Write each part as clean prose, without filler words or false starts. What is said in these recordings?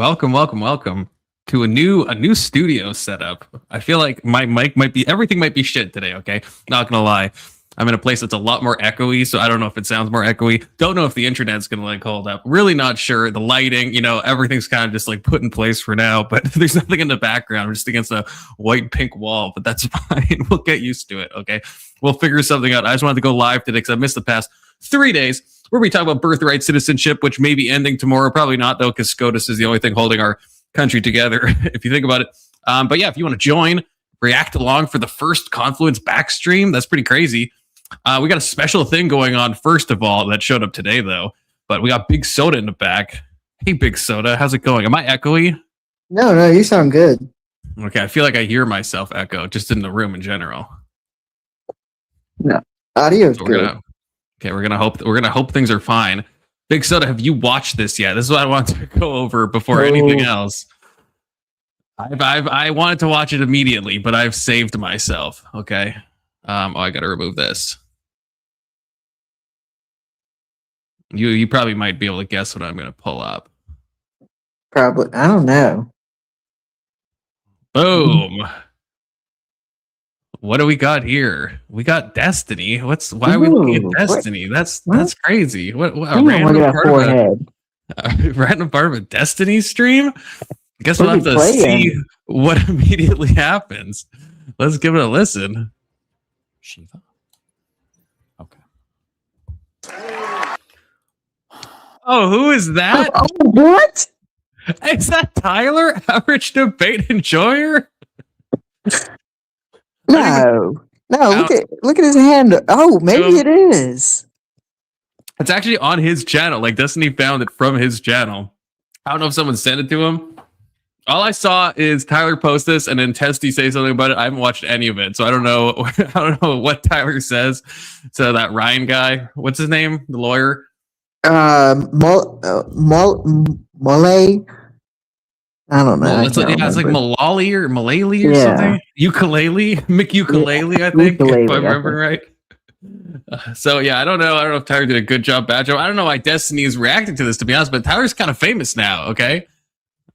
welcome to a new studio setup. I feel like my mic everything might be shit today, okay? Not gonna lie. I'm in a place that's a lot more echoey, so I don't know if it sounds more echoey. Don't know if the internet's gonna like hold up. Really not sure. The lighting, everything's kind of just like put in place for now, but there's nothing in the background. We're just against a white pink wall, but that's fine. We'll get used to it, okay? We'll figure something out. I just wanted to go live today because I missed the past 3 days where we talk about Birthright Citizenship, which may be ending tomorrow. Probably not, though, because SCOTUS is the only thing holding our country together, if you think about it. But yeah, if you want to join, react along for the first Confluence backstream, that's pretty crazy. We got a special thing going on, first of all, that showed up today, though. But we got Big Soda in the back. Hey, Big Soda, how's it going? Am I echoey? No, you sound good. Okay, I feel like I hear myself echo, just in the room in general. No, audio's good. We're gonna hope things are fine. Big Soda, have you watched this yet? This is what I want to go over before anything else. I wanted to watch it immediately, but I've saved myself. Okay. I gotta remove this. You probably might be able to guess what I'm gonna pull up. Probably. I don't know. Boom. What do we got here? We got Destiny. Why are we looking at Destiny? That's crazy. What a random part of a Destiny stream? I guess we'll have to see what immediately happens. Let's give it a listen. Shiva. Okay. Oh, who is that? Oh, what? Is that Tyler, average debate enjoyer? No. Look at his hand. Oh, maybe it is. It's actually on his channel. Like Destiny found it from his channel. I don't know if someone sent it to him. All I saw is Tyler post this and then Testy say something about it. I haven't watched any of it, so I don't know. I don't know what Tyler says to that Ryan guy. What's his name? The lawyer. Malay. I don't know. It's like Malali or Malali or something. Ukulele, McUkulele, I think, if I remember right. So yeah, I don't know. I don't know if Tyler did a good job, bad job. I don't know why Destiny is reacting to this, to be honest. But Tyler's kind of famous now. Okay,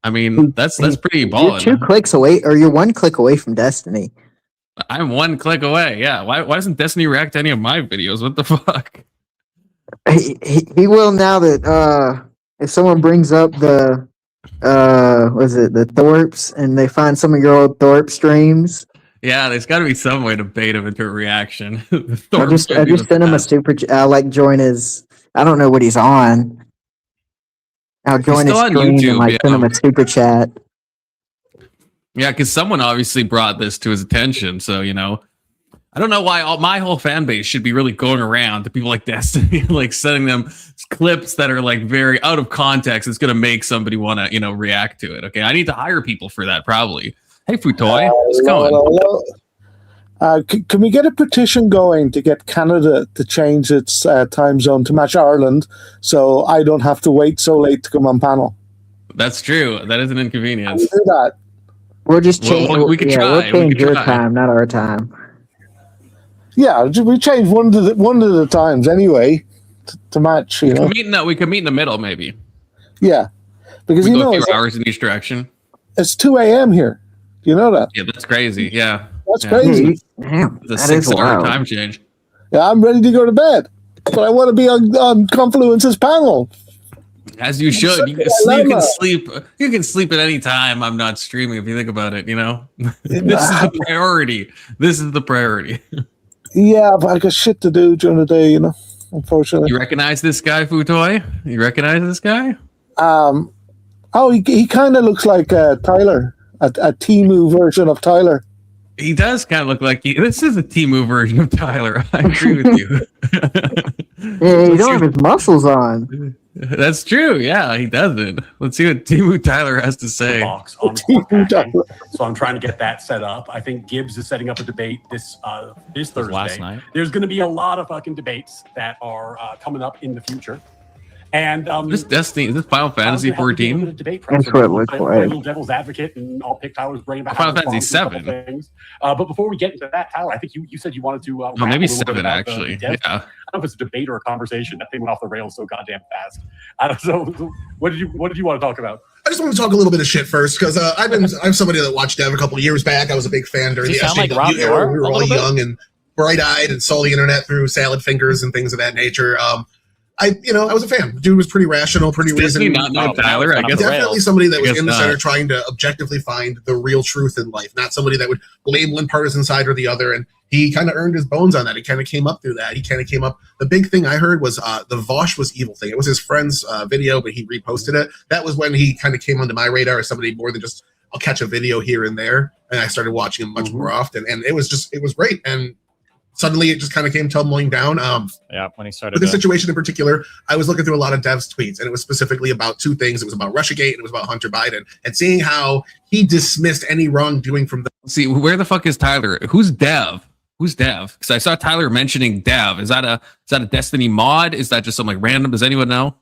I mean that's pretty balling. You're 2 clicks away, or you're 1 click away from Destiny. I'm 1 click away. Yeah. Why doesn't Destiny react to any of my videos? What the fuck? He will now that if someone brings up the the Thorpes and they find some of your old Thorpe streams. Yeah, there's got to be some way to bait him into a reaction. I just send him a super. Join his. I don't know what he's on. I'll join his stream YouTube, and send him a super chat. Yeah, because someone obviously brought this to his attention. So I don't know why my whole fan base should be really going around to people like Destiny, like sending them clips that are like very out of context. It's gonna make somebody want to react to it. Okay, I need to hire people for that probably. Hey, Futoy, how's it going? Can we get a petition going to get Canada to change its time zone to match Ireland, so I don't have to wait so late to come on panel? That's true. That is an inconvenience. Can we do that? We'll just change. We can try. We'll change your time, not our time. Yeah, we change one of the times anyway to match. We can meet in the middle, maybe. Yeah, because we go a few hours in each direction. It's 2 a.m. here. Do you know that? Yeah, that's crazy. Yeah, that's crazy. Damn, it's a 6-hour time change. Yeah, I'm ready to go to bed, but I want to be on Confluence's panel. As you should. You can sleep. You can sleep at any time. I'm not streaming. If you think about it, this is the priority. This is the priority. Yeah, but I got shit to do during the day, unfortunately. You recognize this guy, Futoy? You recognize this guy? He kind of looks like Tyler, a Temu version of Tyler. He does kind of look like this is a Temu version of Tyler. I agree with you. Yeah, you don't have his muscles on. That's true. Yeah, he doesn't. Let's see what Temu Tyler has to say. So I'm trying to get that set up. I think Gibbs is setting up a debate this Thursday. Last night. There's going to be a lot of fucking debates that are coming up in the future. And this Destiny, is this Final Fantasy 14? That's what it looks like. Little devil's advocate, and I'll pick Tyler's brain about Final Fantasy 7. But before we get into that, Tyler, I think you said you wanted to. Oh, maybe 7 actually. Yeah. I don't know if it's a debate or a conversation. That thing went off the rails so goddamn fast. I don't know. So what did you want to talk about? I just want to talk a little bit of shit first because I'm somebody that watched Dev a couple of years back. I was a big fan during the SJW era. We were all young and bright-eyed and saw the internet through salad fingers and things of that nature. I was a fan. Dude was pretty rational, pretty reasoned. Not Tyler, I guess. Definitely somebody that was in the center trying to objectively find the real truth in life, not somebody that would blame one partisan side or the other. And he kind of earned his bones on that. He kind of came up through that. He kind of came up. The big thing I heard was the Vosh was evil thing. It was his friend's video, but he reposted it. That was when he kind of came onto my radar as somebody more than just, I'll catch a video here and there. And I started watching him much more often. And it was great. And suddenly it just kind of came tumbling down. When he started. With this situation in particular, I was looking through a lot of Dev's tweets, and it was specifically about two things. It was about Russiagate, and it was about Hunter Biden, and seeing how he dismissed any wrongdoing from the. See, where the fuck is Tyler? Who's Dev? Who's Dev? Because I saw Tyler mentioning Dev. Is that a Destiny mod? Is that just something random? Does anyone know?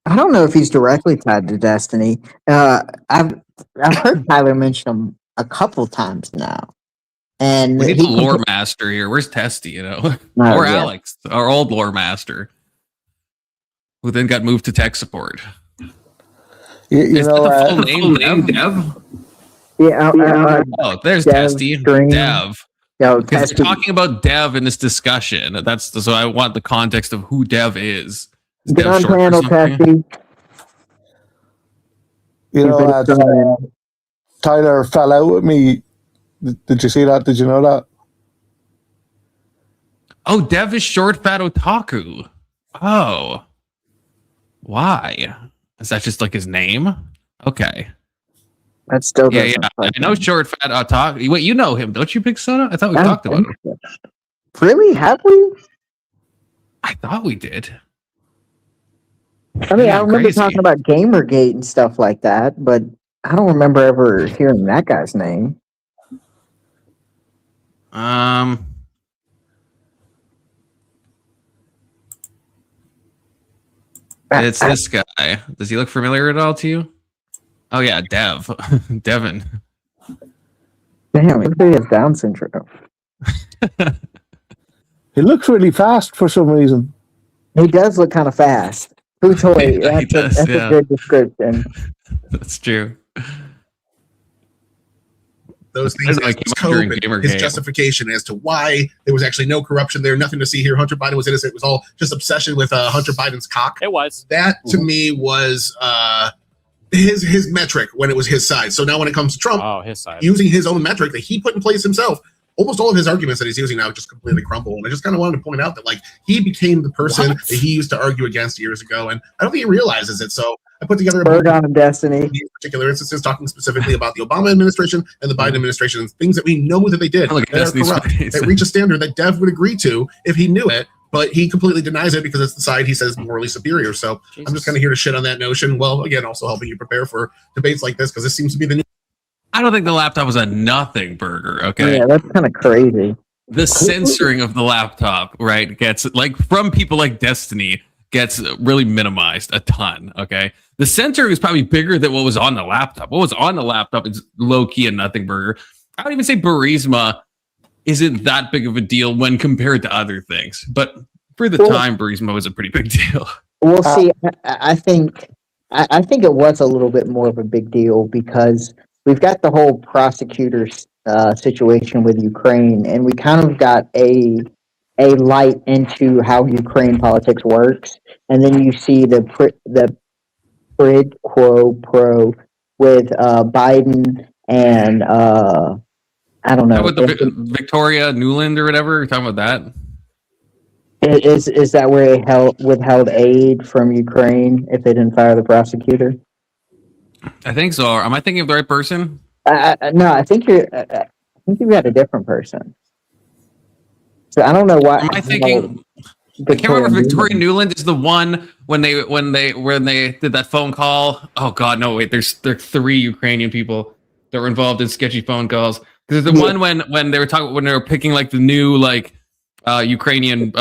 I don't know if he's directly tied to Destiny. I've heard Tyler mention him a couple times now. And we need the lore master here. Where's Testy, or Alex, our old lore master, who then got moved to tech support. Is that the full name, Dev? Yeah. There's Dev, Testy. Stream. Dev. Because they're talking about Dev in this discussion. So I want the context of who Dev is. Get on panel, Testy. Tyler fell out with me. Did you see that? Did you know that? Oh, Dev is short fat otaku. Oh. Why? Is that just like his name? Okay. That's still I know short fat otaku. Wait, you know him, don't you, Big Soda? I thought we talked about him. Really? Have we? I thought we did. I mean, I remember talking about Gamergate and stuff like that, but I don't remember ever hearing that guy's name. It's this guy. Does he look familiar at all to you? Oh yeah, Dev. Devin. Damn, he has Down syndrome. He looks really fast for some reason. He does look kind of fast. That's a good description. That's true. Those things as scope and his justification as to why there was actually no corruption there, nothing to see here. Hunter Biden was innocent. It was all just obsession with Hunter Biden's cock. It was. That to me was his metric when it was his side. So now when it comes to Trump, his side, using his own metric that he put in place himself, almost all of his arguments that he's using now just completely crumble. And I just kind of wanted to point out that he became the person that he used to argue against years ago, and I don't think he realizes it. So I put together a Bird on Destiny. These particular instances, talking specifically about the Obama administration and the Biden administration, and things that we know that they did that are corrupt, that reach a standard that Dev would agree to if he knew it, but he completely denies it because it's the side he says is morally superior. So Jesus. I'm just kind of here to shit on that notion. Well, again, also helping you prepare for debates like this because this seems to be the new. I don't think the laptop was a nothing burger. Okay, yeah, that's kind of crazy. The censoring of the laptop, right, gets from people like Destiny gets really minimized a ton. Okay. The censoring is probably bigger than what was on the laptop. What was on the laptop is low-key a nothing burger. I would even say Burisma isn't that big of a deal when compared to other things. But for the time, Burisma was a pretty big deal. Well, see, I think it was a little bit more of a big deal because we've got the whole prosecutors situation with Ukraine, and we kind of got a light into how Ukraine politics works. And then you see the quid quo pro with Biden and I don't know. With the Victoria Nuland or whatever, you're talking about that? Is that where they withheld aid from Ukraine if they didn't fire the prosecutor? I think so. Am I thinking of the right person? No, I think you've got a different person. So I don't know why. Am I thinking? I can't remember if Victoria Nuland is the one when they did that phone call. Oh God, no! Wait, there's 3 Ukrainian people that were involved in sketchy phone calls. Because the one when they were picking the new Ukrainian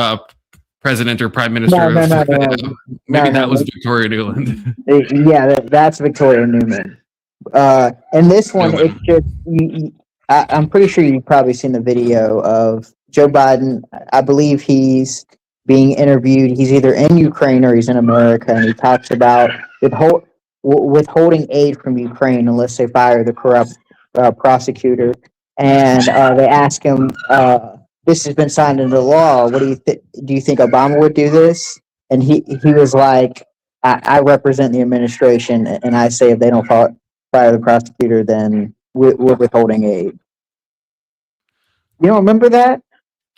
president or prime minister. Maybe that was Victoria Nuland. Yeah, that's Victoria Newman. And this one, it's just I'm pretty sure you've probably seen the video of Joe Biden. I believe he's being interviewed. He's either in Ukraine or he's in America, and he talks about withholding aid from Ukraine unless they fire the corrupt prosecutor. And they ask him, "This has been signed into law. What do you think? Do you think Obama would do this?" And he was like, I represent the administration, and I say if they don't fire the prosecutor, then we're withholding aid." You don't remember that?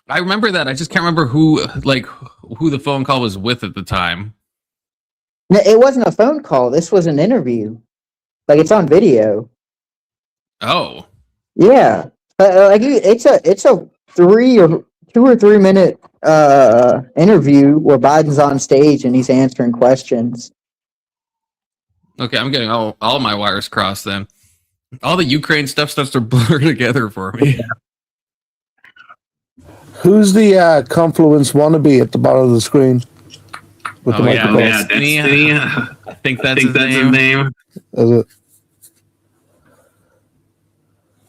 I remember that. I just can't remember who the phone call was with at the time. No, it wasn't a phone call. This was an interview. Like, it's on video. Oh, Yeah, it's a 2 or 3 minute interview where Biden's on stage and he's answering questions. okay. I'm getting all my wires crossed then. All the Ukraine stuff starts to blur together for me. Who's the Confluence wannabe at the bottom of the screen? With the microphone? I think that's his name. Is it?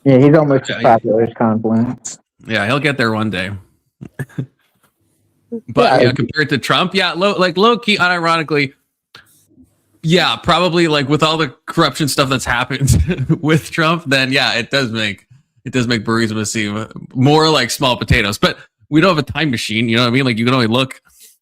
Yeah, he's almost as popular as Confluence. Yeah, he'll get there one day. But yeah, compared to Trump, low key, unironically, yeah, probably like with all the corruption stuff that's happened with Trump, then yeah, it does make Burisma seem more like small potatoes. But we don't have a time machine, you know what I mean? Like, you can only look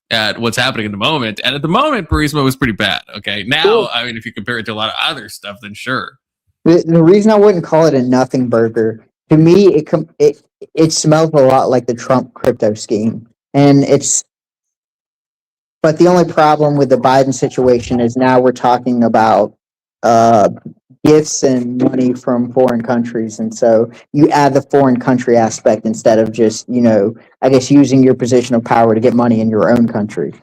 at what's happening in the moment, and at the moment, Burisma was pretty bad. Okay, now I mean, if you compare it to a lot of other stuff, then sure. The reason I wouldn't call it a nothing burger, to me, it smells a lot like the Trump crypto scheme, and but the only problem with the Biden situation is now we're talking about gifts and money from foreign countries, and so you add the foreign country aspect instead of just, I guess, using your position of power to get money in your own country.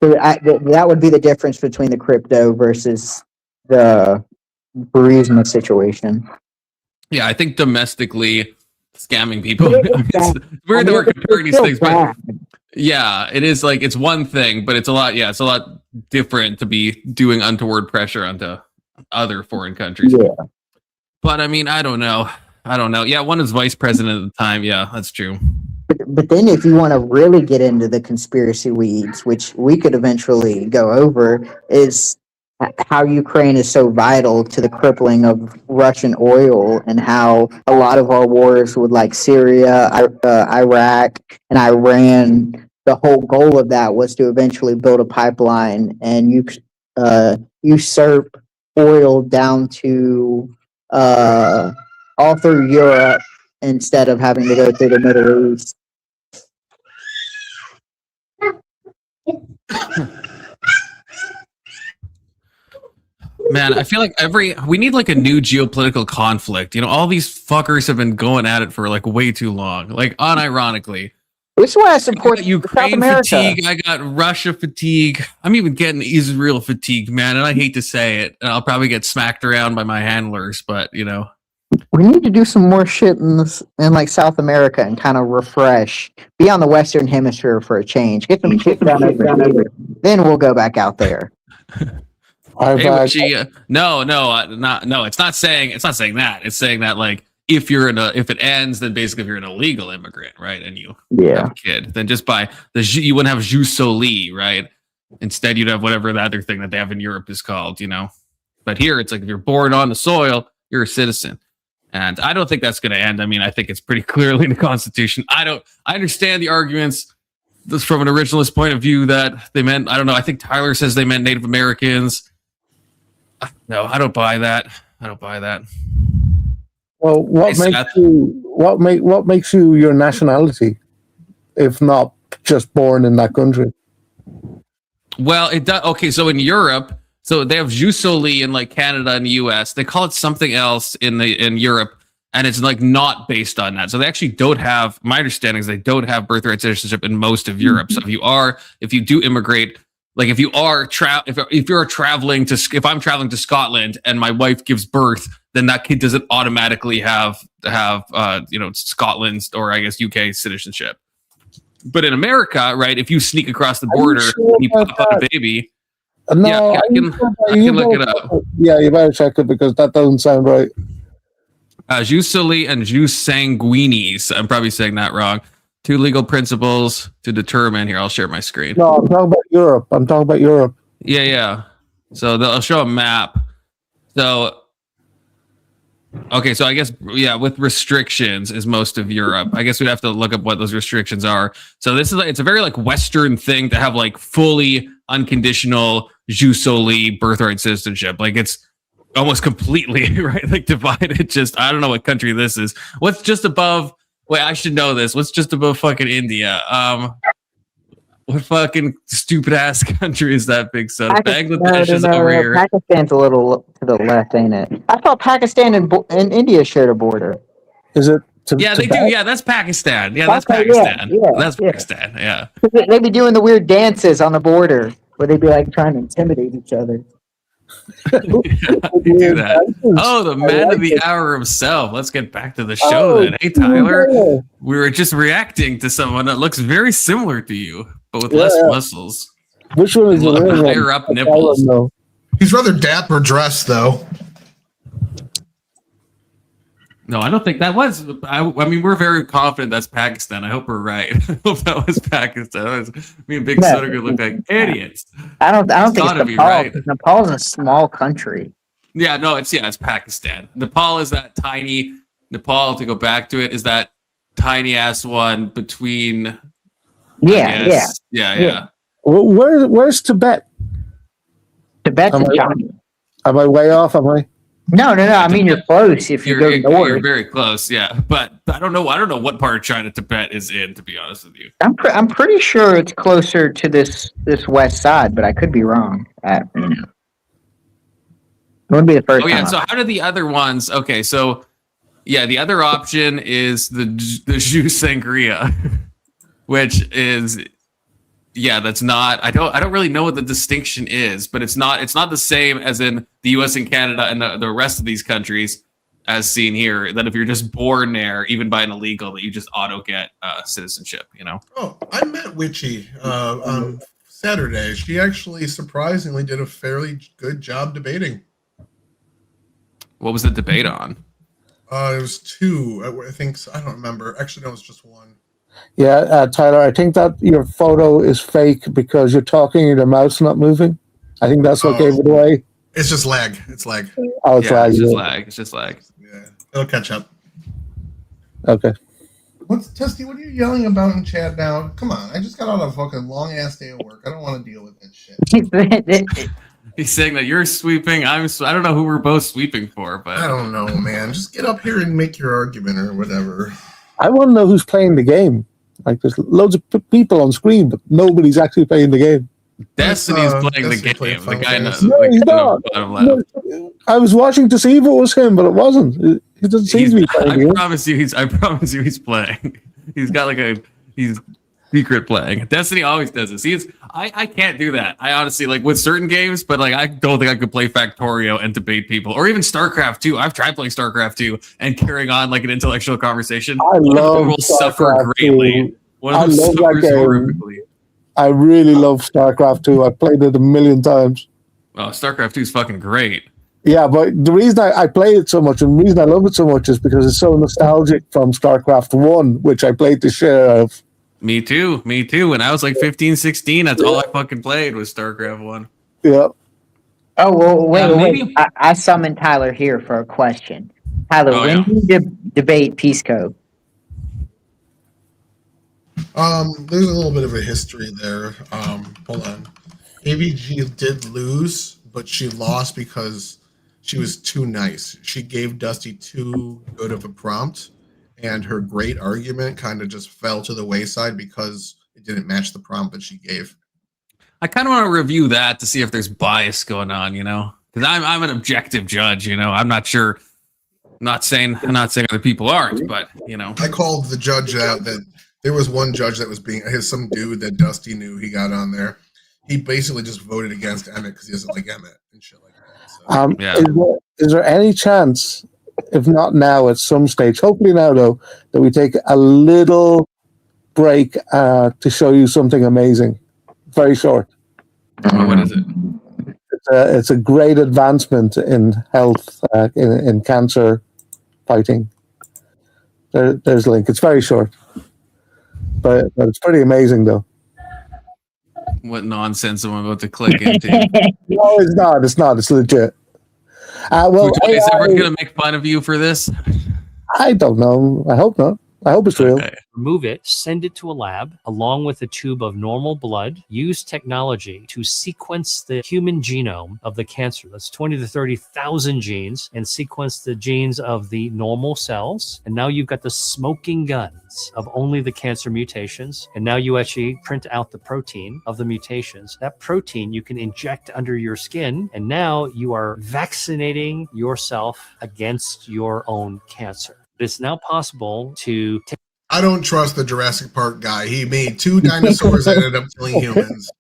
So that would be the difference between the crypto versus the Burisma situation. Yeah, I think domestically scamming people. It's weird that we're comparing these things, but yeah, it is like, it's one thing, but it's a lot. Yeah, it's a lot different to be doing untoward pressure onto other foreign countries. Yeah. But I mean, I don't know. Yeah, one is vice president at the time. Yeah, that's true. But then if you want to really get into the conspiracy weeds, which we could eventually go over, is how Ukraine is so vital to the crippling of Russian oil, and how a lot of our wars with like Syria, Iraq, and Iran, the whole goal of that was to eventually build a pipeline and usurp oil down to all through Europe instead of having to go through the Middle East. Man, I feel like we need like a new geopolitical conflict. You know, all these fuckers have been going at it for like way too long. Like, unironically. This is why I support Ukraine fatigue. I got Russia fatigue. I'm even getting Israel fatigue, man. And I hate to say it. And I'll probably get smacked around by my handlers, but we need to do some more shit in like South America and kind of refresh. Be on the Western Hemisphere for a change. Get some shit done over here. Then we'll go back out there. No, it's not saying that. It's saying that, like, if it ends, then basically if you're an illegal immigrant, right, and you have a kid, then just by you wouldn't have jus soli, right? Instead, you'd have whatever the other thing that they have in Europe is called, But here, it's like if you're born on the soil, you're a citizen, and I don't think that's going to end. I mean, I think it's pretty clearly in the Constitution. I understand the arguments from an originalist point of view that they meant. I don't know. I think Tyler says they meant Native Americans. No, I don't buy that. Well, what makes you your nationality, if not just born in that country? Well, it does. Okay, so in Europe, so they have jus soli in like Canada and the US. They call it something else in Europe, and it's like not based on that. So they actually don't have. My understanding is they don't have birthright citizenship in most of Europe. So if you do immigrate. Like if I'm traveling to Scotland and my wife gives birth, then that kid doesn't automatically have Scotland's, or I guess UK citizenship. But in America, right, if you sneak across the border and you pop out a baby, no, I can look it up. Yeah, you better check it because that doesn't sound right. Jus soli and jus sanguinis. I'm probably saying that wrong. Two legal principles to determine. Here, I'll share my screen. No, I'm talking about Europe. Yeah. So they'll show a map. So, okay, so I guess, yeah, with restrictions is most of Europe. I guess we'd have to look up what those restrictions are. So this is it's a very like Western thing to have like fully unconditional jus soli birthright citizenship. Like it's almost completely right, like divided. Just I don't know what country this is. What's just above? Wait, I should know this. What's just above fucking India? What fucking stupid ass country is that, Big Son? Bangladesh is over here. Pakistan's a little to the left, ain't it? I thought Pakistan and India shared a border. Is it? Yeah, they do. Yeah, that's Pakistan. Yeah, that's Pakistan. That's Pakistan. Yeah. They be doing the weird dances on the border where they be like trying to intimidate each other. Yeah, they do that. Oh, the man of the hour himself. Let's get back to the show then. Hey, Tyler. We were just reacting to someone that looks very similar to you, but with less muscles. Which one is the higher up nipples? He's rather dapper dressed, though. No, I don't think that was. I mean, we're very confident that's Pakistan. I hope we're right. I hope that was Pakistan. Me and Big Soda could look like idiots. I don't think it's Nepal. Right. Nepal's a small country. Yeah, no, it's Pakistan. Nepal is that tiny. Nepal, to go back to it, is that tiny ass one between. Yeah. Where's Tibet? Tibet's in China. Am I way off? Am I? No. I mean, you're close if you go north. You're very close, yeah. But I don't know what part of China Tibet is in, to be honest with you. I'm pretty sure it's closer to this west side, but I could be wrong. It wouldn't be the first. Oh yeah. time. So how do the other ones? Okay, so yeah, the other option is the jus sangria, which is. Yeah, that's not. I don't really know what the distinction is, but it's not the same as in the U.S. and Canada and the rest of these countries, as seen here. That if you're just born there, even by an illegal, that you just auto get citizenship. You know. Oh, I met Witchy on Saturday. She actually surprisingly did a fairly good job debating. What was the debate on? It was two. I think so. I don't remember. Actually, no, it was just one. Yeah, Tyler, I think that your photo is fake because you're talking and your mouth's not moving. I think that's what gave it away. It's just lag. It's lag. Oh, it's lag. It's just lag. Yeah, it'll catch up. Okay. Testy, what are you yelling about in chat now? Come on, I just got out of a fucking long-ass day of work. I don't want to deal with that shit. He's saying that you're sweeping. I don't know who we're both sweeping for, but I don't know, man. Just get up here and make your argument or whatever. I want to know who's playing the game. Like, there's loads of people on screen, but nobody's actually playing the game. Destiny's playing the game. The guy knows. No, he's not. No, I was watching to see if it was him, but it wasn't. He doesn't seem to be playing. I promise you, he's playing. He's got he's secret playing. Destiny always does this. I can't do that. I honestly with certain games, but I don't think I could play Factorio and debate people, or even StarCraft 2. I've tried playing StarCraft 2 and carrying on an intellectual conversation. I love will suffer greatly. One of them suffers horrifically. I really love StarCraft 2. I've played it a million times. Oh, StarCraft 2 is fucking great. Yeah, but the reason I play it so much and the reason I love it so much is because it's so nostalgic from StarCraft 1, which I played the share of. Me too. When I was 15, 16, that's all I fucking played was StarCraft 1. Yeah. Oh, well, wait. I summoned Tyler here for a question. Tyler, when do you debate Peace Code? There's a little bit of a history there. Hold on. AVG did lose, but she lost because she was too nice. She gave Dusty too good of a prompt, and her great argument kind of just fell to the wayside because it didn't match the prompt that she gave. I kind of want to review that to see if there's bias going on, because I'm an objective judge. I'm not sure. I'm not saying other people aren't, but I called the judge out that there was one judge that was some dude that Dusty knew he got on there. He basically just voted against Emmett because he doesn't like Emmett and shit like that. So. Is there any chance, if not now, at some stage, hopefully now though, that we take a little break to show you something amazing? Very short. Oh, what is it? It's a great advancement in health, in cancer fighting. There's a link. It's very short, but it's pretty amazing though. what nonsense I'm about to click into. No, it's not. It's not. It's legit. Well, Is everyone going to make fun of you for this? I don't know. I hope not. I hope it's real. Okay. Remove it, send it to a lab along with a tube of normal blood. Use technology to sequence the human genome of the cancer. That's 20 to 30,000 genes, and sequence the genes of the normal cells. And now you've got the smoking guns of only the cancer mutations. And now you actually print out the protein of the mutations. That protein you can inject under your skin. And now you are vaccinating yourself against your own cancer. It's now possible to take. I don't trust the Jurassic Park guy. He made 2 dinosaurs that ended up killing humans.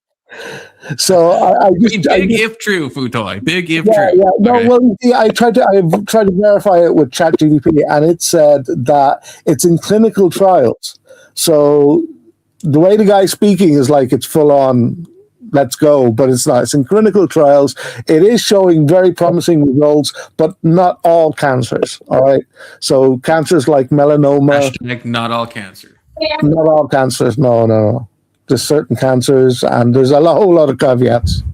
So big if true, Futoy. Big if yeah, true. Yeah. No, Okay. well, yeah, I've tried to verify it with ChatGPT, and it said that it's in clinical trials. So the way the guy's speaking is like it's full on. Let's go, but it's not. It's in clinical trials. It is showing very promising results, but not all cancers. All right. So cancers like melanoma. Hashtag not all cancer. Not all cancers. No. There's certain cancers, and there's whole lot of caveats.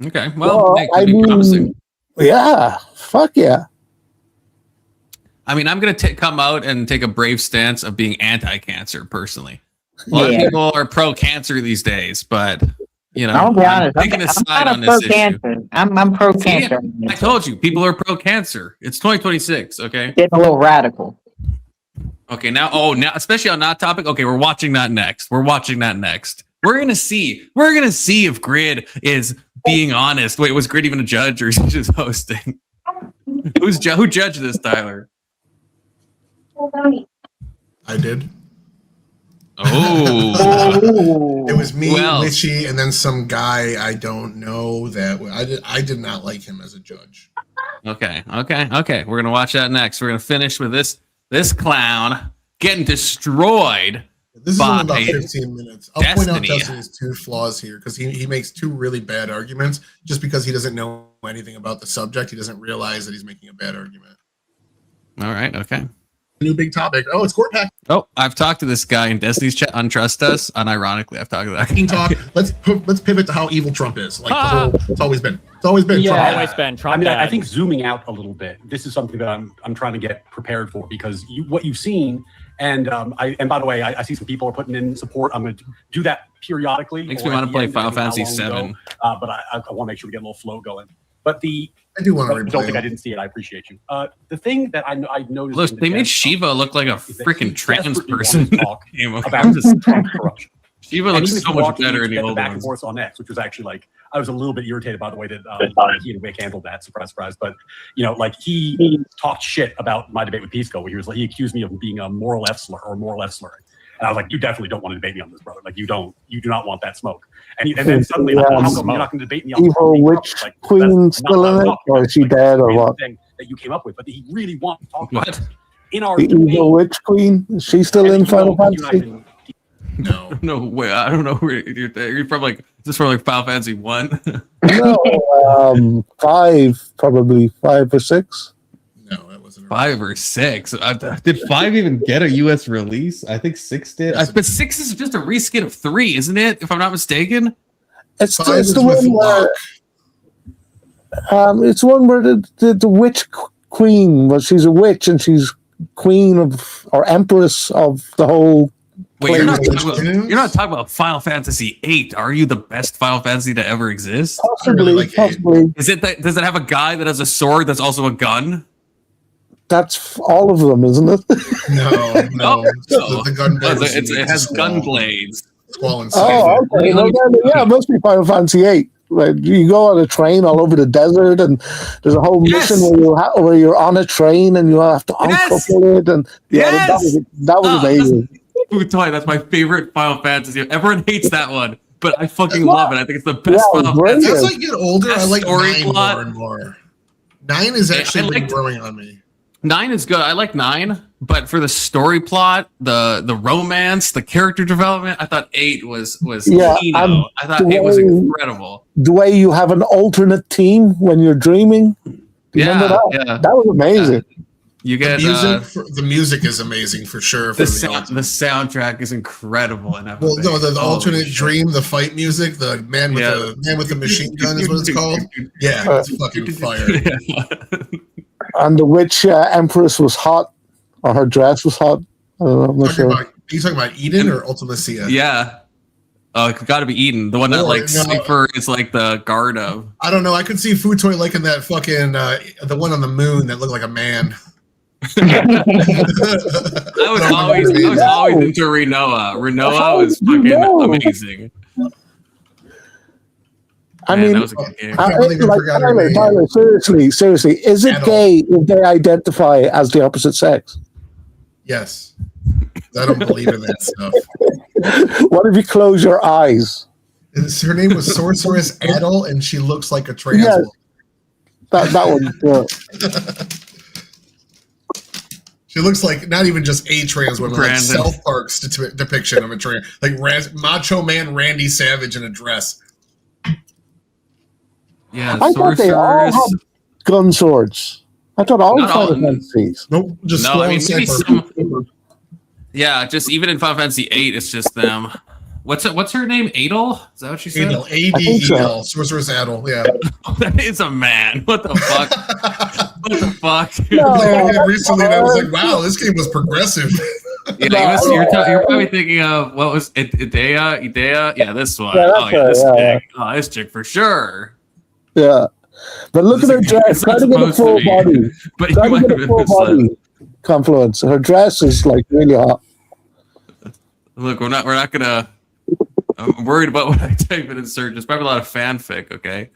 Okay. Well, it could be promising. Yeah. Fuck yeah. I mean, I'm going to come out and take a brave stance of being anti-cancer personally. A lot of people are pro-cancer these days, but you know, I'll be honest. I'm taking a side on this pro-cancer. issue. I'm pro-cancer. I told you, people are pro-cancer. It's 2026, okay? Getting a little radical. Okay, now, especially on that topic. Okay, we're watching that next. We're gonna see if Grid is being honest. Wait, was Grid even a judge, or is he just hosting? Who judged this, Tyler? I did. Oh, It was me, Richie, and then some guy I don't know that I did not like him as a judge. Okay. We're gonna watch that next. We're gonna finish with this clown getting destroyed. This is by only about 15 minutes. I'll point out Destiny's 2 flaws here because he makes 2 really bad arguments just because he doesn't know anything about the subject. He doesn't realize that he's making a bad argument. All right. Okay. New big topic. Oh, it's court pack. Oh, I've talked to this guy in Destiny's chat. Untrust us. Unironically, I've talked to that guy. Talk. Let's pivot to how evil Trump is. Like it's always been. It's always been. Yeah, Trump. Always been Trump. I mean, bad. I think zooming out a little bit, this is something that I'm trying to get prepared for because what you've seen, and by the way, I see some people are putting in support. I'm going to do that periodically. Makes me want to play Final Fantasy 7. But I want to make sure we get a little flow going. But I do want to replay. don't think I didn't see it. I appreciate you. The thing that I noticed. Look, they made Shiva look like a freaking trans person. Talk about Trump corruption. Shiva looks so much better in the old back and ones. forth on X, which was actually like I was a little bit irritated by the way that he and Wick handled that. Surprise, surprise. But like he talked shit about my debate with Pisco, where he accused me of being a moral F slur or moral F slur. And I was like, you definitely don't want to debate me on this, brother. Like you do not want that smoke. And then suddenly, like, well, how come you're not going to debate me on Evil witch queen still in it, or is she dead, or what? That you came up with, but he really wants to talk What? about it. In our The evil witch queen, is she still in Final Fantasy? No. No way. I don't know where you're from. Like, is this from like Final Fantasy 1? No, 5, probably 5 or 6. No, that wasn't 5 or 6. Did 5 even get a US release? I think 6 did. But 6 is just a reskin of 3, isn't it? If I'm not mistaken. It's 5 the is one with where Locke. it's one where the witch queen, well, she's a witch and she's queen of or empress of the whole. Wait, you're not, Witch Queen? talking about Final Fantasy 8. Are you the best Final Fantasy to ever exist? Possibly, like it. possibly. Is it that? Does it have a guy that has a sword that's also a gun? That's all of them, isn't it? No. The gun blade. It has gun blades. Squall and Oh, okay. Well, then, yeah, it must be Final Fantasy 8. Like, you go on a train all over the desert, and there's a whole mission where you're on a train and you have to uncouple it, and that was amazing. Futoy, that's my favorite Final Fantasy. Everyone hates that one, but I fucking love it. I think it's the best Final Fantasy. As I get older, I like Story 9 plot. more and more. 9 is actually been growing on me. 9 is good. I like 9, but for the story plot, the romance, the character development, I thought 8 was Kino. I thought 8 was incredible. The way you have an alternate team when you're dreaming. Remember that? Yeah. That was amazing. You get the music is amazing for sure. The soundtrack is incredible. And well, no, the alternate dream, the fight music, the man with the machine gun is what it's called. Yeah, it's fucking fire. And the witch empress was hot, or her dress was hot. I don't know, I'm not sure. Are you talking about Eden or Ultimacia? Yeah. It's got to be Eden, the one that Cypher is like the guard of. I don't know. I could see Futoy liking that fucking the one on the moon that looked like a man. I was always into Renoa. Renoa was fucking amazing. I mean, that was a good game. Tyler, seriously, is it gay if they identify as the opposite sex? Yes. I don't believe in that stuff. What if you close your eyes? Her name was Sorceress Adel, and she looks like a trans woman. That one. Yeah. She looks like not even just a trans woman, like South Park's depiction of a trans, like Macho Man Randy Savage in a dress. Yeah, I thought they all had gun swords. I thought all Final Fantasies. Nope, just no. I mean, maybe some. Yeah, just even in Final Fantasy VIII, it's just them. What's her name? Adel? Is that what she said? Adel, A-D-E-L, Sorceress Adel. Yeah, that is a man. What the fuck? What the fuck? Recently, and I was like, wow, this game was progressive. Yeah, you're probably thinking of what was it? Idea? Yeah, this one. This chick. Oh, this chick for sure. Yeah, but look at her dress. Try to get a full body. But try to get a full body confluence. Her dress is like really hot. Look, we're not gonna. I'm worried about what I type in search. There's probably a lot of fanfic. Okay.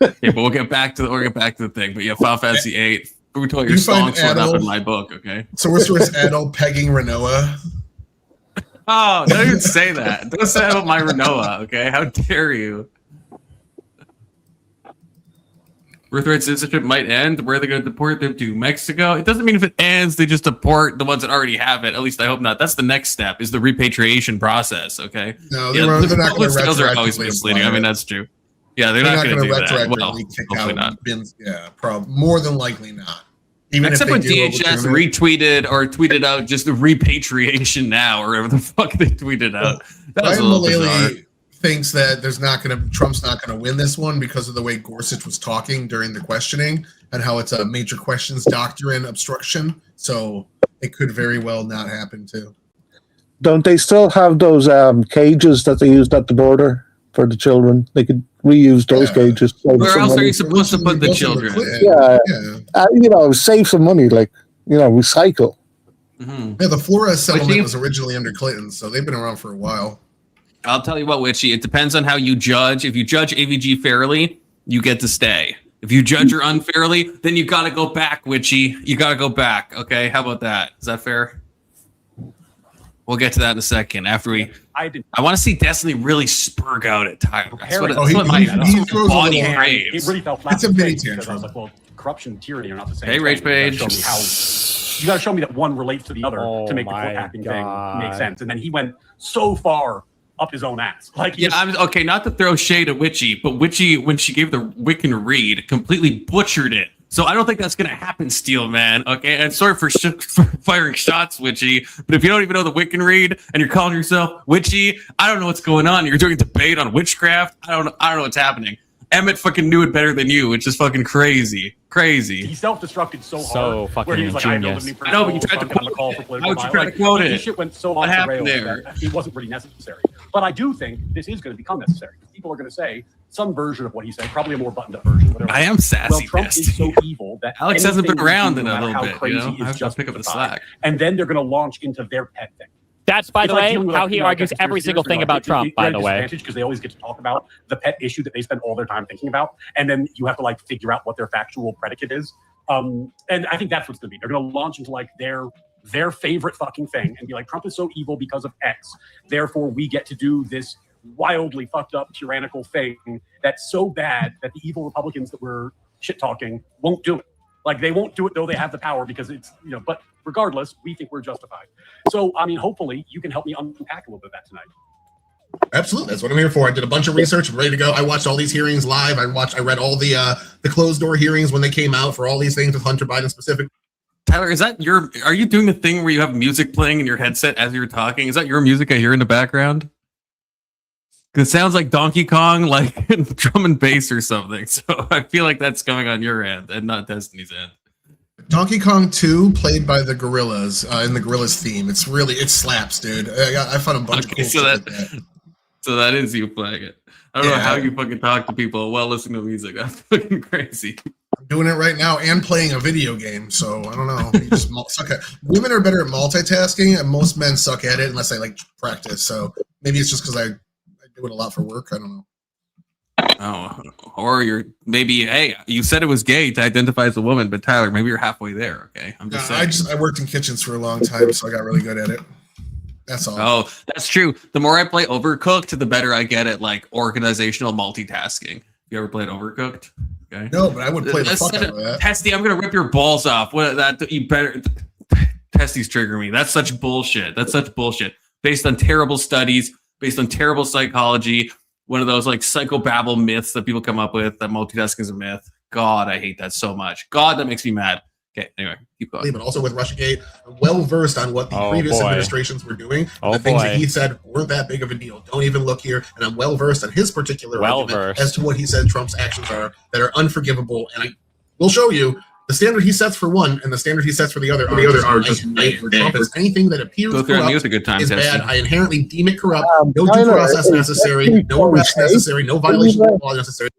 Yeah, but we'll get back to the thing. But yeah, Final Fantasy VIII. Futoy, your song's showing up in my book. Okay. Sorceress Adel pegging Renoa. Oh, don't even say that. Don't say that about my Renoa. Okay, how dare you? Birthright Citizenship might end. Where are they going to deport them to? Mexico? It doesn't mean if it ends, they just deport the ones that already have it. At least I hope not. That's the next step, is the repatriation process, okay? No, they're not going to retroactively are always misleading. I mean, that's true. Yeah, they're not going to do that. Well, hopefully not. Yeah, probably. More than likely not. Even except when DHS retweeted or tweeted out just the repatriation now, or whatever the fuck they tweeted out. That was a little bizarre. Thinks that Trump's not gonna win this one because of the way Gorsuch was talking during the questioning and how it's a major questions doctrine obstruction. So it could very well not happen too. Don't they still have those cages that they used at the border for the children? They could reuse those cages. Where else are you supposed to put the children? Save some money, recycle. Mm-hmm. Yeah, the Flores settlement was originally under Clinton, so they've been around for a while. I'll tell you what, Witchy, it depends on how you judge. If you judge AVG fairly, you get to stay. If you judge her unfairly, then you got to go back, Witchy. You got to go back. Okay, how about that? Is that fair? We'll get to that in a second. After I want to see Destiny really spurg out at Tyler. That's what my body craves. It really fell flat. It's a mini tantrum. I was like, well, corruption and tyranny are not the same. Hey, Rage Page. You got to show me that one relates to the other to make the foot hacking thing make sense. And then he went so far up his own ass. I'm okay. Not to throw shade at Witchy, but Witchy, when she gave the Wiccan read, completely butchered it. So I don't think that's gonna happen, Steel Man. Okay, and sorry for firing shots, Witchy. But if you don't even know the Wiccan read and you're calling yourself Witchy, I don't know what's going on. You're doing a debate on witchcraft. I don't know what's happening. Emmett fucking knew it better than you, which is fucking crazy. He self-destructed so hard. Fucking where he was like, I know but you tried to quote it. How would you try to quote it? This shit went so off the rails that it wasn't really necessary. But I do think this is going to become necessary. People are going to say some version of what he said, probably a more buttoned-up version. Whatever. I am sassy. Well, Trump is so evil that Alex hasn't been around in a little bit. I have to pick up the slack. And then they're going to launch into their pet thing. That's, by the way, how he argues every single thing about Trump, by the way. Because they always get to talk about the pet issue that they spend all their time thinking about. And then you have to figure out what their factual predicate is. And I think that's what's going to be. They're going to launch into their favorite fucking thing and be like, Trump is so evil because of X. Therefore, we get to do this wildly fucked up tyrannical thing that's so bad that the evil Republicans that we're shit talking won't do it. They won't do it though they have the power because it's, but regardless, we think we're justified. So, I mean, hopefully you can help me unpack a little bit of that tonight. Absolutely. That's what I'm here for. I did a bunch of research. I'm ready to go. I watched all these hearings live. I read all the closed door hearings when they came out for all these things with Hunter Biden specific. Tyler, are you doing the thing where you have music playing in your headset as you're talking? Is that your music I hear in the background? It sounds like Donkey Kong, like drum and bass or something. So I feel like that's going on your end and not Destiny's end. Donkey Kong 2 played by the Gorillas in the Gorillas theme. It slaps, dude. I found a bunch of cool shit like that. So that is you playing it. I don't know how you fucking talk to people while listening to music. That's fucking crazy. I'm doing it right now and playing a video game, so I don't know. You just suck at. Women are better at multitasking, and most men suck at it unless they like practice. So maybe it's just because I do it a lot for work. I don't know. Oh, or you're maybe. Hey, you said it was gay to identify as a woman, but Tyler, maybe you're halfway there. Okay, I'm just saying. I worked in kitchens for a long time, so I got really good at it. That's all. Oh, that's true. The more I play Overcooked, the better I get at like organizational multitasking. You ever played Overcooked? Okay. No, but I would play the fuck out of that. Testy, I'm gonna rip your balls off. What that you better Testy's trigger me. That's such bullshit. That's such bullshit. Based on terrible studies, based on terrible psychology, one of those like psychobabble myths that people come up with that multitasking is a myth. God, I hate that so much. God, that makes me mad. Okay, anyway, keep going. But also with Russiagate, I'm well versed on what the previous administrations were doing. The things that he said weren't that big of a deal. Don't even look here. And I'm well versed on his particular argument as to what he said Trump's actions are that are unforgivable. And I will show you the standard he sets for one and the standard he sets for the other. Are just night for Trump. Is anything that appears corrupt is bad. I inherently deem it corrupt. No due process necessary. No arrest necessary. No violation of the law necessary.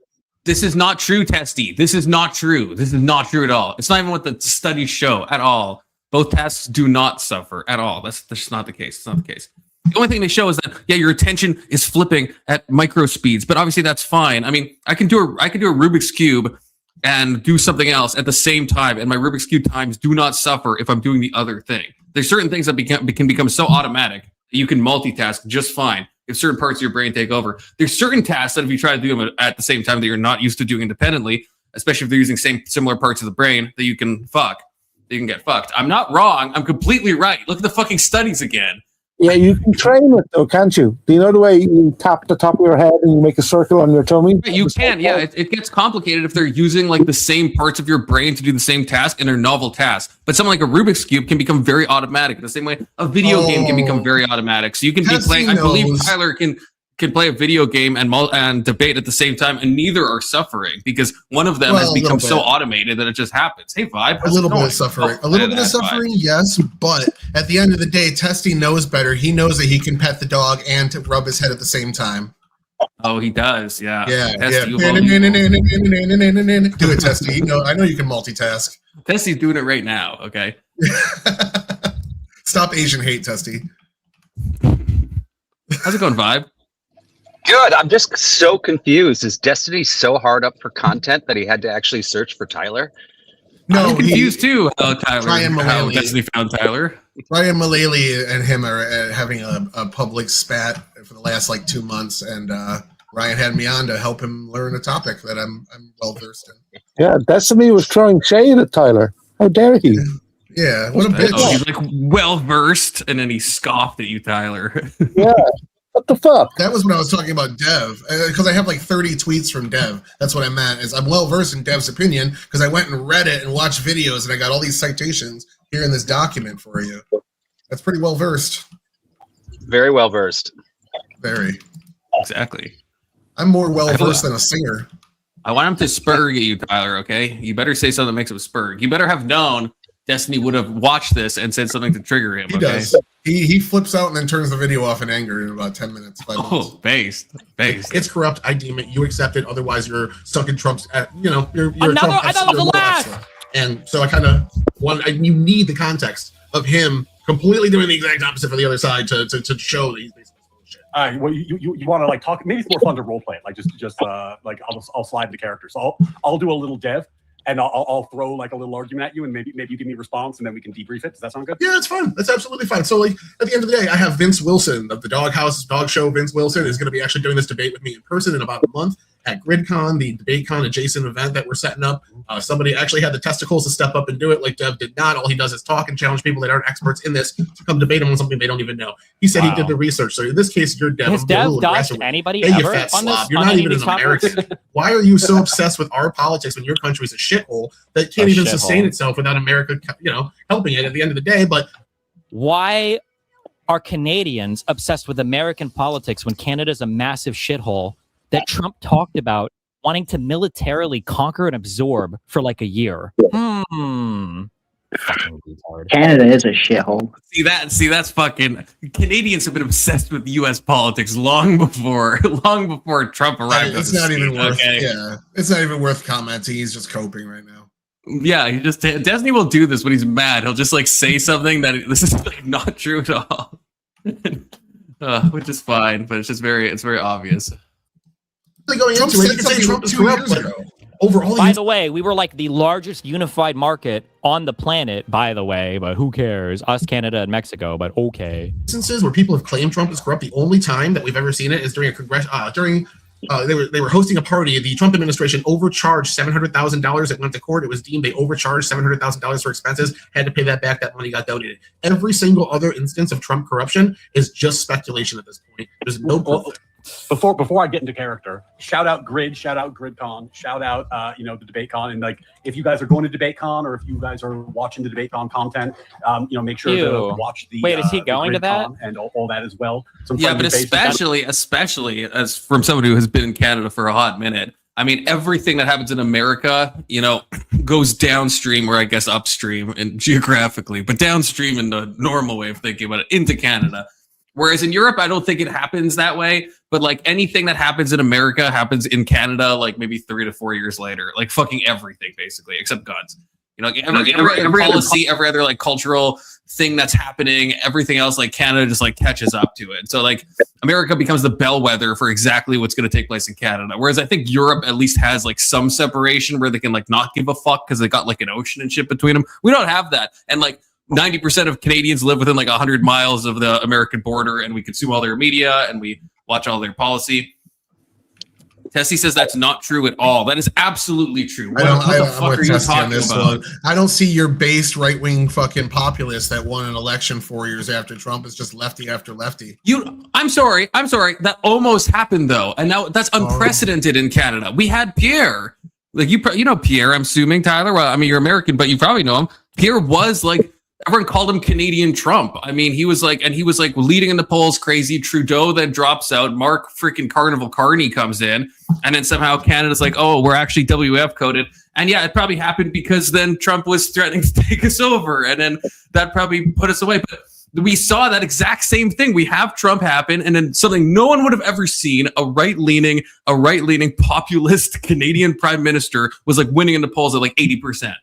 This is not true, Testy. This is not true. This is not true at all. It's not even what the studies show at all. Both tasks do not suffer at all. That's just not the case. It's not the case. The only thing they show is that your attention is flipping at micro speeds, but obviously that's fine. I mean, I can do a Rubik's Cube and do something else at the same time, and my Rubik's Cube times do not suffer if I'm doing the other thing. There's certain things that can become so automatic that you can multitask just fine if certain parts of your brain take over. There's certain tasks that if you try to do them at the same time that you're not used to doing independently, especially if they're using similar parts of the brain, that you can get fucked. I'm not wrong. I'm completely right. Look at the fucking studies again. Yeah, you can train it though, can't you? Do you know the way you tap the top of your head and you make a circle on your tummy? You can, yeah. It gets complicated if they're using like the same parts of your brain to do the same task and they're novel tasks. But something like a Rubik's Cube can become very automatic. The same way a video game can become very automatic. So you can be playing. I believe Tyler can play a video game and debate at the same time, and neither are suffering because one of them has become so automated that it just happens. Hey, Vibe. A little bit of suffering. A little bit of suffering, yes, but at the end of the day, Testy knows better. He knows that he can pet the dog and to rub his head at the same time. Oh, he does, yeah. Yeah. Do it, Testy. I know you can multitask. Testy's doing it right now, okay? Stop Asian hate, Testy. How's it going, Vibe? Good. I'm just so confused. Is Destiny so hard up for content that he had to actually search for Tyler? No, I'm confused too. How Destiny found Tyler. Ryan Mullally and him are having a public spat for the last 2 months, and Ryan had me on to help him learn a topic that I'm well versed in. Yeah, Destiny was throwing shade at Tyler. How dare he? Yeah, what a bitch. He's well versed, and then he scoffed at you, Tyler. Yeah. What the fuck? That was when I was talking about Dev, because I have 30 tweets from Dev. That's what I meant, is I'm well versed in Dev's opinion because I went and read it and watched videos, and I got all these citations here in this document for you. That's pretty well versed. Very well versed. Very. Exactly. I'm more well versed than a singer. I want him to spurg at you, Tyler, okay? You better say something that makes him spurg. You better have known Destiny would have watched this and said something to trigger him. He does. He flips out and then turns the video off in anger in about 10 minutes. 5 minutes. Oh, based. It's corrupt. I deem it. You accept it. Otherwise, you're stuck in Trump's. You're another laugh. And so I kind of want. You need the context of him completely doing the exact opposite for the other side to show that he's basically bullshit. All right. Well, you want to talk? Maybe it's more fun to role play it. I'll slide into character. So I'll do a little Dev. And I'll throw a little argument at you, and maybe you give me a response, and then we can debrief it. Does that sound good? Yeah, it's fun. That's absolutely fine. So, at the end of the day, I have Vince Wilson of the Dog Show. Vince Wilson is going to be actually doing this debate with me in person in about a month. at GridCon, the DebateCon adjacent event that we're setting up. Somebody actually had the testicles to step up and do it, like Dev did not. All he does is talk and challenge people that aren't experts in this to come debate him on something they don't even know. He said he did the research. So in this case, you're Dev. Has Dev dodged anybody hey, ever you fat on this? slob. You're on not any even of an these topics? American. Why are you so obsessed with our politics when your country's a shithole that can't even sustain itself without America, helping it at the end of the day? But why are Canadians obsessed with American politics when Canada's a massive shithole that Trump talked about wanting to militarily conquer and absorb for like a year? Fucking retard. Canada is a shithole. See, that's fucking. Canadians have been obsessed with U.S. politics long before Trump arrived. It's not even worth. Yeah, it's not even worth commenting. He's just coping right now. Yeah, Disney will do this when he's mad. He'll just like say something that this is like not true at all, which is fine, but it's very obvious. Going into it, you can say Trump is corrupt, but overall, by the way, we were like the largest unified market on the planet, by the way, but who cares? Us, Canada, and Mexico, but okay. Instances where people have claimed Trump is corrupt, the only time that we've ever seen it is during a they were hosting a party. The Trump administration overcharged $700,000. It went to court. It was deemed they overcharged $700,000 for expenses. Had to pay that back. That money got donated. Every single other instance of Trump corruption is just speculation at this point. There's no proof. Before I get into character, shout out Grid, shout out GridCon, shout out the DebateCon, and like if you guys are going to DebateCon or if you guys are watching the DebateCon content, make sure to watch the. Wait, is he going to that and all that as well? Yeah, but especially as from someone who has been in Canada for a hot minute. I mean, everything that happens in America, goes downstream, or I guess upstream and geographically, but downstream in the normal way of thinking about it into Canada. Whereas in Europe, I don't think it happens that way. But like anything that happens in America happens in Canada, like maybe 3 to 4 years later. Like fucking everything, basically, except guns. Every policy, every other like cultural thing that's happening, everything else, like Canada just like catches up to it. So like America becomes the bellwether for exactly what's going to take place in Canada. Whereas I think Europe at least has like some separation where they can like not give a fuck because they got like an ocean and shit between them. We don't have that. And like 90% of Canadians live within like 100 miles of the American border, and we consume all their media and we watch all their policy. Tessie says that's not true at all. That is absolutely true. What the fuck are you talking about? I don't see your based right-wing fucking populace that won an election 4 years after Trump is just lefty after lefty. I'm sorry. That almost happened though, and now that's unprecedented in Canada. We had Pierre, like you know Pierre. I'm assuming Tyler. Well, I mean you're American, but you probably know him. Pierre was like. Everyone called him Canadian Trump. I mean, he was like leading in the polls crazy. Trudeau then drops out. Mark freaking Carnival Carney comes in. And then somehow Canada's like, oh, we're actually WF coded. And yeah, it probably happened because then Trump was threatening to take us over. And then that probably put us away. But we saw that exact same thing. We have Trump happen. And then something no one would have ever seen, a right-leaning populist Canadian prime minister was like winning in the polls at like 80%.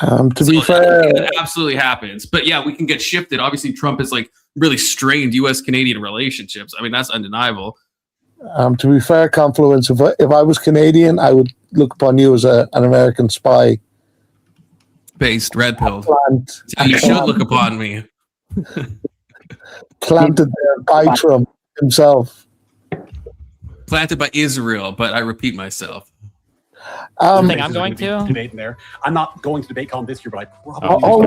To be fair, it absolutely happens, but yeah, we can get shifted. Obviously, Trump has like really strained U.S.-Canadian relationships. I mean, that's undeniable. To be fair, Confluence, if I was Canadian, I would look upon you as an American spy. Based red pill. You should look upon me. Planted there by Trump himself. Planted by Israel, but I repeat myself. I think I'm going to debating there. I'm not going to DebateCon this year, but I probably hold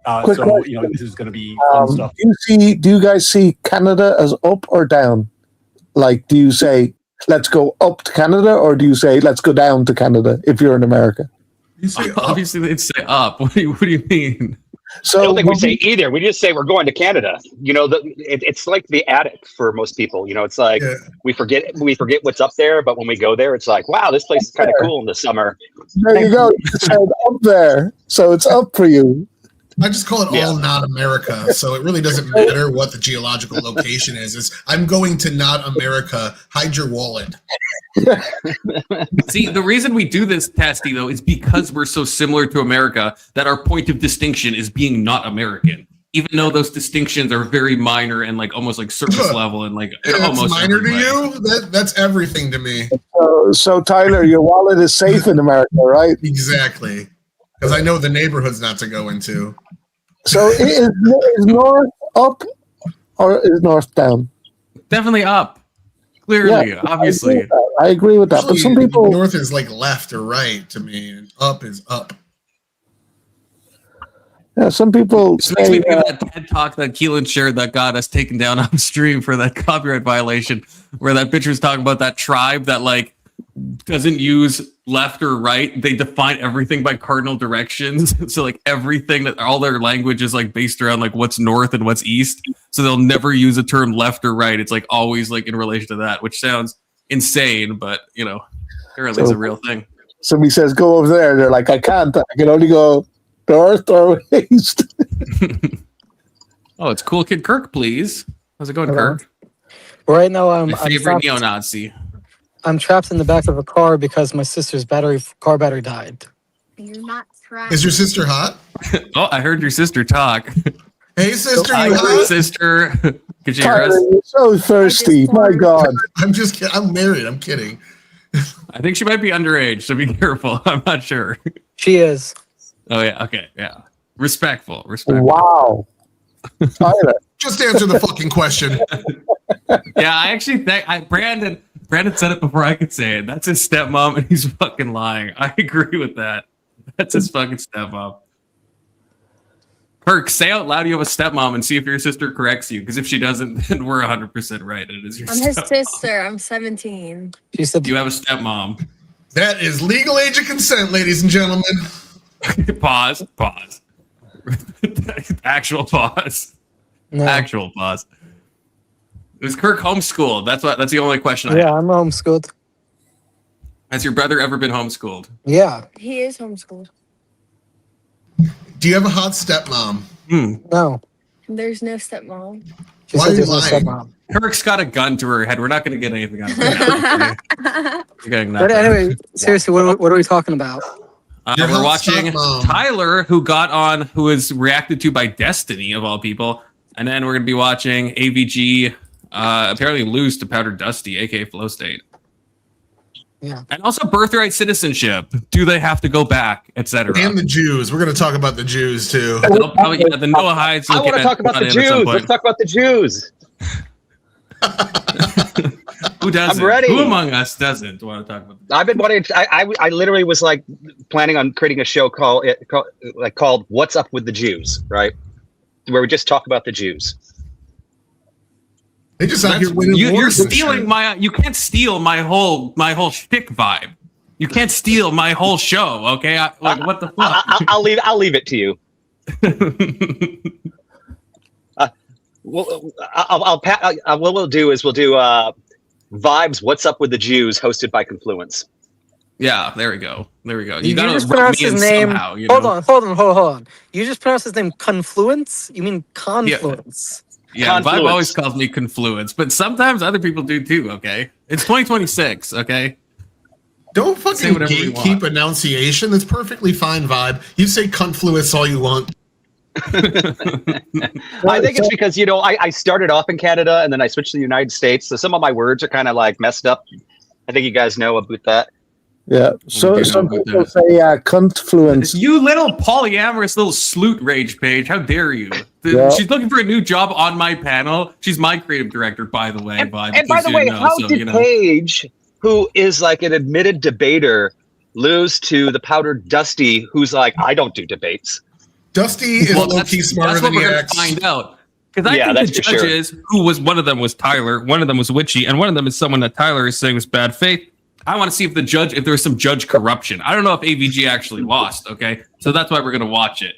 on. This is going to be fun stuff. Do you guys see Canada as up or down? Like, do you say let's go up to Canada, or do you say let's go down to Canada if you're in America? Obviously, they'd say up. What do you mean? So I don't think we say either. We just say we're going to Canada. It's like the attic for most people. It's like we forget what's up there, but when we go there, it's like, wow, this place is kind of cool in the summer. There you go. You said up there, so it's up for you. I just call it all not America, so it really doesn't matter what the geological location is. I'm going to not America. Hide your wallet. See, the reason we do this, Tasty, though, is because we're so similar to America that our point of distinction is being not American. Even though those distinctions are very minor and like almost like surface level and like almost minor to you. That's everything to me. So Tyler, your wallet is safe in America, right? Exactly, because I know the neighborhoods not to go into. So is north up or is north down? Definitely up. Clearly, Yeah, obviously. I agree with that. But some Usually, people, north is like left or right to me, and up is up. yeah, some people This makes me say, think of that TED talk that Keelan shared that got us taken down on stream for that copyright violation, where that bitch was talking about that tribe that like doesn't use left or right. They define everything by cardinal directions. So like everything that all their language is like based around like what's north and what's east. So they'll never use a term left or right. It's like always like in relation to that, which sounds insane, but you know, apparently it's a real thing. somebody says, go over there. They're like, I can't. I can only go north or east. Oh, it's Cool Kid Kirk, please. How's it going, Hello. Kirk? Right now, I'm My favorite neo-Nazi. I'm trapped in the back of a car because my sister's car battery died. You're not trapped. Is your sister hot? Oh, I heard your sister talk. Hey, sister, Hi, you hot? sister. Could you hear Tyler, us? you're so thirsty. My God. I'm just kidding. I'm married. I'm kidding. I think she might be underage, so be careful. I'm not sure. She is. Oh yeah, okay, yeah. Respectful. Wow. Tyler. Just answer the fucking question. Yeah, I actually think Brandon said it before I could say it. That's his stepmom, and he's fucking lying. I agree with that. That's his fucking stepmom. Kirk, say out loud you have a stepmom and see if your sister corrects you. Because if she doesn't, then we're 100% right. It is your I'm his stepmom. sister. I'm 17. She said, You have a stepmom. That is legal age of consent, ladies and gentlemen. Pause. Actual pause. no. Actual pause. Was Kirk homeschooled? That's the only question I have. Yeah, I'm homeschooled. Has your brother ever been homeschooled? Yeah. He is homeschooled. Do you have a hot stepmom? No. There's no stepmom. She Why said are you there's no lying? stepmom. Kirk's got a gun to her head. We're not going to get anything out of it. You're getting But nothing. anyway, seriously, what are we talking about? Your We're hot watching stepmom. Tyler, who was reacted to by Destiny, of all people. And then we're going to be watching AVG apparently lose to Powder Dusty, aka Flow State. Yeah. And also Birthright Citizenship. Do they have to go back, etc.? And the Jews. We're going to talk about the Jews, too. They'll probably, the Noah Hides. I want to talk about the Jews. Let's talk about the Jews. Who doesn't? I'm ready. Who among us doesn't want to talk about I've been wanting. I literally was like planning on creating a show called "What's Up with the Jews," right? Where we just talk about the Jews. They just out here winning You're wars and stealing shit. my. You can't steal my whole shtick vibe. You can't steal my whole show. Okay, what the fuck? I'll leave it to you. What we'll do is we'll do Vibes. What's Up with the Jews, hosted by Confluence. Yeah, there we go. You gotta just rub pronounced me his in name. somehow, you Hold know? on. You just pronounced his name Confluence? You mean Confluence? Yeah, Vibe Confluence. always calls me Confluence, but sometimes other people do too. Okay, it's 2026. Okay. Don't Say fucking whatever you gatekeep want. enunciation. That's perfectly fine, Vibe. You say confluence all you want. I think it's because I started off in Canada and then I switched to the United States, so some of my words are kind of like messed up. I think you guys know about that. Yeah. So Okay, some no, but, people say confluence. You little polyamorous little sloot rage page. How dare you? Yeah. She's looking for a new job on my panel. She's my creative director, by the way. And Vibe, by in the case you way, didn't know, how so, did you know. Paige, who is like an admitted debater, lose to the Powdered Dusty, who's like, I don't do debates? Dusty is low-key smarter that's what than we're he gonna acts. find out. Because I Yeah, think that's the for sure. judges, one of them was Tyler, one of them was Witchy, and one of them is someone that Tyler is saying was bad faith. I want to see if there was some judge corruption. I don't know if AVG actually lost. Okay, so that's why we're gonna watch it.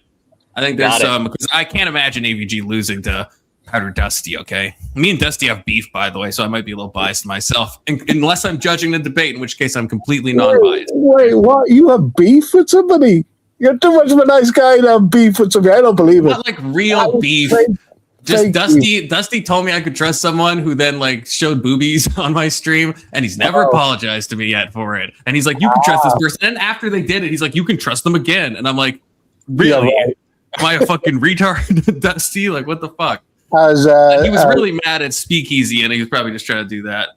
I think there's Got it. some because I can't imagine AVG losing to Powder Dusty. Okay, me and Dusty have beef, by the way, so I might be a little biased myself, unless I'm judging the debate, in which case I'm completely non-biased. Wait, what? You have beef with somebody? You're too much of a nice guy to have beef with somebody. I don't believe it. Not like real beef. Just Dusty told me I could trust someone who then like showed boobies on my stream, and he's never apologized to me yet for it. And he's like, "You can trust this person." And after they did it, he's like, "You can trust them again." And I'm like, "Really? Yeah, right. Am I a fucking retard, Dusty? Like, what the fuck?" As He was really mad at Speakeasy, and he was probably just trying to do that.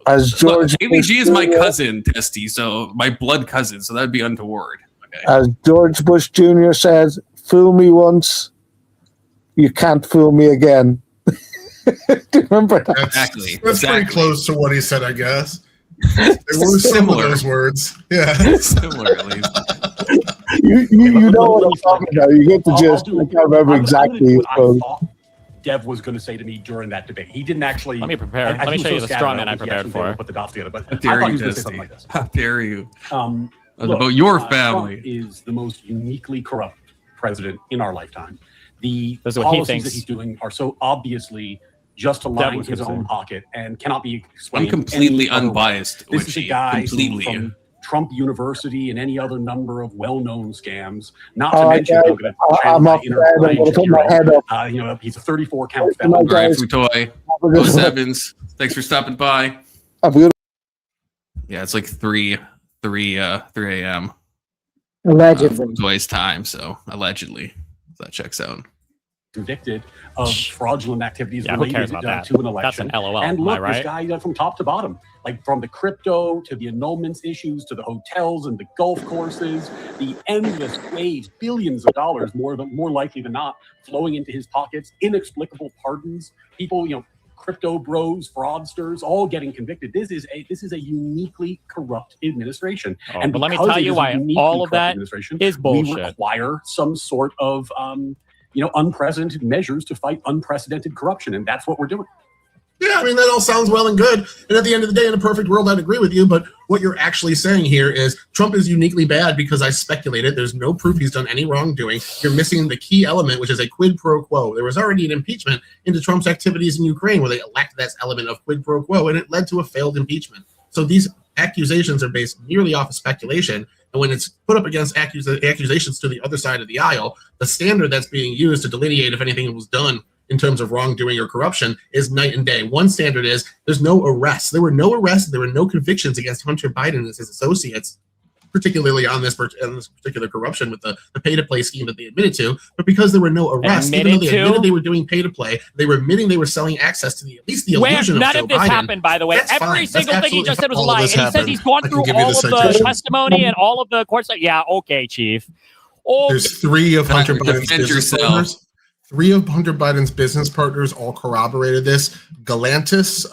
as Look, George AVG is my Bush Jr. cousin, Dusty, so my blood cousin, so that'd be untoward. Okay. As George Bush Jr. says, "Fool me once, you can't fool me again." Remember that? That's pretty close to what he said, I guess. They were similar those words. Yeah. Similar, at least. You know what I'm talking about. You get the gist. I can't remember exactly. I thought Dev was going to say to me during that debate. He didn't actually. Let me prepare. Let me show you the straw man I prepared for. Put the dots together, but How dare I thought he you, was going to say something Destiny? like this. How dare you? Look, About your family. Trump is the most uniquely corrupt president in our lifetime. The This is what he policies thinks. that he's doing are so obviously just to line his own pocket and cannot be I'm explained. completely any other way. unbiased. This is a guy who, completely. from Trump University and any other number of well-known scams. Not to All right, mention, guys, I'm going to I'm off the bed. I'm going to put my head up. you know, he's a 34 count Good night, felon. All right, guys. Futoy. Have a good Los one. Evans. Thanks for stopping by. I'm good. Yeah, it's like 3 a.m. Allegedly. Futoy's time, so allegedly. That checks out. Convicted of fraudulent activities Yeah, who cares related about that? to an election. That's an LOL. And am I look, right? this guy from top to bottom, like from the crypto to the annulments issues to the hotels and the golf courses, the endless waves, billions of dollars, more likely than not, flowing into his pockets, inexplicable pardons, people, you know, crypto bros, fraudsters, all getting convicted. This is a uniquely corrupt administration. Oh, but let me tell you why all of that is we bullshit. require some sort of unprecedented measures to fight unprecedented corruption, and that's what we're doing. Yeah, I mean, that all sounds well and good. And at the end of the day, in a perfect world, I'd agree with you. But what you're actually saying here is Trump is uniquely bad because I speculated. There's no proof he's done any wrongdoing. You're missing the key element, which is a quid pro quo. There was already an impeachment into Trump's activities in Ukraine where they lacked that element of quid pro quo, and it led to a failed impeachment. So these accusations are based merely off of speculation. And when it's put up against accusations to the other side of the aisle, the standard that's being used to delineate if anything was done in terms of wrongdoing or corruption is night and day. One standard is there's no arrests. There were no arrests. There were no convictions against Hunter Biden and his associates, particularly on this particular corruption with the pay-to-play scheme that they admitted to. But because there were no arrests, even though they admitted they were doing pay-to-play, they were admitting they were selling access to at least the illusion of Joe Biden. None of this happened, by the way. That's Every fine. single That's thing he just said was a absolutely lie. And fine. he says he's gone I can through give you all the of the citation. testimony and all of the court stuff. Yeah, okay, Chief. Oh, There's three of Hunter Biden's defend business yourself. partners. 3 of Hunter Biden's business partners all corroborated this. Galantis,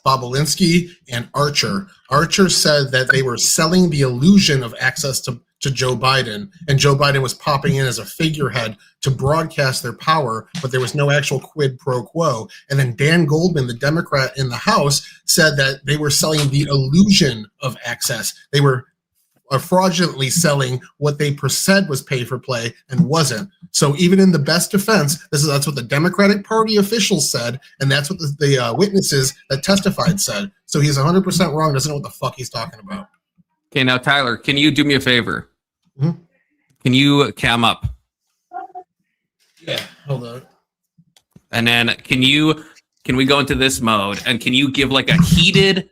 Bobulinski, and Archer. Archer said that they were selling the illusion of access to Joe Biden, and Joe Biden was popping in as a figurehead to broadcast their power, but there was no actual quid pro quo. And then Dan Goldman, the Democrat in the House, said that they were selling the illusion of access. They were fraudulently selling what they said was pay for play and wasn't. So even in the best defense, that's what the Democratic Party officials said, and that's what the witnesses that testified said. So he's 100% wrong. Doesn't know what the fuck he's talking about. Okay, now Tyler, can you do me a favor? Mm-hmm. Can you cam up? Yeah, hold on. And then can we go into this mode and can you give like a heated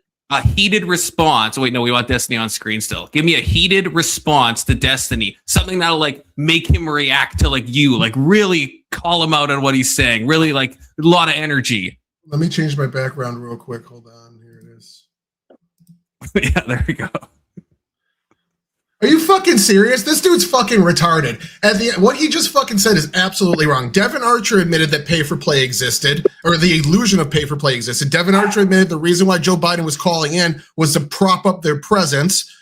response? Wait, no, we want Destiny on screen still. Give me a heated response to Destiny. Something that'll like make him react to like you, like really call him out on what he's saying. Really like a lot of energy. Let me change my background real quick. Hold on. Here it is. Yeah, there we go. Are you fucking serious? This dude's fucking retarded. What he just fucking said is absolutely wrong. Devin Archer admitted that pay for play existed, or the illusion of pay for play existed. Devin Archer admitted the reason why Joe Biden was calling in was to prop up their presence.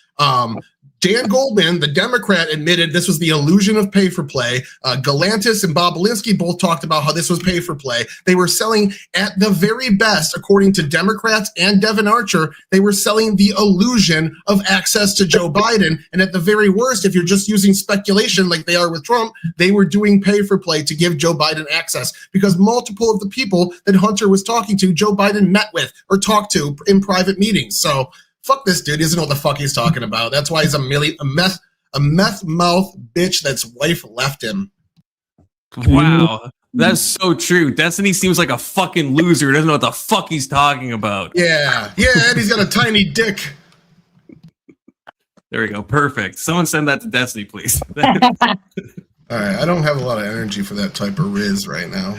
Dan Goldman, the Democrat, admitted this was the illusion of pay for play. Galantis and Bobulinski both talked about how this was pay for play. They were selling at the very best, according to Democrats and Devin Archer, they were selling the illusion of access to Joe Biden. And at the very worst, if you're just using speculation like they are with Trump, they were doing pay for play to give Joe Biden access because multiple of the people that Hunter was talking to, Joe Biden met with or talked to in private meetings. So fuck this dude. He doesn't know what the fuck he's talking about. That's why he's a meth mouth bitch that's wife left him. Wow. That's so true. Destiny seems like a fucking loser. Doesn't know what the fuck he's talking about. Yeah, and he's got a tiny dick. There we go. Perfect. Someone send that to Destiny, please. All right, I don't have a lot of energy for that type of riz right now.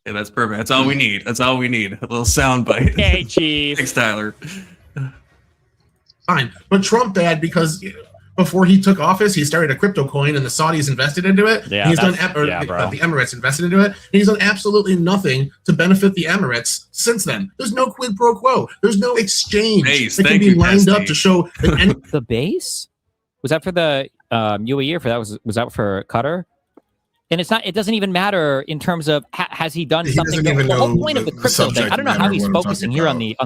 Yeah, that's perfect. That's all we need. A little sound bite. Okay, Chief. Thanks, Tyler. Fine, but Trump bad because before he took office, he started a crypto coin, and the Saudis invested into it. Yeah, and he's done, the Emirates invested into it, and he's done absolutely nothing to benefit the Emirates since then. There's no quid pro quo. There's no exchange that can be lined up to show that the base was that for the UAE or for that was that for Qatar? And it's not. It doesn't even matter in terms of has he done something. The whole point of the crypto thing. I don't know how he's focusing here on the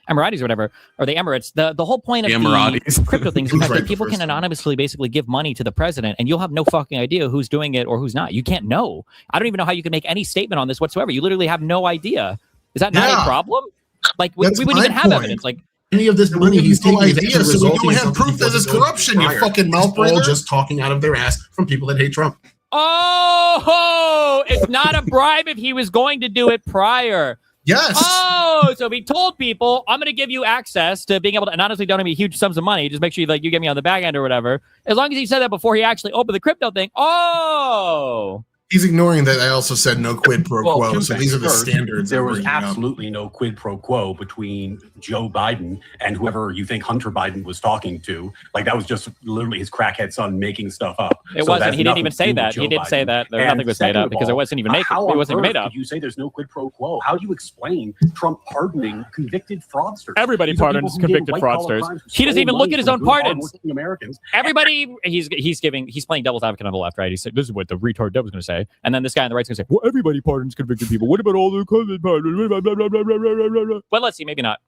Emiratis or whatever, or the Emirates. The whole point of the crypto thing is that people can anonymously basically give money to the president, and you'll have no fucking idea who's doing it or who's not. You can't know. I don't even know how you can make any statement on this whatsoever. You literally have no idea. Is that not a problem? Like we wouldn't even have evidence. Like any of this money he's taking ideas, so we don't have proof that it's corruption. You fucking mouth breather. All just talking out of their ass from people that hate Trump. Oh, it's not a bribe if he was going to do it prior. Yes. Oh, so he told people, I'm going to give you access to being able to anonymously donate me huge sums of money. Just make sure you get me on the back end or whatever. As long as he said that before he actually opened the crypto thing. Oh. He's ignoring that I also said no quid pro quo. So these are the standards. There was absolutely no quid pro quo between Joe Biden and whoever you think Hunter Biden was talking to. Like that was just literally his crackhead son making stuff up. It wasn't. He didn't even say that. He didn't say that. Nothing was made up because it wasn't even made up. It wasn't even made up. You say there's no quid pro quo. How do you explain Trump pardoning convicted fraudsters? Everybody pardons convicted fraudsters. He doesn't even look at his own pardons. Americans. Everybody, he's playing devil's advocate on the left, right? He said, "This is what the retard devil's going to say," and then this guy on the right's going to say, "Well, everybody pardons convicted people. What about all the convicted pardons?" Well, let's see, maybe not.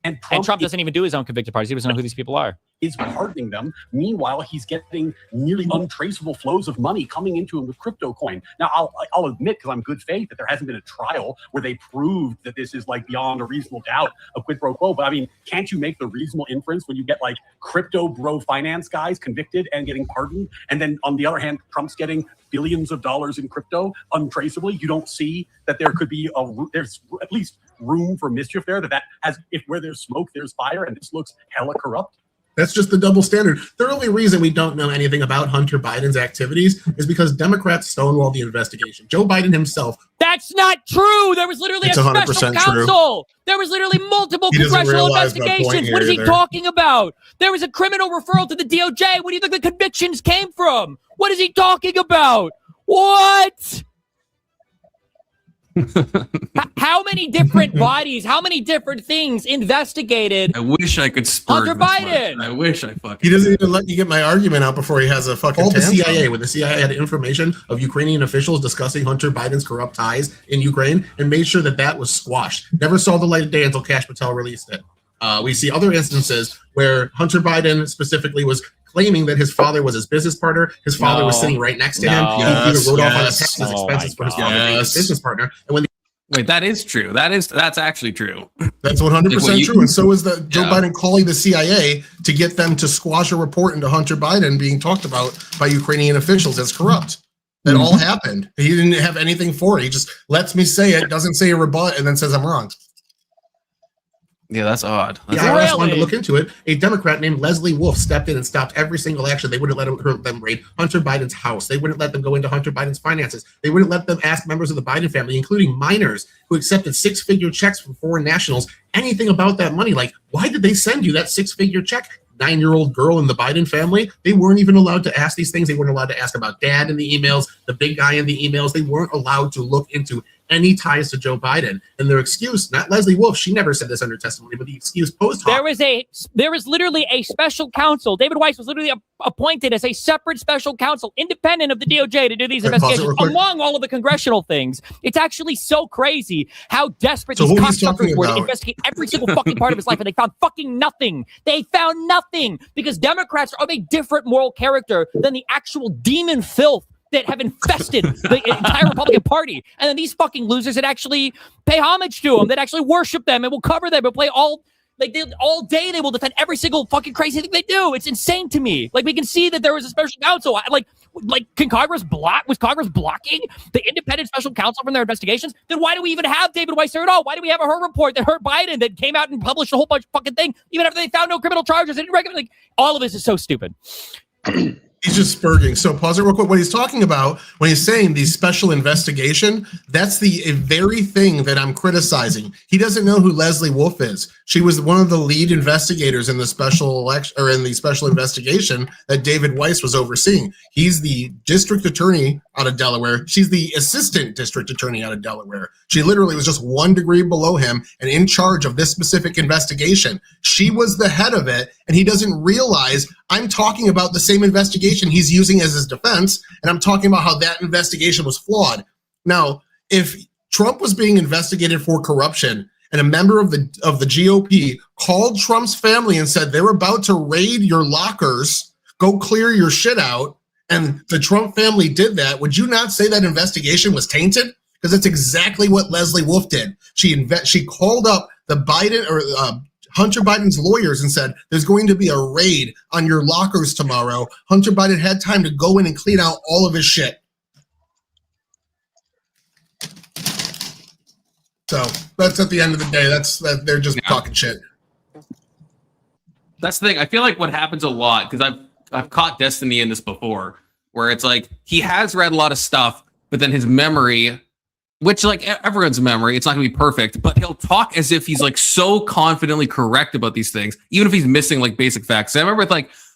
And Trump doesn't even do his own convicted parties. He doesn't know who these people are. Is pardoning them. Meanwhile, he's getting nearly untraceable flows of money coming into him with crypto coin. Now, I'll admit, because I'm good faith, that there hasn't been a trial where they proved that this is like beyond a reasonable doubt of quid pro quo. But I mean, can't you make the reasonable inference when you get like crypto bro finance guys convicted and getting pardoned, and then on the other hand, Trump's getting billions of dollars in crypto untraceably? You don't see that there could be there's at least room for mischief there. That has, if where there's smoke, there's fire, and this looks hella corrupt. That's just the double standard. The only reason we don't know anything about Hunter Biden's activities is because Democrats stonewalled the investigation. Joe Biden himself. That's not true. There was literally a special counsel. True. There was literally multiple congressional investigations. What is he talking about? There was a criminal referral to the DOJ. Where do you think the convictions came from? What is he talking about? What? How many different bodies, how many different things investigated? I wish I could spur Hunter Biden. I wish I fucking. He doesn't even let you get my argument out before he has a fucking. Called the CIA when the CIA had information of Ukrainian officials discussing Hunter Biden's corrupt ties in Ukraine and made sure that that was squashed. Never saw the light of day until Kash Patel released it. We see other instances where Hunter Biden specifically was claiming that his father was his business partner. His father was sitting right next to him. He even wrote off on the taxes expenses for his father being his business partner. And when wait, that is true. That's actually true. That's 100% true. And so is the Joe Biden calling the CIA to get them to squash a report into Hunter Biden being talked about by Ukrainian officials as corrupt. That all happened. He didn't have anything for it. He just lets me say it, doesn't say a rebut, and then says I'm wrong. Yeah, that's odd. The IRS wanted to look into it. A Democrat named Leslie Wolf stepped in and stopped every single action. They wouldn't let them raid Hunter Biden's house. They wouldn't let them go into Hunter Biden's finances. They wouldn't let them ask members of the Biden family, including minors who accepted six-figure checks from foreign nationals, anything about that money. Like, why did they send you that six-figure check? 9-year-old girl in the Biden family, they weren't even allowed to ask these things. They weren't allowed to ask about dad in the emails, the big guy in the emails. They weren't allowed to look into any ties to Joe Biden. And their excuse, not Leslie Wolf, she never said this under testimony, but the excuse post hoc. There was literally a special counsel. David Weiss was literally appointed as a separate special counsel, independent of the DOJ, to do these investigations among all of the congressional things. It's actually so crazy how desperate these cocksuckers were to investigate every single fucking part of his life, and they found fucking nothing. They found nothing because Democrats are of a different moral character than the actual demon filth that have infested the entire Republican Party. And then these fucking losers that actually pay homage to them, that actually worship them and will cover them and play all day. They will defend every single fucking crazy thing they do. It's insane to me. Like, we can see that there was a special counsel. Like can Congress was Congress blocking the independent special counsel from their investigations? Then why do we even have David Weiss there at all? Why do we have her report that hurt Biden that came out and published a whole bunch of fucking thing, even after they found no criminal charges? They didn't recommend, like, all of this is so stupid. He's just spurging. So pause it real quick. What he's talking about when he's saying the special investigation, that's the very thing that I'm criticizing. He doesn't know who Leslie Wolf is. She was one of the lead investigators in the special election or in the special investigation that David Weiss was overseeing. He's the district attorney out of Delaware. She's the assistant district attorney out of Delaware. She literally was just 1 degree below him and in charge of this specific investigation. She was the head of it, and he doesn't realize I'm talking about the same investigation he's using as his defense, and I'm talking about how that investigation was flawed. Now, if Trump was being investigated for corruption and a member of the GOP called Trump's family and said they're about to raid your lockers, go clear your shit out, and the Trump family did that, would you not say that investigation was tainted? Because that's exactly what Leslie Wolf did. She called up the Biden or Hunter Biden's lawyers and said, there's going to be a raid on your lockers tomorrow. Hunter Biden had time to go in and clean out all of his shit. So that's at the end of the day. They're just talking shit. That's the thing. I feel like what happens a lot, because I've caught Destiny in this before, where it's like he has read a lot of stuff, but then his memory, which like everyone's memory, it's not gonna be perfect, but he'll talk as if he's like so confidently correct about these things, even if he's missing like basic facts. I remember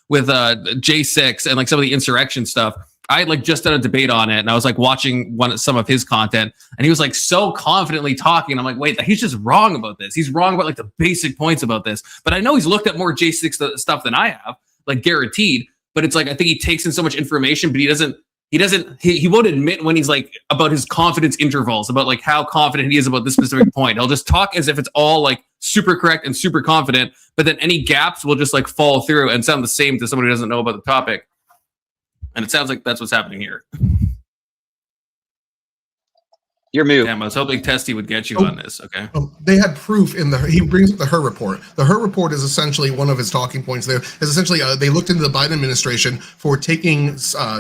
with J6 and like some of the insurrection stuff, I had like just done a debate on it, and I was like watching some of his content, and he was like so confidently talking. And I'm like, wait, he's just wrong about this. He's wrong about like the basic points about this. But I know he's looked at more J6 stuff than I have, like guaranteed. But it's like I think he takes in so much information, but he won't admit when he's like about his confidence intervals, about like how confident he is about this specific point. He'll just talk as if it's all like super correct and super confident, but then any gaps will just like fall through and sound the same to someone who doesn't know about the topic. And it sounds like that's what's happening here. You're mute. Damn, I was hoping Testy would get you on this. Okay. They had proof he brings up the Her report. The Her report is essentially one of his talking points there. Is essentially they looked into the Biden administration for taking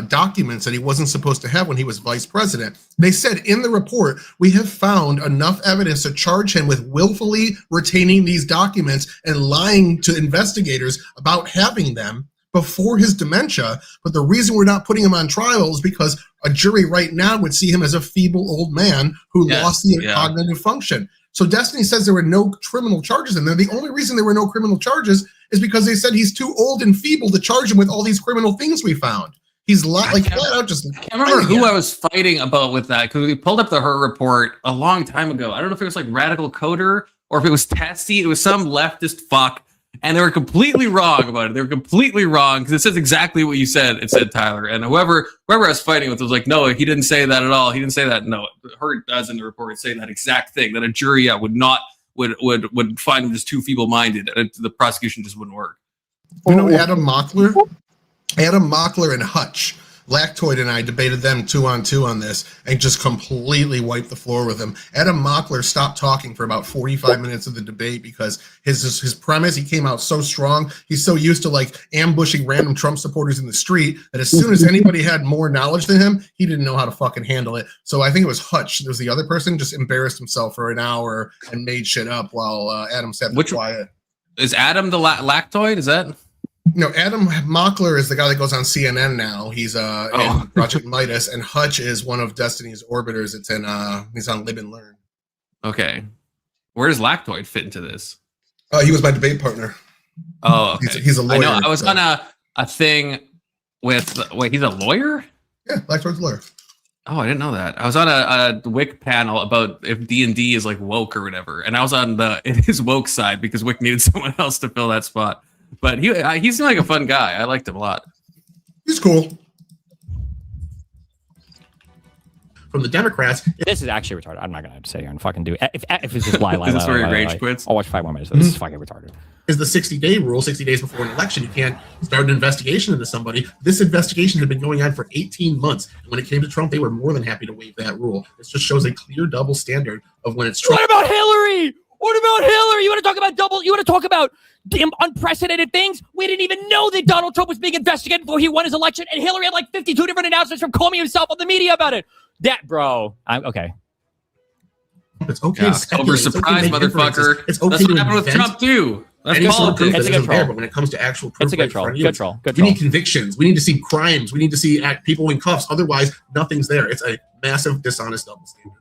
documents that he wasn't supposed to have when he was vice president. They said in the report, we have found enough evidence to charge him with willfully retaining these documents and lying to investigators about having them before his dementia. But the reason we're not putting him on trial is because a jury right now would see him as a feeble old man who lost the cognitive function. So Destiny says there were no criminal charges in there. The only reason there were no criminal charges is because they said he's too old and feeble to charge him with all these criminal things we found. He's like flat out just. I can't remember who I was fighting about with that, because we pulled up the Her report a long time ago. I don't know if it was like Radical Coder or if it was Testy. It was some leftist fuck. And they were completely wrong about it. They were completely wrong because it says exactly what you said. It said Tyler, and whoever I was fighting with was like, no, he didn't say that at all. He didn't say that. No, Her does in the report say that exact thing, that a jury would find him just too feeble-minded, and the prosecution just wouldn't work. You know, Adam Mockler and Hutch. Lactoid and I debated them 2-on-2 on this and just completely wiped the floor with him. Adam Mockler stopped talking for about 45 minutes of the debate because his premise, he came out so strong. He's so used to like ambushing random Trump supporters in the street that as soon as anybody had more knowledge than him, he didn't know how to fucking handle it. So I think it was Hutch. There was the other person just embarrassed himself for an hour and made shit up while Adam sat quiet. Is Adam the lactoid? Is that? No, Adam Mockler is the guy that goes on CNN now. He's in Project Midas, and Hutch is one of Destiny's orbiters. It's in he's on Live and Learn. Okay, where does Lactoid fit into this? He was my debate partner. Oh, okay. He's a lawyer. I know. I was on a thing with. Wait, he's a lawyer? Yeah, Lactoid's a lawyer. Oh, I didn't know that. I was on a Wick panel about if D&D is like woke or whatever, and I was on his woke side because Wick needed someone else to fill that spot. But he seemed like a fun guy. I liked him a lot. He's cool. From the Democrats. This is actually retarded. I'm not going to sit here and fucking do it. If it's just lie, is this where your rage quits? I'll watch 5 more minutes. This is fucking retarded. Is the 60-day rule, 60 days before an election. You can't start an investigation into somebody. This investigation had been going on for 18 months. And when it came to Trump, they were more than happy to waive that rule. This just shows a clear double standard of when it's Trump. What about Hillary? What about Hillary? You want to talk about double? You want to talk about unprecedented things? We didn't even know that Donald Trump was being investigated before he won his election, and Hillary had like 52 different announcements from Comey himself on the media about it. That, bro. Okay. It's okay. Over surprise, motherfucker. It's okay. That's what happened with Trump too. That's Any sort of politics. proof It's a that good isn't there, troll. but when it comes to actual proof, It's a right good in troll. front of you, Good troll. Good we troll. need convictions. We need to see crimes. We need to see people in cuffs. Otherwise, nothing's there. It's a massive dishonest double standard.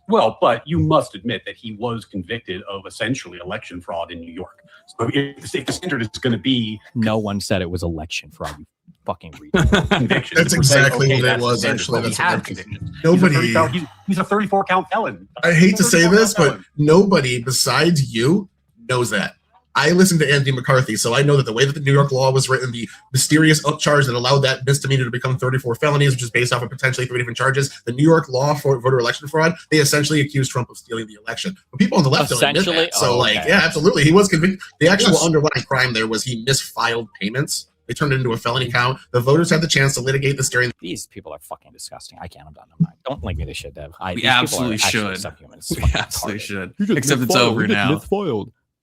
Well, but you must admit that he was convicted of essentially election fraud in New York. So if the standard is going to be No one said it was election fraud. You fucking retard. conviction, That's if we say, exactly okay, what it that's the was, standard, actually. but we That's have what convictions. Nobody. He's a 34 count felon. I hate to say 34 this, count but felon. nobody besides you knows that. I listened to Andy McCarthy, so I know that the way that the New York law was written, the mysterious upcharge that allowed that misdemeanor to become 34 felonies, which is based off of potentially 3 different charges, the New York law for voter election fraud, they essentially accused Trump of stealing the election. But people on the left don't admit that. So, okay. yeah, absolutely. He was convicted. The actual Yes. underlying crime there was he misfiled payments. They turned it into a felony count. The voters had the chance to litigate this during. These people are fucking disgusting. I can't. I'm done. I'm not. Don't link me this shit, Dev. We These people are absolutely actually should. subhuman. It's We fucking absolutely retarded. should. Except it's over now.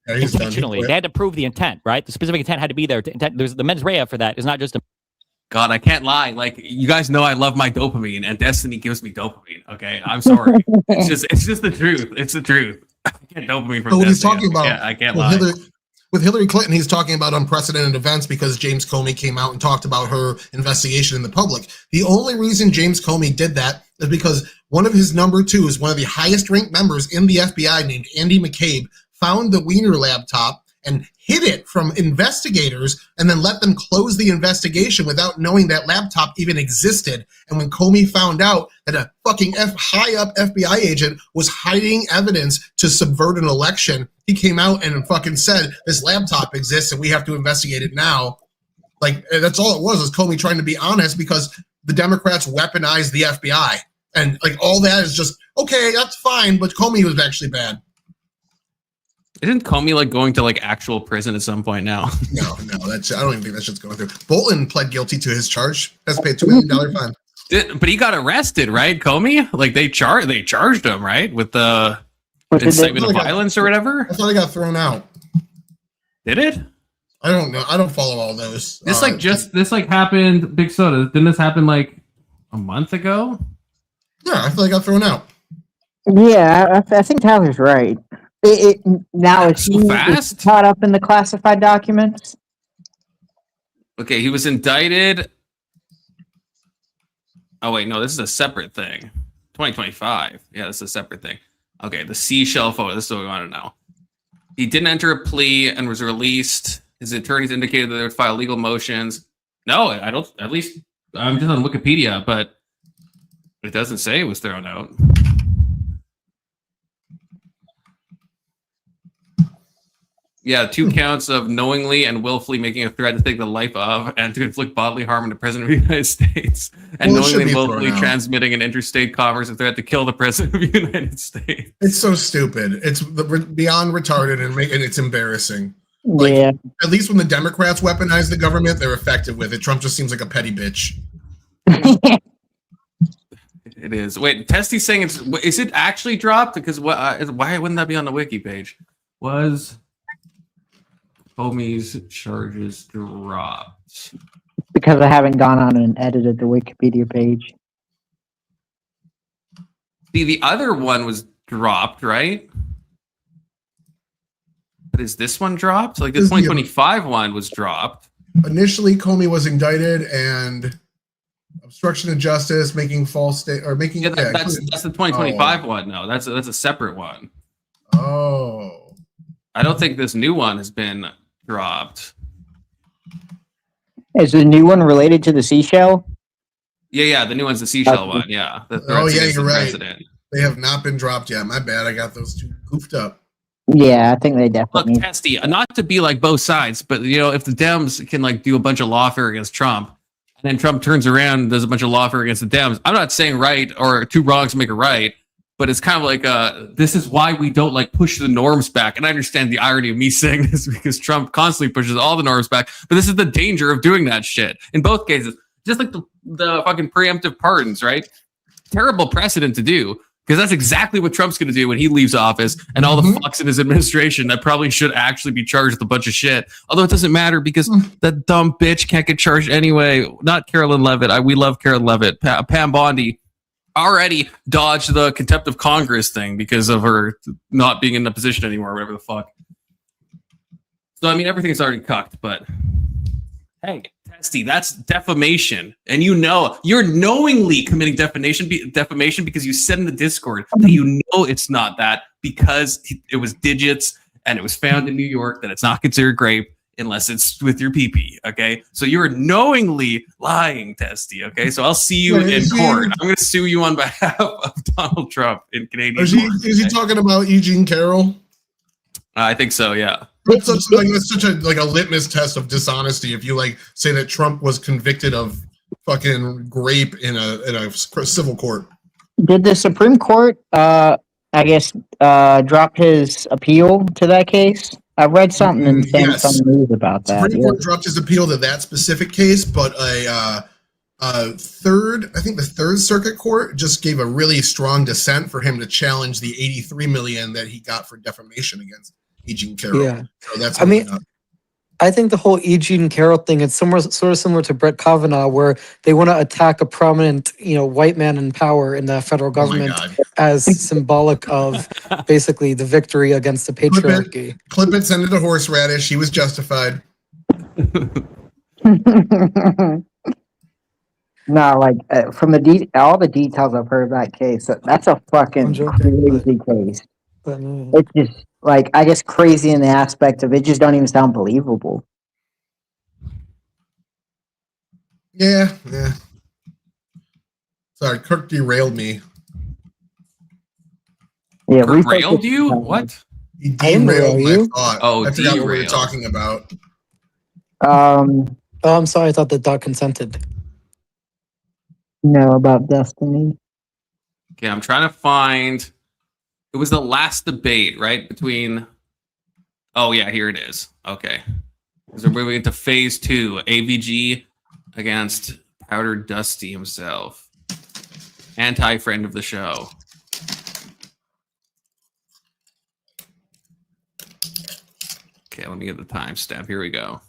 Yeah, he's done. Intentionally, they had to prove the intent, right? The specific intent had to be there. There's the mens rea for that. Is not just a. God, I can't lie. Like, you guys know I love my dopamine, and Destiny gives me dopamine. Okay, I'm sorry. It's just the truth. It's the truth. I get dopamine from But what he's Destiny. talking about I can't with lie. with Hillary Clinton, he's talking about unprecedented events because James Comey came out and talked about her investigation in the public. The only reason James Comey did that is because one of his number twos, one of the highest ranked members in the FBI named Andy McCabe, found the Wiener laptop and hid it from investigators and then let them close the investigation without knowing that laptop even existed. And when Comey found out that a fucking high-up FBI agent was hiding evidence to subvert an election, he came out and fucking said, this laptop exists and we have to investigate it now. Like, that's all it was Comey trying to be honest because the Democrats weaponized the FBI. And, like, all that is just, okay, that's fine, but Comey was actually bad. Isn't Comey like going to like actual prison at some point now? No, that's I don't even think that shit's going through. Bolton pled guilty to his charge. Has to pay a $2 million fine. But he got arrested, right? Comey? Like they charged him, right? With the incitement of violence or whatever? I thought he got thrown out. Did it? I don't know. I don't follow all those. This happened, Big Soda. Didn't this happen like a month ago? Yeah, I thought he got thrown out. Yeah, I think Tyler's right. Now it's so fast? caught up in the classified documents. Okay, he was indicted. Oh wait, no, this is a separate thing. 2025. Yeah, this is a separate thing. Okay, the seashell photo. This is what we want to know. He didn't enter a plea and was released. His attorneys indicated that they would file legal motions. No, I don't. At least I'm just on Wikipedia, but it doesn't say it was thrown out. Yeah, 2 counts of knowingly and willfully making a threat to take the life of and to inflict bodily harm on the President of the United States. And Well, it should knowingly and be thrown willfully out. transmitting an interstate commerce a threat to kill the President of the United States. It's so stupid. It's beyond retarded and it's embarrassing. Like, Yeah. At least when the Democrats weaponize the government, they're effective with it. Trump just seems like a petty bitch. It is. Wait, Testy's saying is it actually dropped? Because why wouldn't that be on the wiki page? Was Comey's charges dropped? Because I haven't gone on and edited the Wikipedia page. See, the other one was dropped, right? But is this one dropped? Like the 2025 one was dropped. Initially, Comey was indicted and obstruction of justice, making false state or making. Yeah, that's the 2025 one. No, that's a separate one. Oh. I don't think this new one has been dropped. Is the new one related to the seashell? Yeah, the new one's the seashell one. Yeah. The Oh threats yeah, against you're the right. president. They have not been dropped yet. My bad. I got those two goofed up. Yeah, I think they definitely. Look, Testy, not to be like both sides, but if the Dems can like do a bunch of lawfare against Trump, and then Trump turns around and does a bunch of lawfare against the Dems, I'm not saying right or 2 wrongs make a right, but it's kind of like this is why we don't like push the norms back. And I understand the irony of me saying this because Trump constantly pushes all the norms back, but this is the danger of doing that shit in both cases. Just like the fucking preemptive pardons, right? Terrible precedent to do. Because that's exactly what Trump's going to do when he leaves office and all the fucks in his administration that probably should actually be charged with a bunch of shit. Although it doesn't matter because that dumb bitch can't get charged anyway. Not Carolyn Levitt. We love Carolyn Levitt. Pam Bondi already dodged the contempt of Congress thing because of her not being in the position anymore, whatever the fuck. So I mean, everything's already cocked, but hey, Testy, that's defamation, and you're knowingly committing defamation because you said in the Discord that you know it's not that because it was digits and it was found in New York that it's not considered grape unless it's with your PP. Okay, so you're knowingly lying, Testy. Okay, so I'll see you in court. I'm going to sue you on behalf of Donald Trump in Canadian. Is he talking about Eugene Carroll? I think so. Yeah. That's such a litmus test of dishonesty if you like say that Trump was convicted of fucking grape in a civil court. Did the Supreme Court, drop his appeal to that case? I read something in some news about that. Supreme Court dropped his appeal to that specific case, but the Third Circuit Court just gave a really strong dissent for him to challenge the $83 million that he got for defamation against Eugene Carroll. Yeah. So that's I think the whole Eugene Carroll thing, it's sort of similar to Brett Kavanaugh, where they want to attack a prominent, white man in power in the federal government as symbolic of basically the victory against the patriarchy. Clip it, send it to horseradish. He was justified. No, from all the details I've heard of that case, that's a fucking crazy case. It's just I guess crazy in the aspect of it just don't even sound believable. Yeah. Sorry, Kirk derailed me. Yeah, Kirk railed you? What? He derailed my thought. Oh, I forgot what we were talking about. I'm sorry. I thought the dog consented. No, about Destiny. Okay, I'm trying to find. It was the last debate, right? Between. Oh yeah, here it is. Okay, so we're moving into phase 2. AVG against Powder Dusty himself, anti-friend of the show. Okay, let me get the timestamp. Here we go.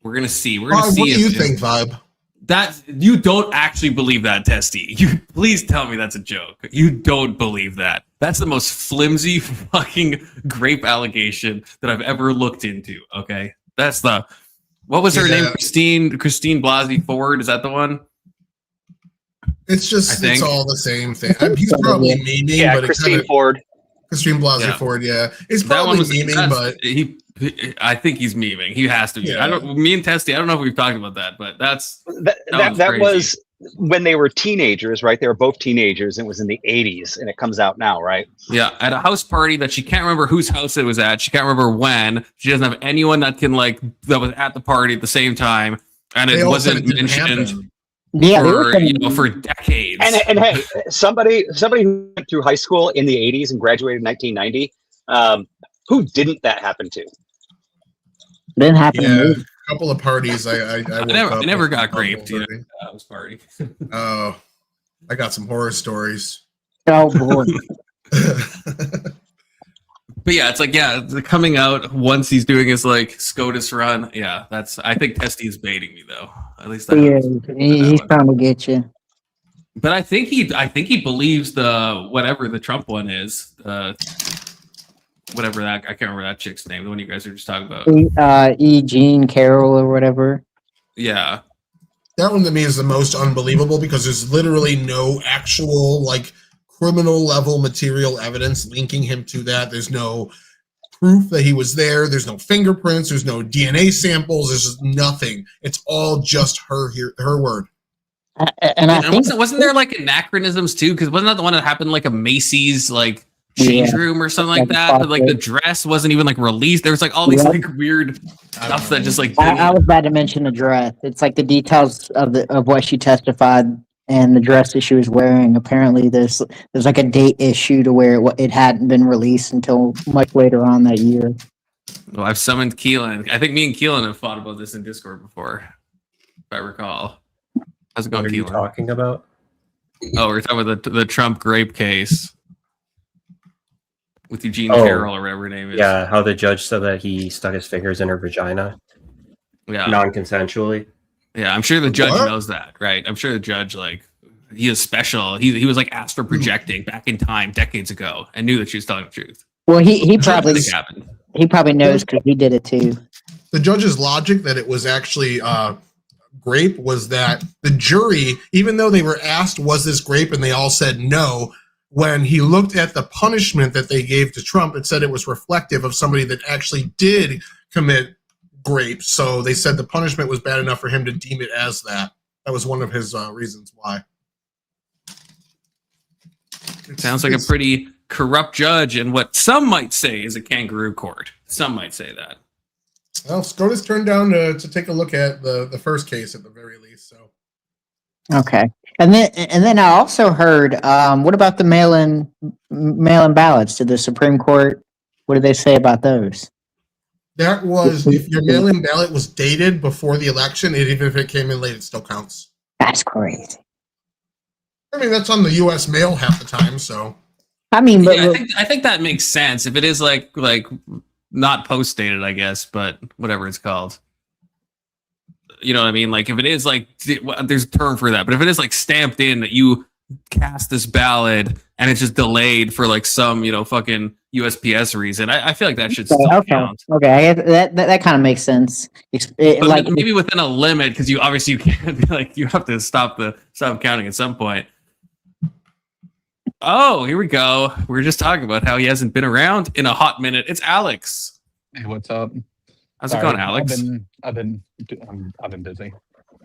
We're gonna see. What do you think, Vibe? That you don't actually believe that, Testy. You please tell me that's a joke. You don't believe that. That's the most flimsy fucking grape allegation that I've ever looked into. Okay, that's what was her name? Christine Blasey Ford. Is that the one? It's just it's all the same thing. He's probably memeing, but Christine Ford. Christine Blasey Ford. Yeah, it's probably memeing, but I think he's memeing. He has to be. Yeah. Me and Testy, I don't know if we've talked about that, but that was when they were teenagers, right? They were both teenagers. It was in the 80s, and it comes out now, right? Yeah, at a house party that she can't remember whose house it was at. She can't remember when. She doesn't have anyone that can that was at the party at the same time, and it wasn't mentioned. Yeah, for decades. And hey, somebody who went through high school in the 80s and graduated in 1990, who didn't that happen to? Didn't happen to me. A couple of parties. I never got raped. House party. Oh, I got some horror stories. Oh boy. But yeah, it's the coming out once he's doing his SCOTUS run. Yeah, I think Testy is baiting me though. At least he's trying to get you. But I think he believes whatever the Trump one is. Whatever that I can't remember that chick's name. The one you guys were just talking about. Eugene Carroll or whatever. Yeah. That one to me is the most unbelievable because there's literally no actual criminal level material evidence linking him to that. There's no proof that he was there. There's no fingerprints. There's no DNA samples. There's just nothing. It's all just her word. And I think wasn't there anachronisms too? Because wasn't that the one that happened a Macy's change room or something like that? But the dress wasn't even released. There was all these weird stuff that just I was about to mention the dress. It's the details of what she testified and the dress that she was wearing. Apparently there's a date issue to where it hadn't been released until much later on that year. Well, I've summoned Keelan. I think me and Keelan have fought about this in Discord before, if I recall. How's it going, What are you Keelan? talking about? Oh, we're talking about the Trump grape case with Eugene Carroll or whatever her name is. Yeah, how the judge said that he stuck his fingers in her vagina. Yeah. Non-consensually. Yeah, I'm sure the judge knows that, right? I'm sure the judge, he is special. He was asked for projecting back in time decades ago and knew that she was telling the truth. Well, he What probably do you think happened? he probably knows because he did it too. The judge's logic that it was actually grape was that the jury, even though they were asked, was this grape, and they all said no, when he looked at the punishment that they gave to Trump, it said it was reflective of somebody that actually did commit grape. So they said the punishment was bad enough for him to deem it as that. That was one of his reasons why. Sounds like a pretty corrupt judge, and what some might say is a kangaroo court. Some might say that. Well, SCOTUS turned down to take a look at the first case at the very least. So Okay, and then I also heard, what about the mail-in ballots to the Supreme Court? What did they say about those? that was if your mail-in ballot was dated before the election, even if it came in late, it still counts. That's crazy. I mean, that's on the U.S. mail half the time. So I mean, but Yeah, I think that makes sense. If it is like not post dated, I guess, but whatever it's called. You know what I mean? Like if it is like there's a term for that, but if it is like stamped in that you cast this ballot and it's just delayed for like some fucking USPS reason, I feel like that should still count. Okay, that kind of makes sense. But Like maybe within a limit, because you can't be like you have to stop counting at some point. Oh, here we go. We were just talking about how he hasn't been around in a hot minute. It's Alex. Hey, what's up? How's it going, Alex? I've been busy.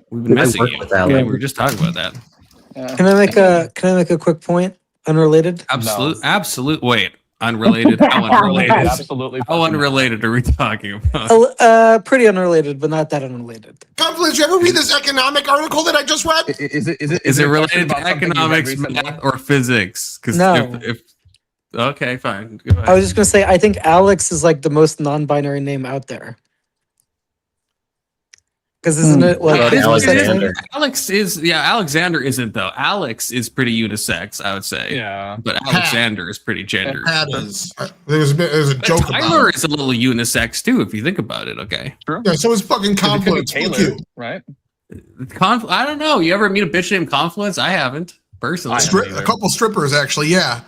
We've been missing you. with Alex. Yeah, we were just talking about that. Can I make a quick point? Unrelated? Absolute. Wait, unrelated. How unrelated? Absolutely. How unrelated are we talking about? Pretty unrelated, but not that unrelated. Confidence, you ever read this economic article that I just read? Is it related to economics, math, or physics? No. If okay, fine. Go ahead. I was just gonna say, I think Alex is like the most non-binary name out there. Because isn't it like Alexander. Alexander isn't though. Alex is pretty unisex, I would say. Yeah. But Alexander is pretty gendered. That is. There's a joke Tyler about it. is a little unisex too, if you think about it. Okay. Sure. Yeah, so is fucking Confluence. Fuck you. Right? I don't know. You ever meet a bitch named Confluence? I haven't personally. A couple strippers, actually. Yeah.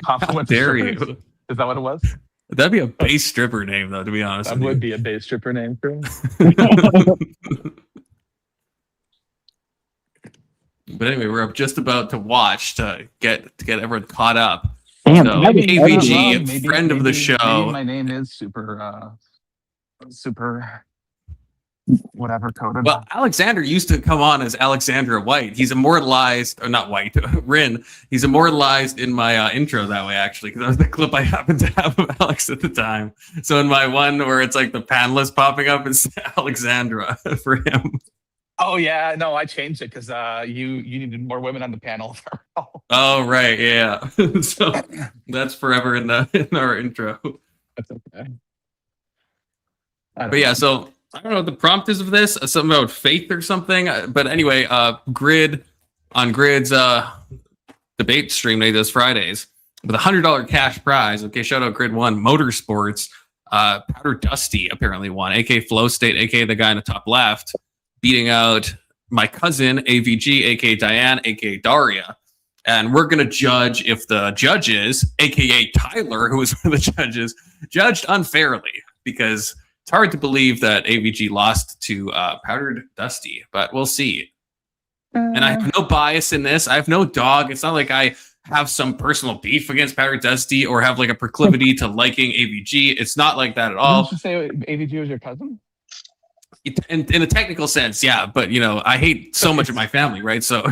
How dare you? Is that what it was? That'd be a base stripper name, though. To be honest, That would be a base stripper name, true. But anyway, we're just about to watch to get everyone caught up. Damn, so, maybe- AVG, friend of the show. Maybe my name is super whatever coded. Well, Alexander used to come on as Alexandra White. He's immortalized, or not White, Rin. He's immortalized in my intro that way, actually, because that was the clip I happened to have of Alex at the time. So in my one where it's like the panelist popping up, it's Alexandra for him. Oh yeah, no, I changed it because you needed more women on the panel. Oh right, yeah. So that's forever in our intro. That's okay. But yeah, so I don't know what the prompt is of this. Something about faith or something. But anyway, Grid's debate stream they does Fridays with $100 cash prize. Okay, shout out Grid One Motorsports. Powder Dusty apparently won. AK Flow State, aka the guy in the top left, beating out my cousin AVG, aka Diane, aka Daria. And we're gonna judge if the judges, aka Tyler, who was one of the judges, judged unfairly, because it's hard to believe that AVG lost to Powdered Dusty, but we'll see. And I have no bias in this. I have no dog. It's not like I have some personal beef against Powdered Dusty or have like a proclivity to liking AVG. It's not like that at all. Didn't you say AVG was your cousin? In a technical sense, yeah, but I hate so much of my family, right? So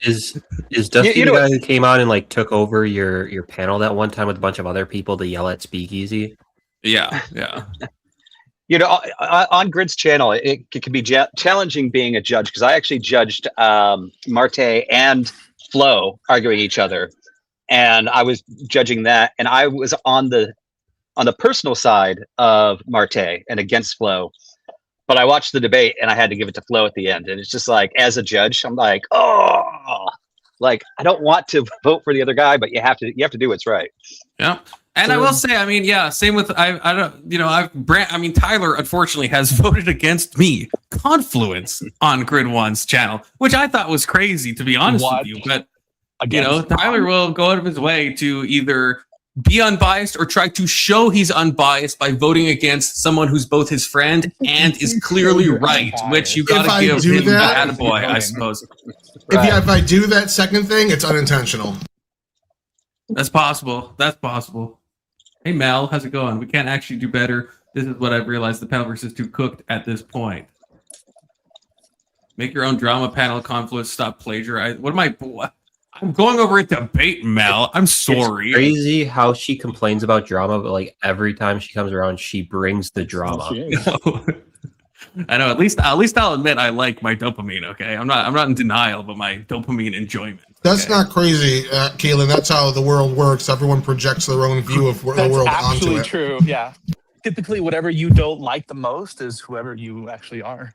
Is Dusty the guy who came on and like took over your panel that one time with a bunch of other people to yell at Speakeasy? Yeah. On Grid's channel, it can be challenging being a judge, because I actually judged Marte and Flo arguing each other, and I was judging that, and I was on the personal side of Marte and against Flo. But I watched the debate and I had to give it to Flo at the end. And it's just like, as a judge, I'm like, I don't want to vote for the other guy, but you have to do what's right. Yeah. And I will say, same with Tyler unfortunately has voted against me, Confluence, on Grid One's channel, which I thought was crazy, to be honest with you. But Tyler will go out of his way to either be unbiased or try to show he's unbiased by voting against someone who's both his friend and is clearly right, which you gotta give him the attaboy, I suppose. If I do that second thing, it's unintentional. That's possible. That's possible. Hey Mel, how's it going? We can't actually do better. This is what I've realized. The panel versus too cooked at this point. Make your own drama panel. Confluence. Stop plagiarizing. What am I? I'm going over a debate, Mel. I'm sorry. It's crazy how she complains about drama, but like every time she comes around, she brings the drama. I know. At least I'll admit I like my dopamine. Okay, I'm not in denial about my dopamine enjoyment. That's not crazy, Kaylin. That's how the world works. Everyone projects their own view of the world onto it. That's actually true. Yeah. Typically, whatever you don't like the most is whoever you actually are.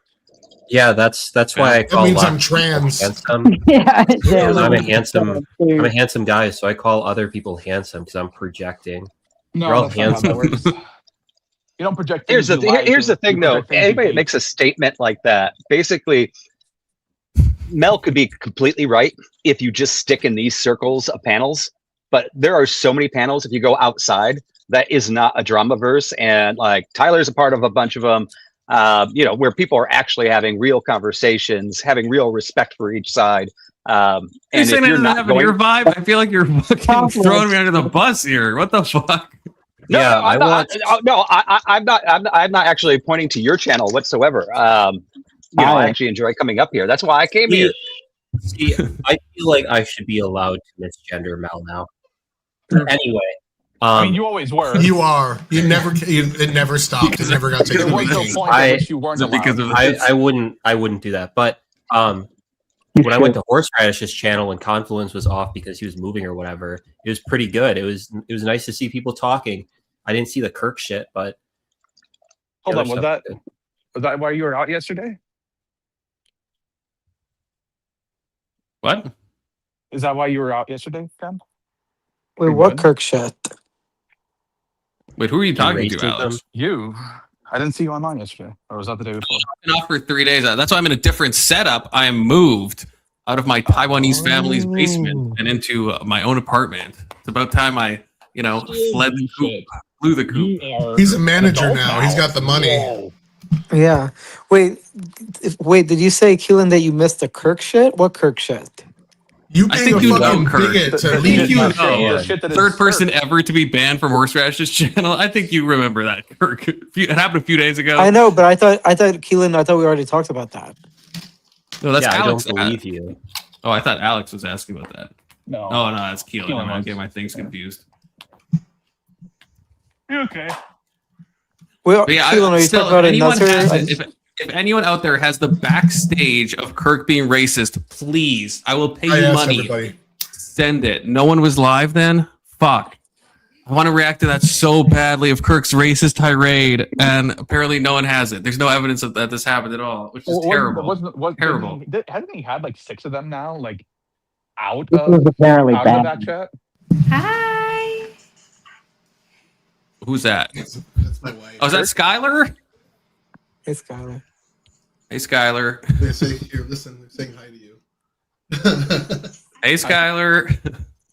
Yeah, that's why I call. That means I'm trans. Handsome. Yeah, I'm a handsome guy, so I call other people handsome because I'm projecting. No, You're all that's not how that handsome. works. You don't project. Here's the things you thing, you though. project things you Anybody that hate. makes a statement like that, basically, Mel could be completely right if you just stick in these circles of panels. But there are so many panels if you go outside that is not a dramaverse, and like Tyler's a part of a bunch of them. Where people are actually having real conversations, having real respect for each side. And if you're not having your vibe, I feel like you're fucking throwing me under the bus here. What the fuck? No, Yeah, I'm not actually pointing to your channel whatsoever. I actually enjoy coming up here. That's why I came here. See, I feel like I should be allowed to misgender Mel now. Anyway, I mean, you always were. You are. It never stopped. It never got taken away. There was no point at which you weren't allowed. I wouldn't do that. But when I went to Horseradish's channel and Confluence was off because he was moving or whatever, it was pretty good. It was nice to see people talking. I didn't see the Kirk shit, but Hold on, was that why you were out yesterday? What? Is that why you were out yesterday, Ken? Wait, what Kirk shit? Wait, who are you talking to, Racism. Alex? You. I didn't see you online yesterday. Or was that the day before? I've been off for 3 days. That's why I'm in a different setup. I am moved out of my Taiwanese family's basement and into my own apartment. It's about time I, fled the coop, flew the coop. He's a manager now. He's got the money. Yeah. Wait. Did you say, Keelan, that you missed the Kirk shit? What Kirk shit? You I being think a you know fucking Kirk. bigot to leave you. Third person ever to be banned from Horseradish's channel. I think you remember that, Kirk. It happened a few days ago. I know, but I thought Keelan, I thought we already talked about that. No, that's yeah, Alex. I don't believe you. Oh, I thought Alex was asking about that. No. Oh no, that's Keelan. Keelan I was. get my things confused. You okay? Well, But yeah, Keelan, are you still, talking about if anyone has another? it- if anyone out there has the backstage of Kirk being racist, please, I will pay I you asked money. everybody. Send it. No one was live then? Fuck. I want to react to that so badly of Kirk's racist tirade, and apparently no one has it. There's no evidence of that this happened at all, which is terrible. Terrible. Hasn't he had like 6 of them now? Like out This of, was apparently out bad. of that chat? Hi. Who's that? That's my wife. Oh, is that Skylar? Hey, Skylar. Hey, Skylar. They say, here, listen, they're saying hi to you. Hey, Skylar.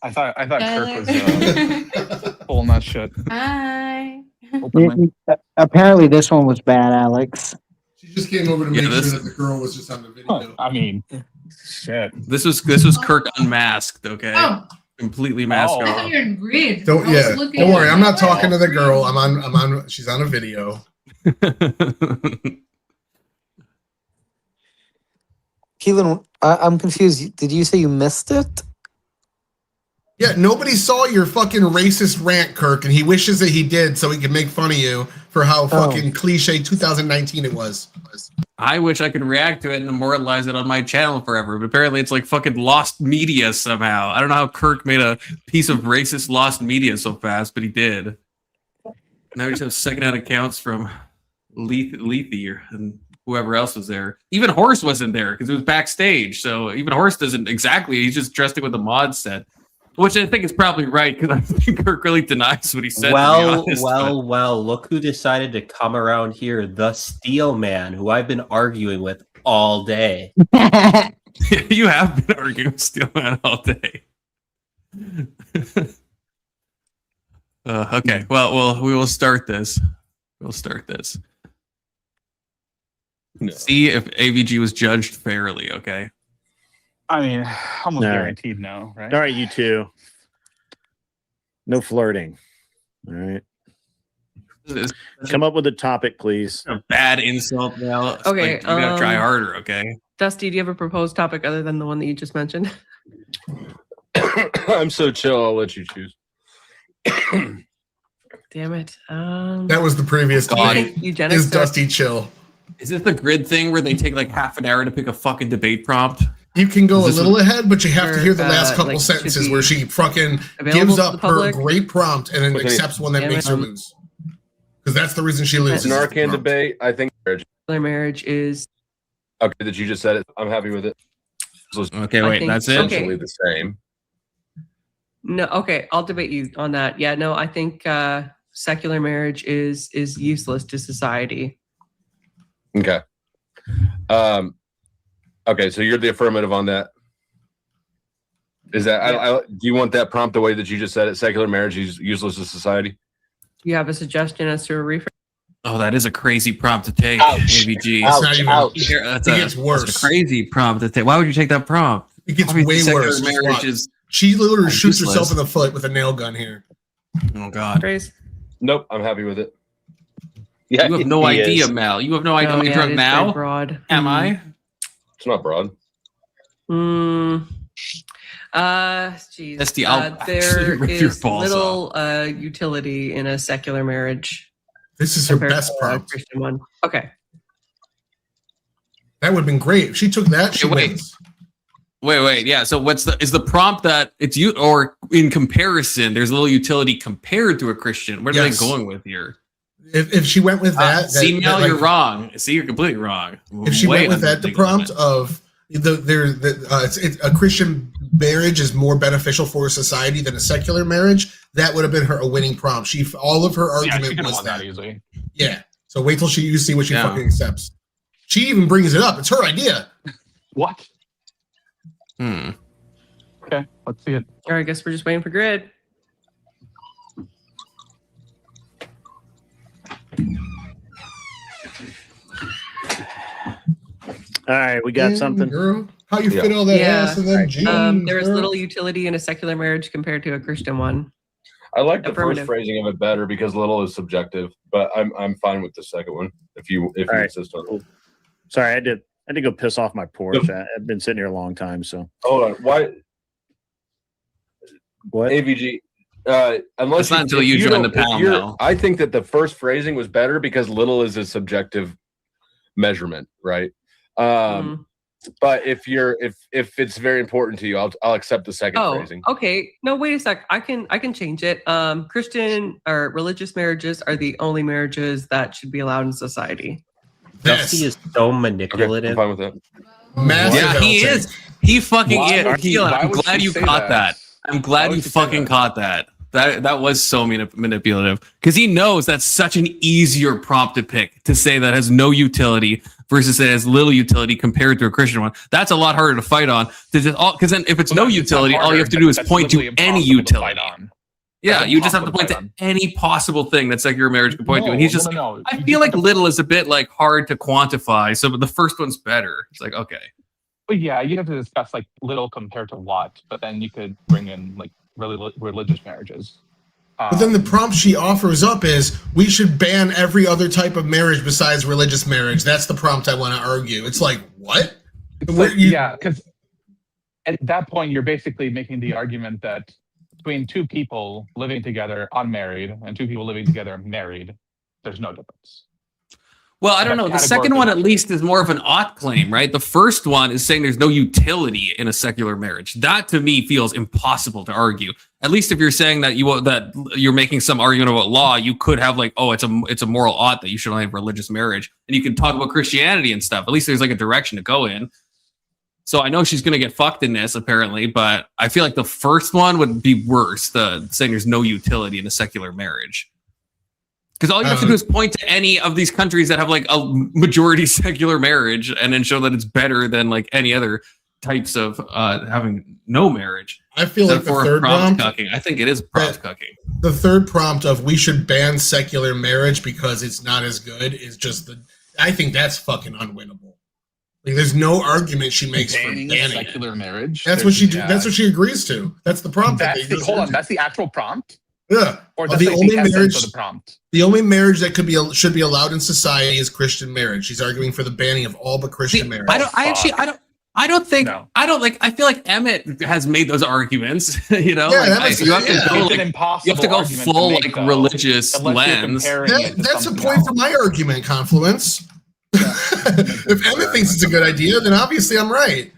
I thought Kirk was pulling that shit. Hi. Openly. Apparently, this one was bad, Alex. She just came over to Yeah, make this- sure that the girl was just on the video. I mean, shit. This was Kirk unmasked, okay? Oh. Completely masked Oh. I off. thought you were in grid. Don't I was yeah. looking Don't worry. at I'm not my- talking to the girl. I'm on. She's on a video. Keelan, I'm confused. Did you say you missed it? Yeah. Nobody saw your fucking racist rant, Kirk, and he wishes that he did so he could make fun of you for how fucking cliche 2019 it was. I wish I could react to it and immortalize it on my channel forever, but apparently it's like fucking lost media somehow. I don't know how Kirk made a piece of racist lost media so fast, but he did. Now we just have second-hand accounts from Lethe and whoever else was there. Even Horse wasn't there because it was backstage, so even Horse doesn't exactly. He's just dressed it with a mod set, which I think is probably right because I think Kirk really denies what he said. Well, look who decided to come around here, the Steel Man, who I've been arguing with all day. You have been arguing with Steelman all day. Okay. Well, we will start this. We'll start this. See if AVG was judged fairly. Okay. I mean, almost All right. guaranteed no, right? All right, you two. No flirting. All right. Come up with a topic, please. A bad insult now. Okay, Like, you gotta try harder. Okay. Dusty, do you have a proposed topic other than the one that you just mentioned? I'm so chill. I'll let you choose. Damn it. That was the previous God. debate. Eugenics Is Dusty chill? Is it the grid thing where they take like half an hour to pick a fucking debate prompt? You can go a Is this little ahead, but you have to hear the last like, couple should sentences be where she fucking available gives to up the her public? great prompt and then Okay. accepts one that Damn makes it. her lose. Because that's the reason she loses. It's an is the arcane prompt. debate. I think. Their marriage is Okay, that you just said it. I'm happy with it. So it's Okay, I wait, think- that's it. okay. essentially the same. no. Okay, I'll debate you on that. Yeah, no, I think secular marriage is useless to society. Okay. Okay, so you're the affirmative on that. Is that do you want that prompt the way that you just said it? Secular marriage is useless to society. Do you have a suggestion as to a rephrase? Oh, that is a crazy prompt to take. Ouch. AVG. It's not even- That's It a, gets worse. That's a crazy prompt to take. Why would you take that prompt? It gets Obviously, way secular worse. Just marriage watch. is. She literally Oh, shoots useless. herself in the foot with a nail gun here. Oh God. Phrase? Nope, I'm happy with it. Yeah, You have no he idea, is. Mal. You have no idea. Oh, Am I yeah, drunk it is very now? broad. Am I? It's not broad. Geez. That's the- I'll actually there rip your is balls little utility in a secular marriage. This is her compared best to a prompt. Christian one. Okay. That would have been great. If she took that, she wait. wins. Wait. Yeah. So is the prompt that it's you or in comparison? There's a little utility compared to a Christian. Where are Yes. they going with here? If she went with that, See, that, Mal, like, you're wrong. See, you're completely wrong. If she Way went with that, the prompt of a Christian marriage is more beneficial for society than a secular marriage, that would have been a winning prompt. All of her Yeah, she argument could have was won that that. easily. Yeah. So wait till you see what she Yeah. fucking accepts. She even brings it up. It's her idea. What? Hmm. Okay, let's see it. All right, I guess we're just waiting for grid. All right, we got Yeah, something. girl. How you Yeah. fit all that Yeah. ass in them jeans? There is girl? little utility in a secular marriage compared to a Christian one. I like the Affirmative. first phrasing of it better because little is subjective, but I'm fine with the second one if you All right. insist on it. Sorry, I had to go piss off my porch. I've been sitting here a long time, so Hold on. Why what? AVG? Unless It's not until you join don't- the if panel, you're- Mel. I think that the first phrasing was better because little is a subjective measurement, right? But if it's very important to you, I'll accept the second Oh, phrasing. okay. No, wait a sec. I can change it. Christian or religious marriages are the only marriages that should be allowed in society. Dusty is so Okay, I'm manipulative. fine with that. Massive Yeah, he outtake. is. He fucking Why is. would he- Keelan, why I'm would glad she you say caught that? that. I'm glad Why you would she say fucking that? caught that. That was so manipulative because he knows that's such an easier prompt to pick to say that has no utility versus it has little utility compared to a Christian one. That's a lot harder to fight on because then if it's Well, no that's not utility, all harder, you have to do is that's point to literally any impossible to fight utility. on. Yeah, That's you just have to impossible point to to any possible thing that secular marriage can point to, and he's just. no. I feel like little is a bit like hard to quantify, so but the first one's better. It's like okay. But yeah, you have to discuss like little compared to what, but then you could bring in like really religious marriages. But then the prompt she offers up is we should ban every other type of marriage besides religious marriage. That's the prompt I want to argue. It's like, what? Yeah, because at that point you're basically making the argument that between two people living together unmarried and two people living together married, there's no difference. Well, I don't know. The second one, at least, is more of an ought claim, right? The first one is saying there's no utility in a secular marriage. That, to me, feels impossible to argue. At least if you're saying that you're making some argument about law, you could have like, oh, it's a moral ought that you should only have religious marriage, and you can talk about Christianity and stuff. At least there's like a direction to go in. So I know she's going to get fucked in this, apparently, but I feel like the first one would be worse. The saying there's no utility in a secular marriage. Because all you have to do is point to any of these countries that have like a majority secular marriage and then show that it's better than like any other types of having no marriage. I feel like the third prompt, cucking. I think it is prompt cucking. The third prompt of we should ban secular marriage because it's not as good is just I think that's fucking unwinnable. Like, there's no argument she makes for banning secular marriage. That's what she That's what she agrees to. That's the prompt. Hold on, that's the actual prompt. Yeah. Or that's the only marriage. Of the prompt. The only marriage that should be allowed in society is Christian marriage. She's arguing for the banning of all but Christian marriage. I feel like Emmett has made those arguments. You know, you have to go full religious lens. That's the point for my argument, Confluence. If Emmett thinks it's a good idea, then obviously I'm right.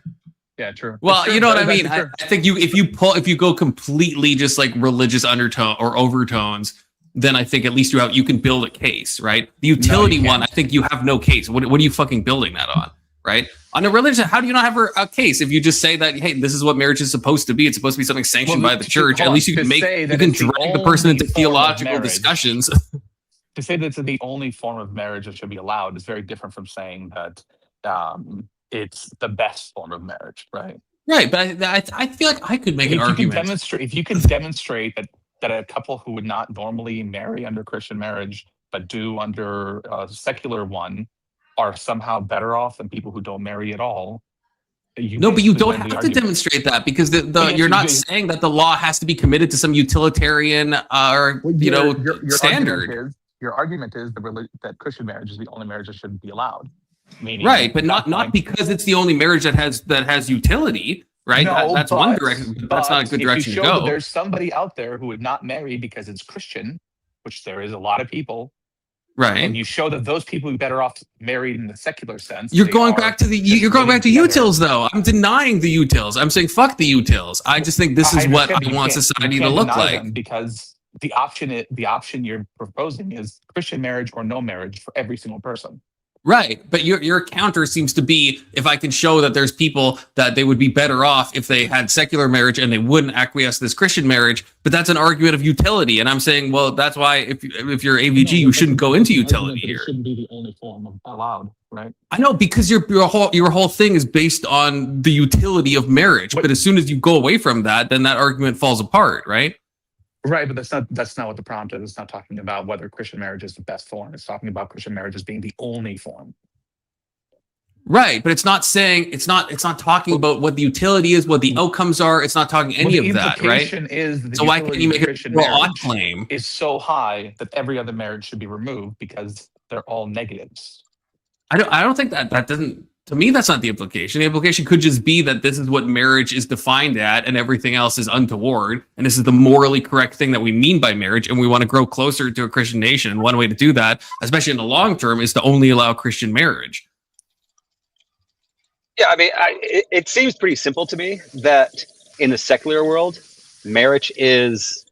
Yeah, true. Well, you know what I mean. I think if you go completely just like religious undertone or overtones, then I think at least you can build a case, right? The utility one, I think you have no case. What are you fucking building that on, right? On a religion, how do you not have a case if you just say that, hey, this is what marriage is supposed to be? It's supposed to be something sanctioned by the church. At least you can drag the person into theological discussions. To say that it's the only form of marriage that should be allowed is very different from saying that it's the best form of marriage, right? Right, but I feel like I could make an argument. If you can demonstrate that a couple who would not normally marry under Christian marriage but do under a secular one are somehow better off than people who don't marry at all. But you don't have to demonstrate that because you're not saying that the law has to be committed to some utilitarian standard. Your argument is that Christian marriage is the only marriage that shouldn't be allowed. Right, but not because it's the only marriage that has utility, right? That's one direction. That's not a good direction to go. There's somebody out there who would not marry because it's Christian, which there is a lot of people. Right. And you show that those people who are better off married in the secular sense. You're going back to utils though. I'm denying the utils. I'm saying fuck the utils. I just think this is what I want society to look like. Because the option you're proposing is Christian marriage or no marriage for every single person. Right, but your counter seems to be if I can show that there's people that they would be better off if they had secular marriage and they wouldn't acquiesce to this Christian marriage, but that's an argument of utility, and I'm saying, well, that's why if you're AVG, you shouldn't go into utility here. It shouldn't be the only form allowed, right? I know because your whole thing is based on the utility of marriage, but as soon as you go away from that, then that argument falls apart, right? Right, but that's not what the prompt is. It's not talking about whether Christian marriage is the best form. It's talking about Christian marriage as being the only form. Right, but it's not talking about what the utility is, what the outcomes are. It's not talking any of that, right? So why can't you make a broad claim? Is so high that every other marriage should be removed because they're all negatives. I don't think that doesn't. To me, that's not the implication. The implication could just be that this is what marriage is defined at and everything else is untoward. And this is the morally correct thing that we mean by marriage. And we want to grow closer to a Christian nation. And one way to do that, especially in the long term, is to only allow Christian marriage. Yeah, I mean, it seems pretty simple to me that in the secular world, marriage is,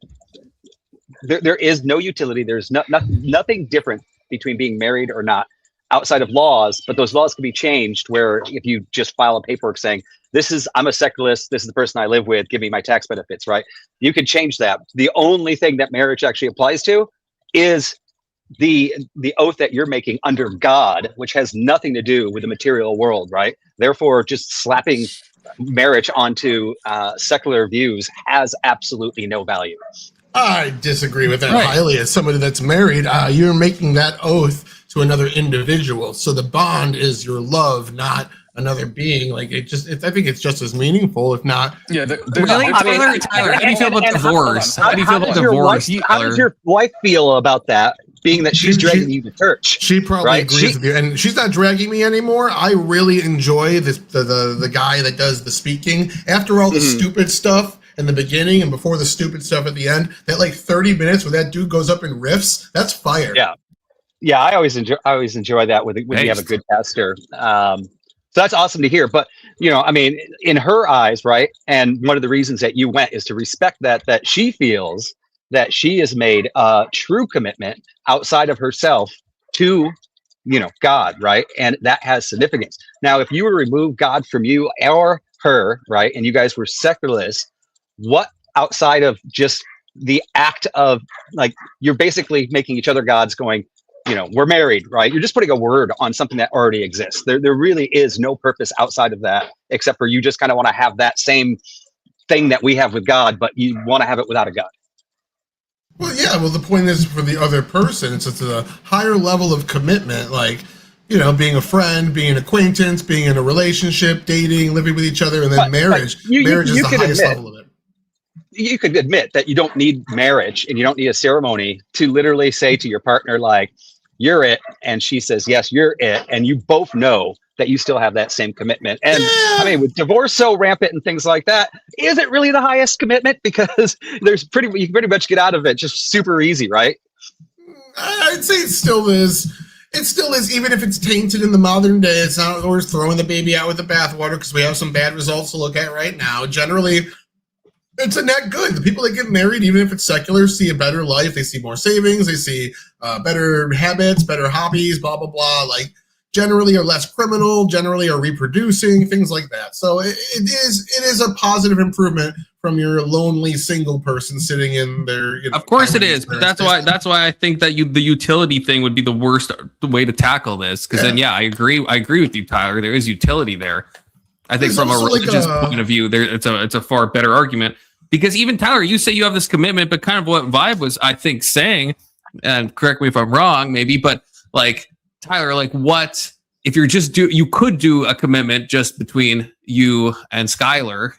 there is no utility. There's nothing different between being married or not, outside of laws, but those laws can be changed where if you just file a paperwork saying, I'm a secularist, this is the person I live with, give me my tax benefits, right? You can change that. The only thing that marriage actually applies to is the oath that you're making under God, which has nothing to do with the material world, right? Therefore, just slapping marriage onto secular views has absolutely no value. I disagree with that highly. As somebody that's married, you're making that oath to another individual. So the bond is your love, not another being. Like I think it's just as meaningful, if not. Yeah. Tyler, how do you feel about divorce? How do you feel about divorce? How does your wife feel about that? Being that she's dragging you to church, she probably agrees with you, and she's not dragging me anymore. I really enjoy this the guy that does the speaking after all the stupid stuff in the beginning and before the stupid stuff at the end. That like 30 minutes where that dude goes up and riffs, that's fire. Yeah. I always enjoy that when you have a good pastor. So that's awesome to hear. But I mean, in her eyes, right? And one of the reasons that you went is to respect that she feels that she has made a true commitment outside of herself to, God, right? And that has significance. Now, if you were to remove God from you or her, right, and you guys were secularists, what outside of just the act of, like, you're basically making each other gods going, we're married, right? You're just putting a word on something that already exists. There really is no purpose outside of that, except for you just kind of want to have that same thing that we have with God, but you want to have it without a God. Well, yeah. Well, the point is for the other person, it's a higher level of commitment, like, being a friend, being an acquaintance, being in a relationship, dating, living with each other, and then marriage. Marriage is the highest level of it. You could admit that you don't need marriage and you don't need a ceremony to literally say to your partner, like, you're it. And she says, yes, you're it. And you both know that you still have that same commitment. And I mean, with divorce so rampant and things like that, is it really the highest commitment? Because you can pretty much get out of it just super easy, right? I'd say it still is. It still is, even if it's tainted in the modern day. It's not worth throwing the baby out with the bathwater, because we have some bad results to look at right now. Generally, it's a net good. The people that get married, even if it's secular, see a better life. They see more savings. They see better habits, better hobbies, blah, blah, blah. Like, generally are less criminal, generally are reproducing, things like that. So it is a positive improvement from your lonely single person sitting in their. Of course it is, but that's why I think that the utility thing would be the worst way to tackle this. Because then, I agree with you, Tyler. There is utility there. I think from a religious point of view, it's a far better argument, because even Tyler, you say you have this commitment, but kind of what Vibe was, I think, saying, and correct me if I'm wrong, maybe, but like Tyler, like what if you could do a commitment just between you and Skylar,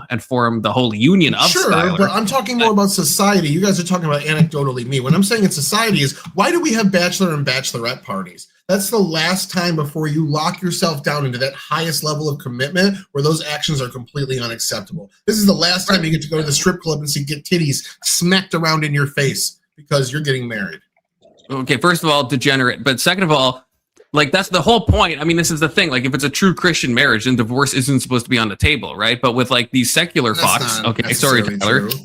and form the whole union of Skylar. But I'm talking more about society. You guys are talking about anecdotally me. When I'm saying in society is, why do we have bachelor and bachelorette parties? That's the last time before you lock yourself down into that highest level of commitment where those actions are completely unacceptable. This is the last time you get to go to the strip club and get titties smacked around in your face because you're getting married. Okay, first of all, degenerate. But second of all, like, that's the whole point. I mean, this is the thing. Like, if it's a true Christian marriage, then divorce isn't supposed to be on the table, right? But with like these secular fucks, okay, sorry, Tyler. True.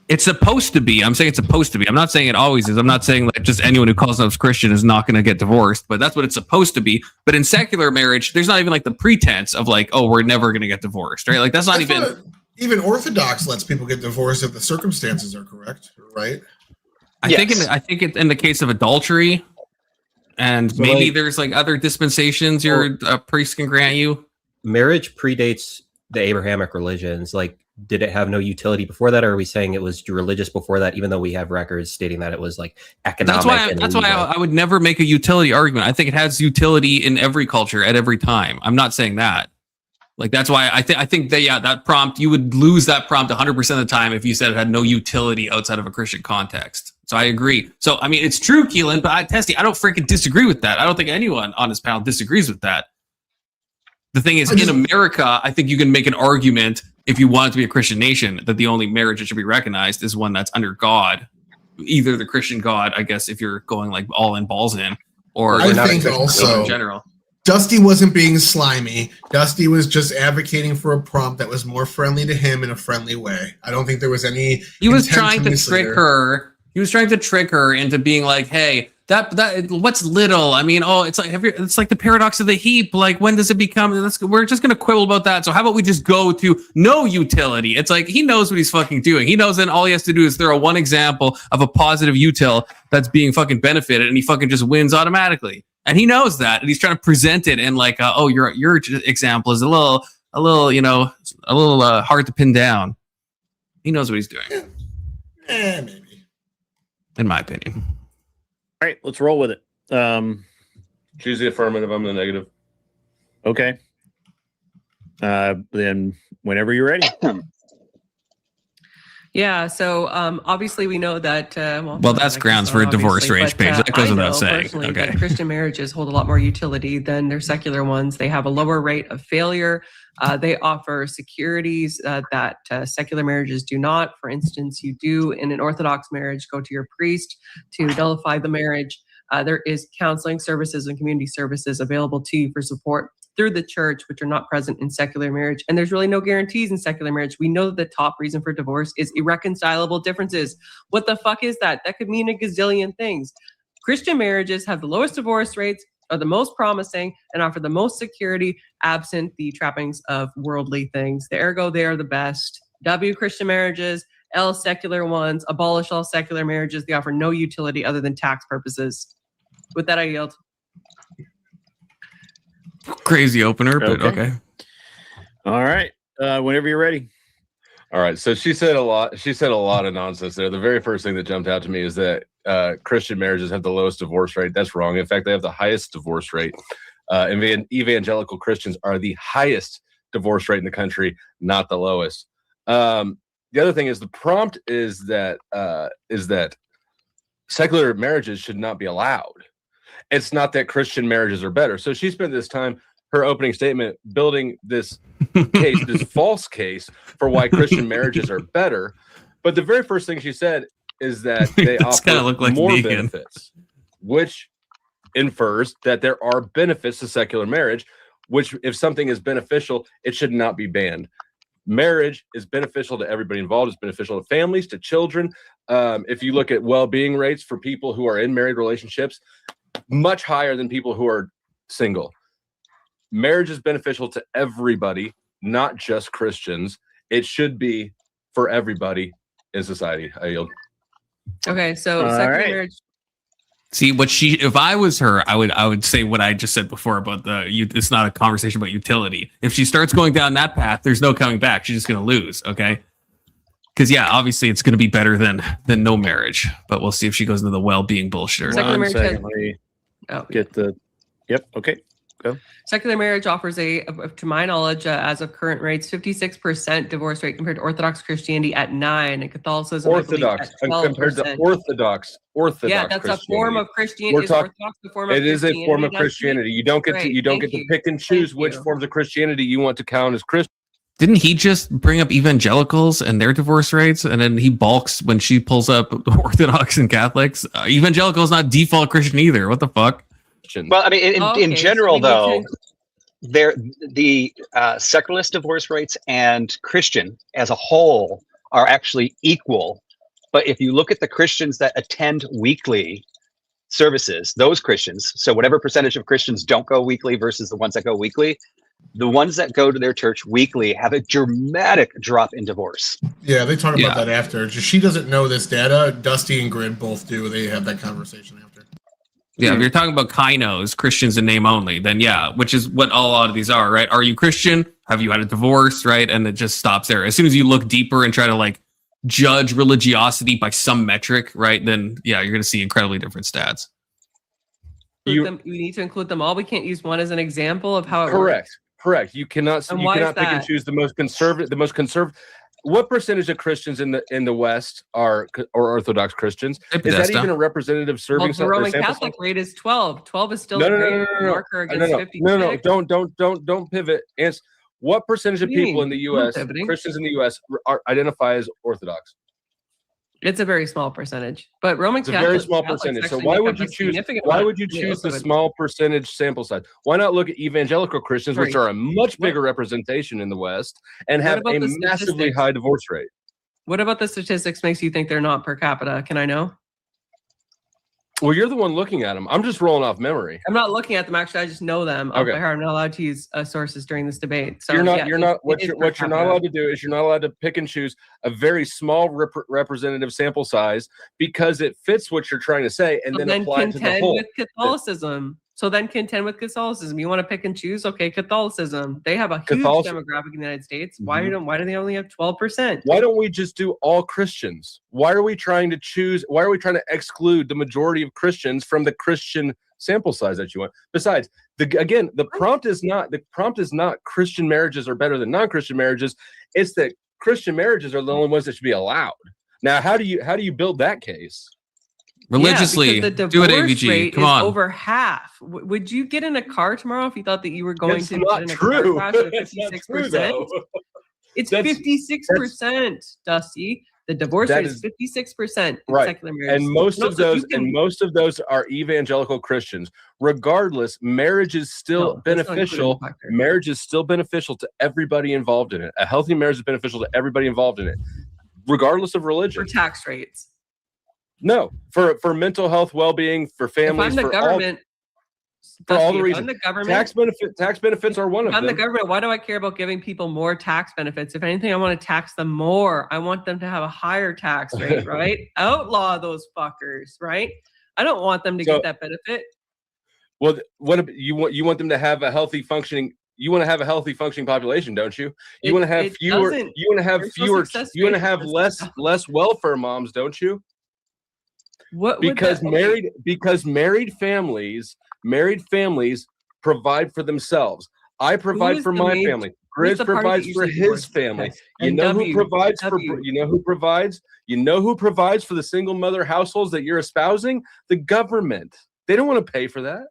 It's supposed to be. I'm saying it's supposed to be. I'm not saying it always is. I'm not saying like just anyone who calls themselves Christian is not going to get divorced, but that's what it's supposed to be. But in secular marriage, there's not even like the pretense of like, oh, we're never going to get divorced, right? Like that's not even Orthodox lets people get divorced if the circumstances are correct, right? I think in the case of adultery, and so maybe there's like other dispensations your priest can grant you. Marriage predates the Abrahamic religions. Like, did it have no utility before that, or are we saying it was religious before that, even though we have records stating that it was like economic? That's why I would never make a utility argument. I think it has utility in every culture at every time. I'm not saying that. Like, that's why I think that, that prompt, you would lose that prompt 100% of the time if you said it had no utility outside of a Christian context. So I agree. So, I mean, it's true, Keelan, but Testy, I don't freaking disagree with that. I don't think anyone on this panel disagrees with that. The thing is, in America, I think you can make an argument, if you want it to be a Christian nation, that the only marriage that should be recognized is one that's under God. Either the Christian God, I guess, if you're going like all in, balls in, or I think also in general. Dusty wasn't being slimy. Dusty was just advocating for a prompt that was more friendly to him in a friendly way. I don't think there was any. He was trying to trick her. He was trying to trick her into being like, "Hey, that what's little? I mean, it's like the paradox of the heap. Like, when does it become? We're just gonna quibble about that. So how about we just go to no utility? It's like he knows what he's fucking doing. He knows that all he has to do is throw one example of a positive util that's being fucking benefited, and he fucking just wins automatically. And he knows that, and he's trying to present it in like, your example is a little, hard to pin down. He knows what he's doing. Maybe. In my opinion. All right, let's roll with it. Choose the affirmative. I'm the negative. Okay. Then whenever you're ready. Yeah, so obviously we know that. Well, that's grounds for a divorce range page. That goes without saying. Okay. Christian marriages hold a lot more utility than their secular ones. They have a lower rate of failure. They offer securities that secular marriages do not. For instance, you do in an Orthodox marriage go to your priest to nullify the marriage. There is counseling services and community services available to you for support through the church, which are not present in secular marriage. And there's really no guarantees in secular marriage. We know that the top reason for divorce is irreconcilable differences. What the fuck is that? That could mean a gazillion things. Christian marriages have the lowest divorce rates, are the most promising, and offer the most security absent the trappings of worldly things. Ergo, they are the best. W, Christian marriages. L, secular ones. Abolish all secular marriages. They offer no utility other than tax purposes. With that, I yield. Crazy opener, but okay. All right. Whenever you're ready. All right. So she said a lot. She said a lot of nonsense there. The very first thing that jumped out to me is that Christian marriages have the lowest divorce rate. That's wrong. In fact, they have the highest divorce rate. Evangelical Christians are the highest divorce rate in the country, not the lowest. The other thing is the prompt is that secular marriages should not be allowed. It's not that Christian marriages are better. So she spent this time, her opening statement, building this case, this false case for why Christian marriages are better. But the very first thing she said is that they offer like more Negan. benefits, which infers that there are benefits to secular marriage, which if something is beneficial, it should not be banned. Marriage is beneficial to everybody involved. It's beneficial to families, to children. If you look at well-being rates for people who are in married relationships, much higher than people who are single. Marriage is beneficial to everybody, not just Christians. It should be for everybody in society. I yield. Okay, so secular marriage. See what she? If I was her, I would say what I just said before about it's not a conversation about utility. If she starts going down that path, there's no coming back. She's just going to lose. Okay. Because obviously it's going to be better than no marriage, but we'll see if she goes into the well-being bullshit. One second, let me get the. Yep. Okay. Go. Secular marriage offers to my knowledge, as of current rates, 56% divorce rate compared to Orthodox Christianity at 9%, and Catholicism Orthodox compared to Orthodox. Yeah, that's a form of Christianity. We're talking. It is a form of Christianity. You don't get to pick and choose which forms of Christianity you want to count as Christian. Didn't he just bring up evangelicals and their divorce rates, and then he balks when she pulls up Orthodox and Catholics? Evangelical is not default Christian either. What the fuck? Well, I mean, in general, though, the secularist divorce rates and Christian as a whole are actually equal. But if you look at the Christians that attend weekly services, those Christians, so whatever percentage of Christians don't go weekly versus the ones that go weekly, the ones that go to their church weekly have a dramatic drop in divorce. Yeah, they talk about that after. She doesn't know this data. Dusty and Grid both do. They have that conversation after. Yeah, if you're talking about kainos, Christians in name only, then which is what a lot of these are, right? Are you Christian? Have you had a divorce, right? And it just stops there. As soon as you look deeper and try to judge religiosity by some metric, right? Then you're going to see incredibly different stats. We need to include them all. We can't use one as an example of how it works. Correct. You cannot pick and choose the most conservative. What percentage of Christians in the West are Orthodox Christians? Is that even a representative serving? The Roman Catholic rate is 12. 12 is still a great marker against 56. No. Don't pivot. Answer. What percentage of people in the U.S., Christians in the U.S., identify as Orthodox? It's a very small percentage, but Roman Catholic. It's a very small percentage. So why would you choose? Why would you choose the small percentage sample size? Why not look at evangelical Christians, which are a much bigger representation in the West and have a massively high divorce rate? What about the statistics makes you think they're not per capita? Can I know? Well, you're the one looking at them. I'm just rolling off memory. I'm not looking at them. Actually, I just know them. Okay. I'm not allowed to use sources during this debate. So What you're not allowed to do is you're not allowed to pick and choose a very small representative sample size because it fits what you're trying to say, and then apply it to the whole. With Catholicism. So then contend with Catholicism. You want to pick and choose? Okay, Catholicism. They have a huge demographic in the United States. Why do they only have 12%? Why don't we just do all Christians? Why are we trying to choose? Why are we trying to exclude the majority of Christians from the Christian sample size that you want? Besides, the prompt is not Christian marriages are better than non-Christian marriages. It's that Christian marriages are the only ones that should be allowed. Now, how do you build that case? Religiously, the do it, divorce AVG. rate Come is on. over half. Would you get in a car tomorrow if you thought that you were going It's to not get in a true. car crash at It's not 56%? true, though. It's 56%, Dusty. The divorce rate is 56% in secular marriage. And most of those are evangelical Christians. Regardless, marriage is still beneficial. Marriage is still beneficial to everybody involved in it. A healthy marriage is beneficial to everybody involved in it, regardless of religion. For tax rates. No, for mental health, well-being, for families. If I'm the government, for all the reasons. I'm the government, tax benefits are one of them. I'm the government. Why do I care about giving people more tax benefits? If anything, I want to tax them more. I want them to have a higher tax rate, right? Outlaw those fuckers, right? I don't want them to get that benefit. Well, what you want them to have a healthy functioning. You want to have a healthy functioning population, don't you? You want to have fewer. You want to have fewer. You want to have less welfare moms, don't you? What? Because married families provide for themselves. I provide for my family. Grizz provides for his family. You know who provides for? You know who provides? You know who provides for the single mother households that you're espousing? The government. They don't want to pay for that.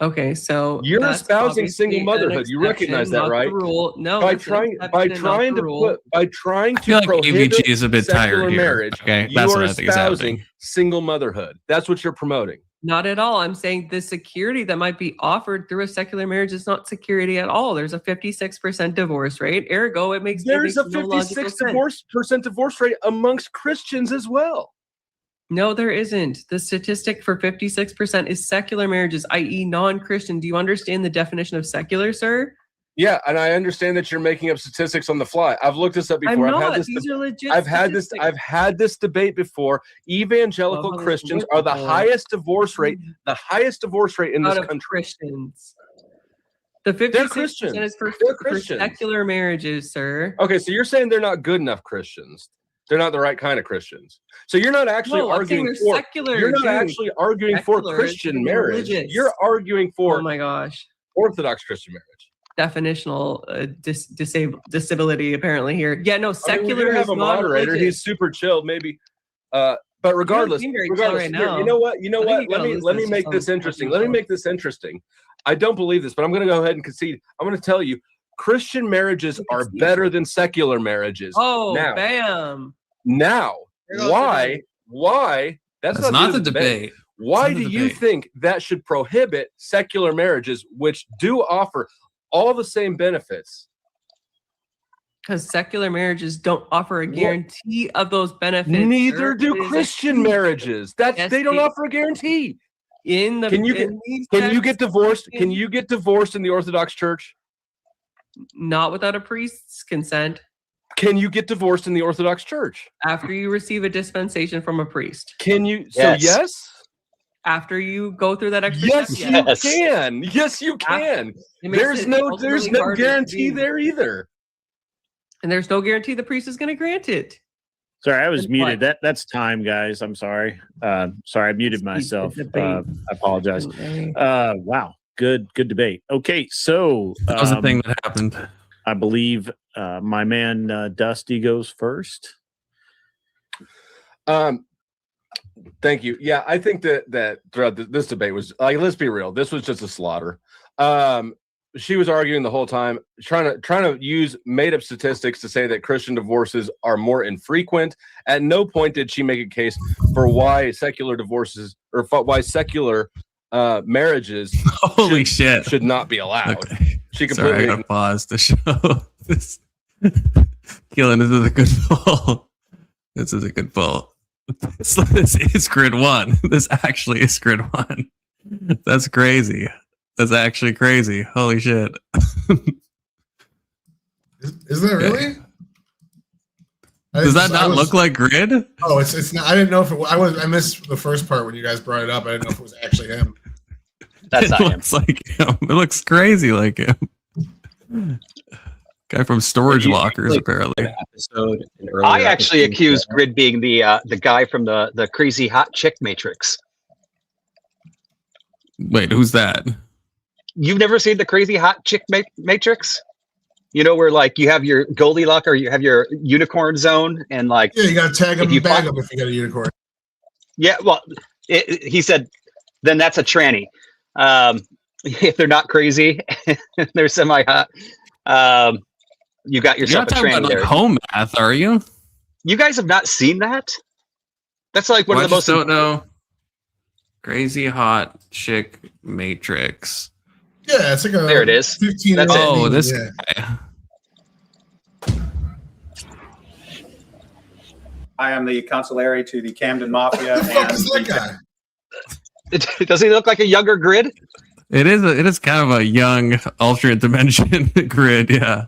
Okay, so you're espousing single motherhood. You recognize that, right? No, by trying to I feel like AVG is a bit tired here. Marriage, okay, you that's are what I think is happening. espousing single motherhood. That's what you're promoting. Not at all. I'm saying the security that might be offered through a secular marriage is not security at all. There's a 56% divorce rate. Ergo, it makes there's a 56% divorce rate amongst Christians as well. No, there isn't. The statistic for 56% is secular marriages, i.e., non-Christian. Do you understand the definition of secular, sir? Yeah, and I understand that you're making up statistics on the fly. I've looked this up before. I'm not. These are legit. I've had this debate before. Evangelical Christians are the highest divorce rate. The highest divorce rate in this country. Christians. The 56% is for secular marriages, sir. Okay, so you're saying they're not good enough Christians. They're not the right kind of Christians. So you're not actually arguing for secular. You're not actually arguing for Christian marriage. Religious. You're arguing for, oh my gosh, Orthodox Christian marriage. Definitional disability apparently here. Yeah, no, secular have is a not moderator. religious. He's super chill, maybe. But regardless, right now. you know what? Let me make this interesting. Let me make this interesting. I don't believe this, but I'm going to go ahead and concede. I'm going to tell you, Christian marriages are better than secular marriages. Oh, now, bam! Now, why? That's not the debate. Why do you think that should prohibit secular marriages, which do offer all the same benefits? Because secular marriages don't offer a guarantee of those benefits. Neither do Christian marriages. They don't offer a guarantee. Can you get divorced? Can you get divorced in the Orthodox Church? Not without a priest's consent. Can you get divorced in the Orthodox Church? After you receive a dispensation from a priest. Can you? Yes. So yes? After you go through that extra Yes, you can. Yes, you can. There's no guarantee there either. And there's no guarantee the priest is going to grant it. Sorry, I was muted. That's time, guys. I'm sorry. Sorry, I muted myself. I apologize. Wow. Good debate. Okay, so that was the thing that happened. I believe my man Dusty goes first. Thank you. Yeah, I think that throughout this debate was like, let's be real, this was just a slaughter. She was arguing the whole time, trying to use made up statistics to say that Christian divorces are more infrequent. At no point did she make a case for why secular divorces or why secular marriages should not be allowed. Okay. She completely. Sorry, I gotta pause the show. Keelan, this is a good pull. This is a good pull. This is grid one. This actually is grid one. That's crazy. That's actually crazy. Holy shit. Is that really? Does that not look like grid? Oh, it's not. I didn't know if it. I missed the first part when you guys brought it up. I didn't know if it was actually him. That's not him. Like him. It looks crazy like him. Guy from Storage Lockers, apparently. I actually accused Grid being the guy from the Crazy Hot Chick Matrix. Wait, who's that? You've never seen the Crazy Hot Chick Matrix? You know, where like you have your Goldilocks or you have your unicorn zone, and like you got to tag them and bag them if you got a unicorn. Yeah, well, he said, then that's a tranny. If they're not crazy, they're semi-hot. You got yourself a tranny. You're not talking about like home math, are you? You guys have not seen that? That's like one of the most. Don't know. Crazy Hot Chick Matrix. Yeah, it's like a. There it is. 15 That's oh, this guy. I am the consigliere to the Camden Mafia. Who the fuck is that guy? Does he look like a younger Grid? It is kind of a young alternate dimension Grid, yeah.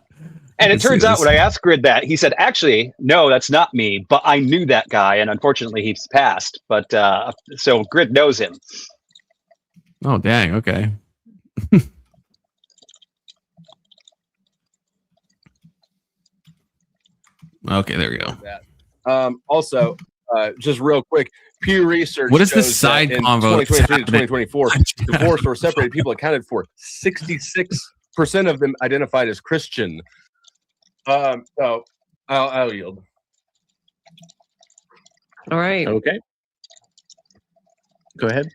And it turns out when I asked Grid that, he said, actually, no, that's not me, but I knew that guy, and unfortunately he's passed. But so Grid knows him. Oh, dang. Okay. Okay, there we go. Also, just real quick, Pew Research. What is this shows side that in convo that's 2023 to happening? 2024, divorced or separated people accounted for 66% of them identified as Christian. So I'll yield. All right. Okay. Go ahead.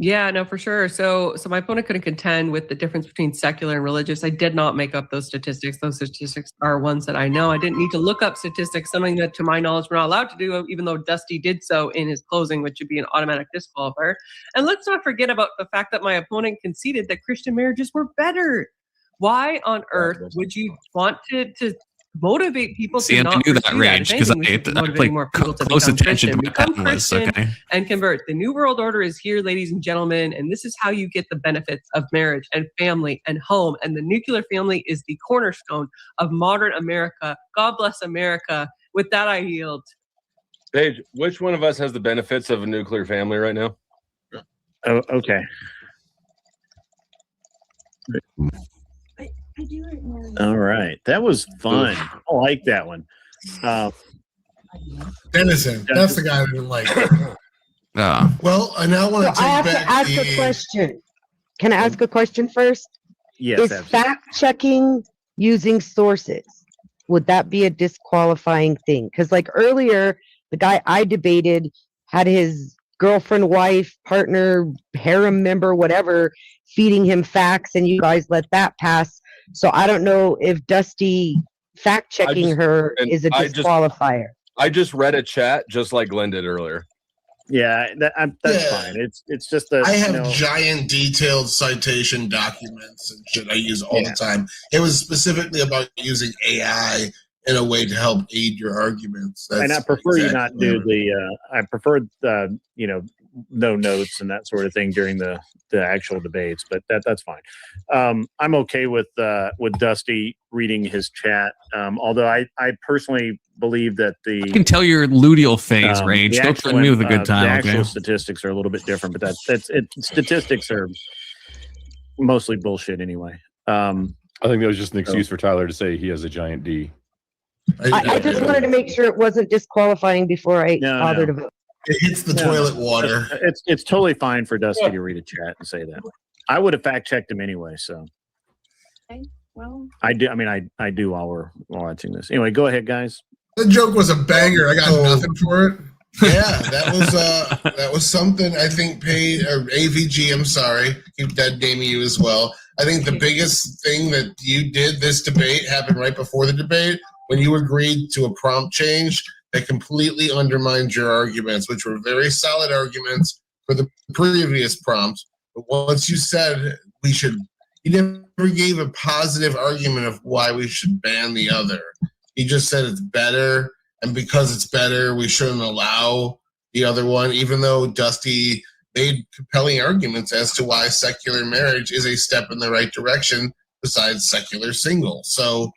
Yeah, no, for sure. So my opponent couldn't contend with the difference between secular and religious. I did not make up those statistics. Those statistics are ones that I know. I didn't need to look up statistics, something that, to my knowledge, we're not allowed to do, even though Dusty did so in his closing, which would be an automatic disqualifier. And let's not forget about the fact that my opponent conceded that Christian marriages were better. Why on earth would you want to motivate people See, to and I not knew that pursue range If because anything, we should be I motivating pay more people to close become attention to Christian. my Become panelists. Christian Okay. and convert. The New World Order is here, ladies and gentlemen, and this is how you get the benefits of marriage and family and home. And the nuclear family is the cornerstone of modern America. God bless America. With that, I yield. Paige, which one of us has the benefits of a nuclear family right now? Oh, okay. All right. That was fun. I like that one. Dennison, that's the guy I didn't like. Well, I now want to I take have back to ask the. a question. Can I ask a question first? Yes, Is absolutely. fact checking using sources, would that be a disqualifying thing? Because like earlier, the guy I debated had his girlfriend, wife, partner, harem member, whatever, feeding him facts, and you guys let that pass. So I don't know if Dusty fact checking her is a disqualifier. I just read a chat just like Glenn did earlier. Yeah, that's fine. It's just that I have giant detailed citation documents and shit I use all the time. It was specifically about using AI in a way to help aid your arguments. and I prefer you not do the. I prefer the no notes and that sort of thing during the actual debates, but that's fine. I'm okay with Dusty reading his chat. Although I personally believe that I can tell your luteal phase, Rage. the Don't actual, threaten me with a good the time, actual okay? statistics are a little bit different, but statistics are mostly bullshit anyway. I think that was just an excuse for Tyler to say he has a giant D. I just wanted to make sure it wasn't disqualifying before I bothered to vote. It hits the toilet water. It's totally fine for Dusty to read a chat and say that. I would have fact checked him anyway, so Okay, well. I do. I mean, I do while we're watching this. Anyway, go ahead, guys. The joke was a banger. I got nothing for it. Yeah, that was something I think AVG, I'm sorry, keep dead naming you as well. I think the biggest thing that you did this debate happened right before the debate when you agreed to a prompt change that completely undermined your arguments, which were very solid arguments for the previous prompt. But once you said you never gave a positive argument of why we should ban the other. You just said it's better, and because it's better, we shouldn't allow the other one, even though Dusty made compelling arguments as to why secular marriage is a step in the right direction besides secular single. So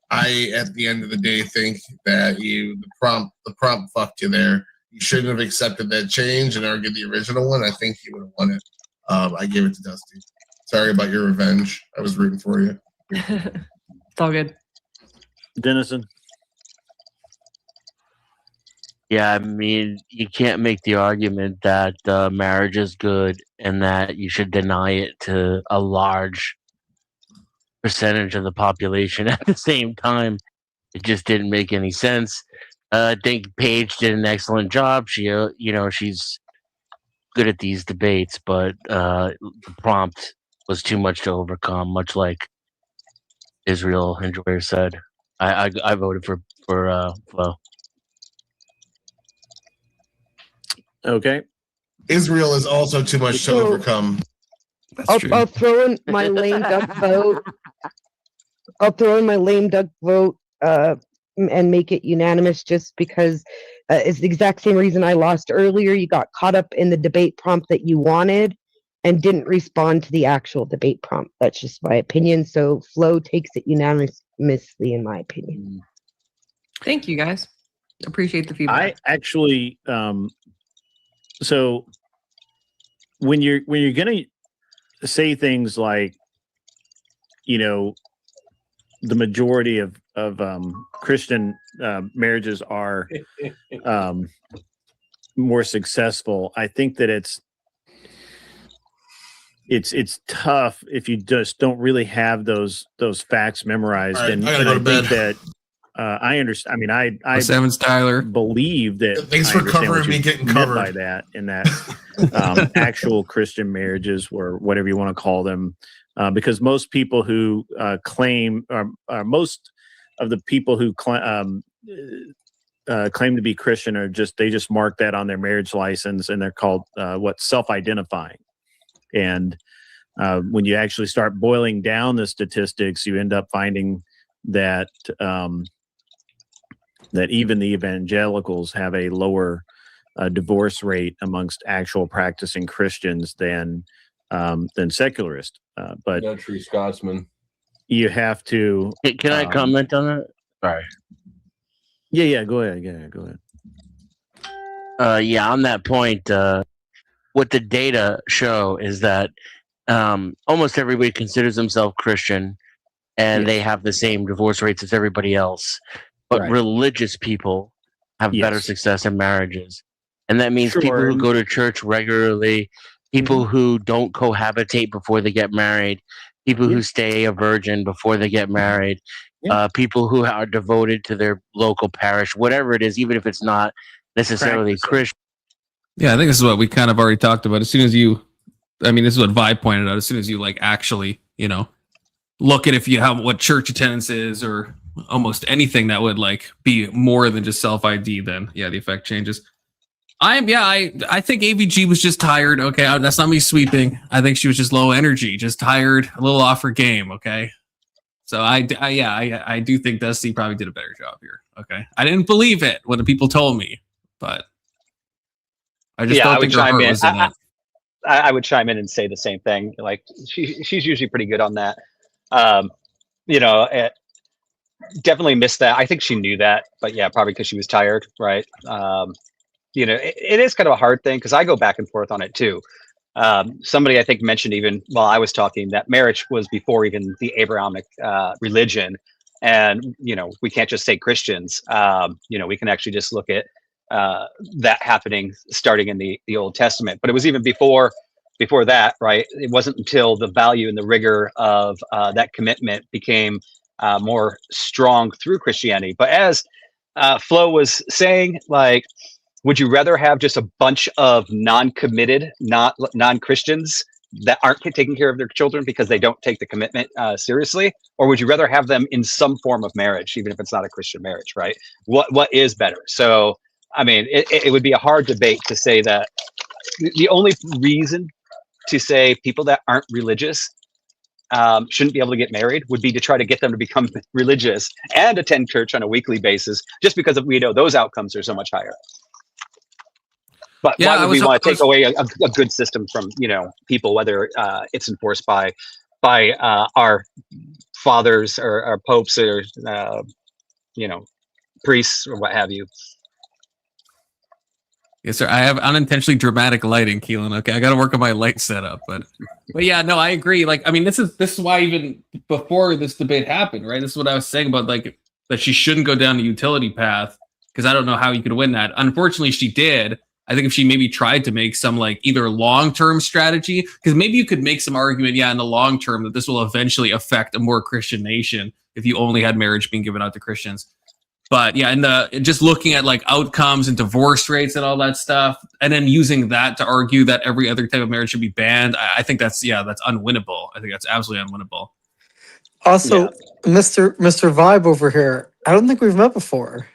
I, at the end of the day, think that the prompt fucked you there. You shouldn't have accepted that change and argued the original one. I think you would have won it. I gave it to Dusty. Sorry about your revenge. I was rooting for you. It's all good. Dennison. Yeah, I mean, you can't make the argument that marriage is good and that you should deny it to a large percentage of the population at the same time. It just didn't make any sense. I think Paige did an excellent job. She, she's good at these debates, but the prompt was too much to overcome, much like Israel Enjoyer said. I voted for Flo. Okay. Israel is also too much to overcome. I'll throw in my lame duck vote. I'll throw in my lame duck vote and make it unanimous just because it's the exact same reason I lost earlier. You got caught up in the debate prompt that you wanted and didn't respond to the actual debate prompt. That's just my opinion. So Flo takes it unanimously, in my opinion. Thank you, guys. Appreciate the feedback. I actually, so when you're gonna say things like, you know, the majority of Christian marriages are more successful, I think that it's tough if you just don't really have those facts memorized. All right, And I gotta go to think bed. that I understand. I mean, I Evans Tyler believe that. Thanks I for understand covering what me you getting meant covered. by that, and that actual Christian marriages, or whatever you want to call them, because most people who claim, or most of the people who claim to be Christian are they just mark that on their marriage license, and they're called self-identifying. And when you actually start boiling down the statistics, you end up finding that that even the evangelicals have a lower divorce rate amongst actual practicing Christians than secularists. But No true Scotsman. You have to. Can I comment on that? Sorry. Yeah. Go ahead. Yeah, on that point, what the data show is that almost everybody considers themselves Christian, and they have the same divorce rates as everybody else. But Right. religious people have better success in marriages, and that means people who go to church regularly, people who don't cohabitate before they get married, people who stay a virgin before they get married, people who are devoted to their local parish, whatever it is, even if it's not necessarily Christian. Yeah, I think this is what we kind of already talked about. As soon as you, I mean, this is what Vi pointed out. As soon as you like actually, you know, look at if you have what church attendance is, or almost anything that would like be more than just self ID, then yeah, the effect changes. I think AVG was just tired. Okay, that's not me sweeping. I think she was just low energy, just tired, a little off her game. Okay, so I do think Dusty probably did a better job here. Okay, I didn't believe it when the people told me, but I just don't think her heart was in it. I would chime in and say the same thing. Like she's usually pretty good on that. You know, definitely missed that. I think she knew that, but yeah, probably because she was tired, right? You know, it is kind of a hard thing because I go back and forth on it too. Somebody I think mentioned even while I was talking that marriage was before even the Abrahamic religion, and you know we can't just say Christians. You know, we can actually just look at that happening starting in the Old Testament, but it was even before that, right? It wasn't until the value and the rigor of that commitment became more strong through Christianity. But as Flo was saying, like, would you rather have just a bunch of non-committed, non-Christians that aren't taking care of their children because they don't take the commitment seriously, or would you rather have them in some form of marriage, even if it's not a Christian marriage, right? What is better? So, I mean, it would be a hard debate to say that the only reason to say people that aren't religious shouldn't be able to get married would be to try to get them to become religious and attend church on a weekly basis, just because we know those outcomes are so much higher. But Yeah, why would we want to take away a good system from, you know, people, whether it's enforced by our fathers or our popes or you know, priests or what have you? Yes, sir. I have unintentionally dramatic lighting, Keelan. Okay, I got to work on my light setup, but yeah, no, I agree. Like, I mean, this is why even before this debate happened, right? This is what I was saying about like that she shouldn't go down the utility path, because I don't know how you could win that. Unfortunately, she did. I think if she maybe tried to make some like either long-term strategy, because maybe you could make some argument, yeah, in the long term that this will eventually affect a more Christian nation if you only had marriage being given out to Christians. But yeah, and just looking at like outcomes and divorce rates and all that stuff, and then using that to argue that every other type of marriage should be banned, I think that's unwinnable. I think that's absolutely unwinnable. Also, Mr. Vibe over here, I don't think we've met before.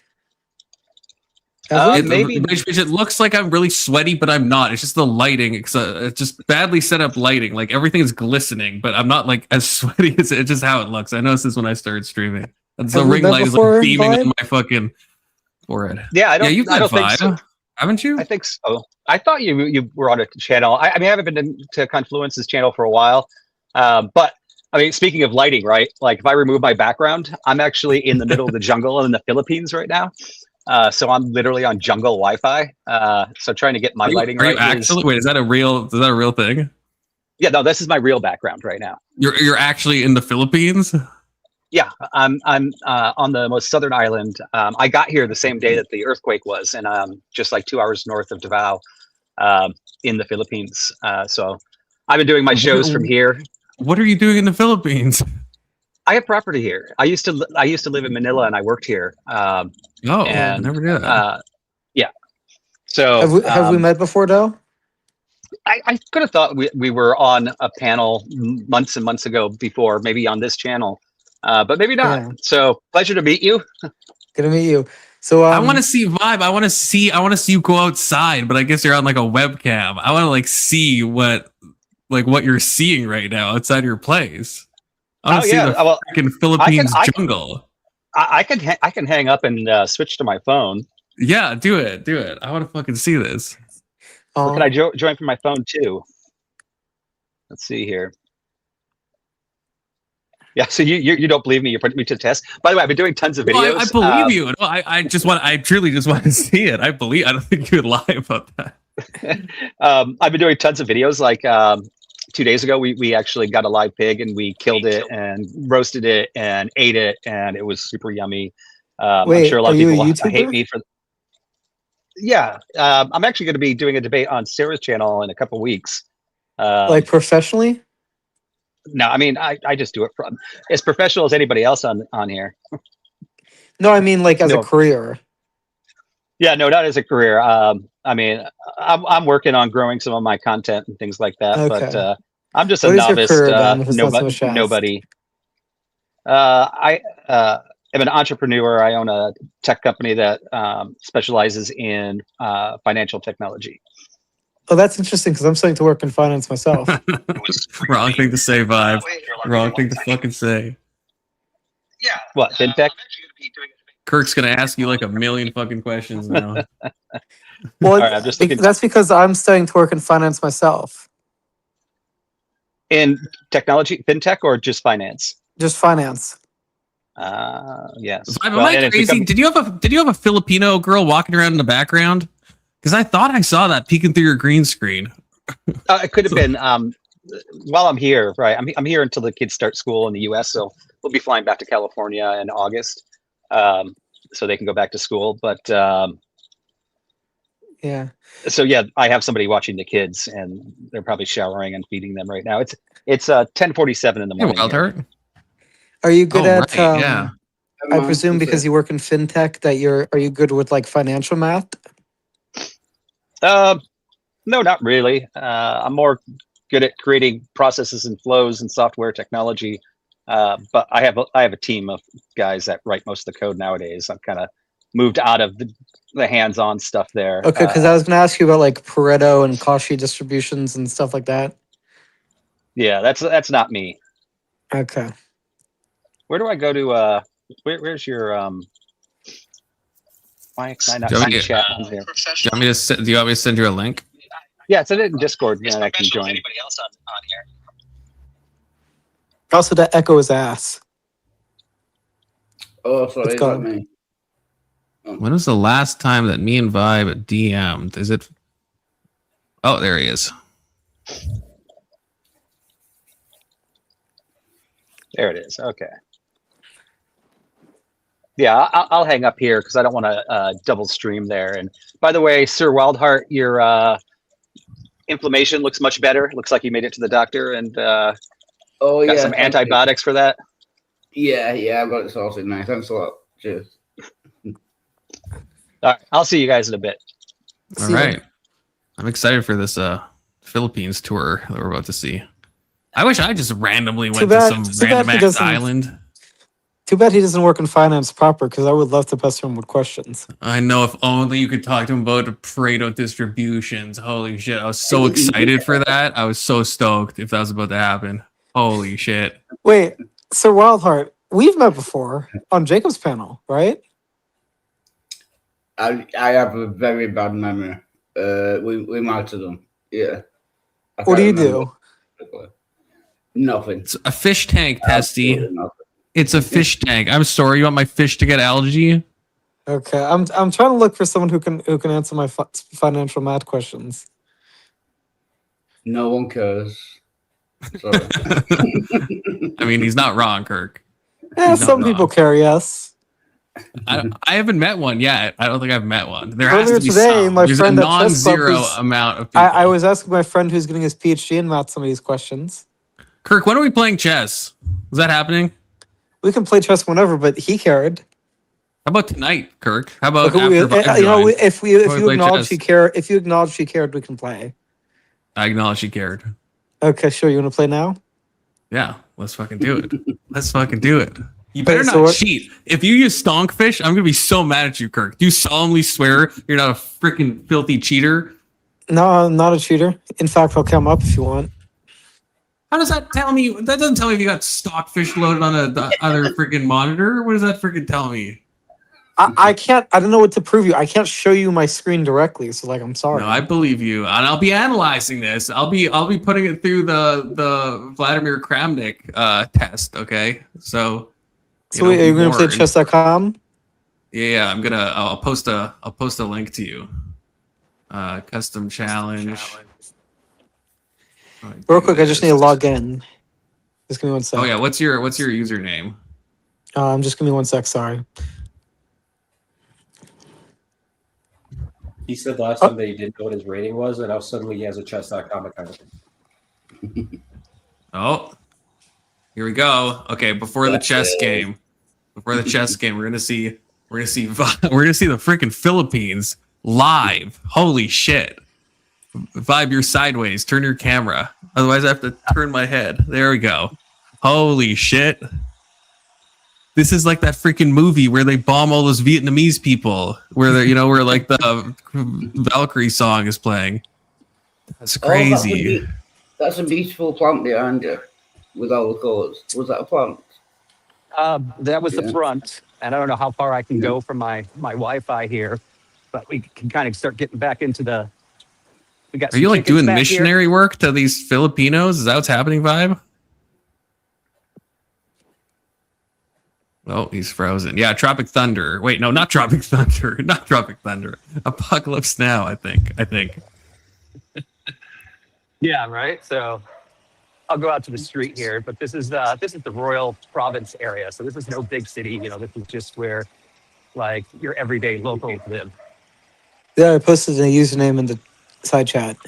Maybe it looks like I'm really sweaty, but I'm not. It's just the lighting. It's just badly set up lighting. Like everything is glistening, but I'm not like as sweaty as it's just how it looks. I noticed this when I started streaming. And the ring light is like beaming on my fucking forehead. Yeah, I don't. Yeah, you've I don't Vibe, think so. Haven't you? I think so. I thought you were on a channel. I mean, I haven't been to Confluence's channel for a while, but I mean, speaking of lighting, right? Like if I remove my background, I'm actually in the middle of the jungle in the Philippines right now. So I'm literally on jungle Wi-Fi. So trying to get my lighting Are you right. actually? Wait, is that a real thing? Yeah, no, this is my real background right now. You're actually in the Philippines? Yeah, I'm on the most southern island. I got here the same day that the earthquake was, and just like 2 hours north of Davao, in the Philippines. So I've been doing my shows from here. What are you doing in the Philippines? I have property here. I used to live in Manila, and I worked here. I never did that. Yeah. So Have we met before, though? I could have thought we were on a panel months and months ago before, maybe on this channel, but maybe not. Yeah. So pleasure to meet you. Good to meet you. So I want to see Vibe. I want to see you go outside, but I guess you're on like a webcam. I want to like see what you're seeing right now outside your place. I want to see the freaking Philippines jungle. I can hang up and switch to my phone. Yeah, do it. I want to fucking see this. Or can I join from my phone too? Let's see here. Yeah, so you don't believe me? You're putting me to the test. By the way, I've been doing tons of videos. I believe you. No, I truly just want to see it. I don't think you would lie about that. I've been doing tons of videos. Like 2 days ago, we actually got a live pig and we killed it and roasted it and ate it, and it was super yummy. Wait, I'm sure a lot of are you people a hate YouTuber? me for. Yeah, I'm actually going to be doing a debate on Sarah's channel in a couple weeks. Like professionally? No, I mean I just do it from as professional as anybody else on here. No, I mean like as a career. Yeah, no, not as a career. I mean, I'm working on growing some of my content and things like that, Okay. but I'm just a What is your novice. career, then, if it's not so much asked? Nobody. I am an entrepreneur. I own a tech company that specializes in financial technology. Oh, that's interesting because I'm starting to work in finance myself. Wrong thing to say, Vibe. Wrong thing to fucking say. Yeah. What, fintech? Kirk's gonna ask you like a million fucking questions now. Well, All right, I'm just looking that's because I'm starting to work in finance myself. in technology, fintech, or just finance. Just finance. Yes. Vibe, am I crazy? Did you have a Filipino girl walking around in the background? Because I thought I saw that peeking through your green screen. It could have been while I'm here, right? I'm here until the kids start school in the U.S. So we'll be flying back to California in August, so they can go back to school. But Yeah. so yeah, I have somebody watching the kids, and they're probably showering and feeding them right now. It's 10:47 in the morning. Wild here. Heart. Are you good at? Right, yeah. I presume because you work in fintech that are you good with like financial math? No, not really. I'm more good at creating processes and flows and software technology. But I have a team of guys that write most of the code nowadays. I've kind of moved out of the hands-on stuff there. Okay, because I was going to ask you about like Pareto and Cauchy distributions and stuff like that. Yeah, that's not me. Okay. Where do I go to? Where's your Why can I not see chat on here? Do you want me to send you a link? Yeah, send it in Discord, and I can join. Also, that echo is ass. Oh, sorry, It's is that gone. me? When was the last time that me and Vibe DM'd? Is it? Oh, there he is. There it is. Okay. Yeah, I'll hang up here because I don't want to double stream there. And by the way, Sir Wildheart, your inflammation looks much better. Looks like you made it to the doctor and got some antibiotics for that. Yeah, I've got it sorted now. Thanks a lot. Cheers. All right, I'll see you guys in a bit. All right. I'm excited for this Philippines tour that we're about to see. I wish I just randomly went to some random ass island. Too bad he doesn't work in finance proper because I would love to pester him with questions. I know, if only you could talk to him about Pareto distributions. Holy shit. I was so excited for that. I was so stoked if that was about to happen. Holy shit. Wait, Sir Wildheart, we've met before on Jacob's panel, right? I have a very bad memory. We might have done. Yeah. What do you do? Nothing. It's a fish tank, Testy. It's a fish tank. I'm sorry. You want my fish to get algae? Okay, I'm trying to look for someone who can answer my financial math questions. No one cares. Sorry. I mean, he's not wrong, Kirk. Yeah, He's not some people wrong. care. Yes. I haven't met one yet. I don't think I've met one. There has Earlier to be today, some. my There's a friend at Chess Club non-zero was. amount of people. I was asking my friend who's getting his PhD in math some of these questions. Kirk, when are we playing chess? Is that happening? We can play chess whenever, but he cared. How about tonight, Kirk? How about Look, after Vibe joins? if When you we play acknowledge chess? if you acknowledge he cared, we can play. I acknowledge she cared. Okay, sure. You want to play now? Yeah, let's fucking do it. Let's fucking do it. You better Wait, not so what- cheat. If you use Stonkfish, I'm gonna be so mad at you, Kirk. Do you solemnly swear you're not a freaking filthy cheater? No, I'm not a cheater. In fact, I'll come up if you want. How does that tell me? That doesn't tell me if you got Stockfish loaded on the other freaking monitor. What does that freaking tell me? I can't. I don't know what to prove you. I can't show you my screen directly. So like, I'm sorry. No, I believe you, and I'll be analyzing this. I'll be putting it through the Vladimir Kramnik test. Okay, so. So wait, are you going to play chess.com? Yeah, I'll post a link to you. Custom challenge. Real quick, I just need to log in. Just give me one sec. Oh yeah, what's your username? Just give me one sec. Sorry. He said last time that he didn't know what his rating was, and now suddenly he has a chess.com account. Oh, here we go. Okay, before the chess game, we're gonna see the freaking Philippines live. Holy shit! Vibe, you're sideways. Turn your camera. Otherwise, I have to turn my head. There we go. Holy shit! This is like that freaking movie where they bomb all those Vietnamese people, where where like the Valkyrie song is playing. That's crazy. That's a beautiful plant behind you with all the colours. Was that a plant? That was the front, and I don't know how far I can go from my Wi-Fi here, but we can kind of start getting back into the. We got. Are you like doing missionary work to these Filipinos? Is that what's happening, Vibe? Oh, he's frozen. Yeah, Tropic Thunder. Wait, no, not Tropic Thunder. Not Tropic Thunder. Apocalypse Now, I think. Yeah, right. So I'll go out to the street here, but this is the Royal Province area. So this is no big city. This is just where like your everyday locals live. Yeah, I posted a username in the side chat.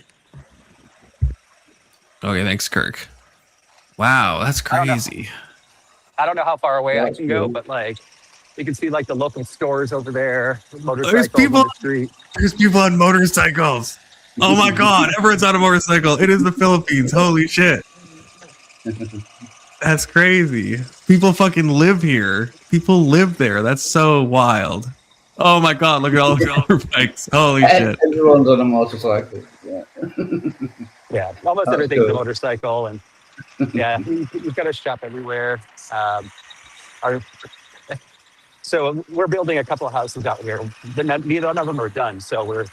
Okay, thanks, Kirk. Wow, that's crazy. I don't know how far away I can go, but like you can see like the local stores over there, motorcycles on the street. There's people on motorcycles. Oh my god, everyone's on a motorcycle. It is the Philippines. Holy shit. That's crazy. People fucking live here. People live there. That's so wild. Oh my god, look at all the bikes. Holy shit. Everyone's on a motorcycle. Yeah. Yeah, almost everything's a motorcycle, and yeah, you've got a shop everywhere. So we're building a couple of houses out here. Neither one of them are done, so we're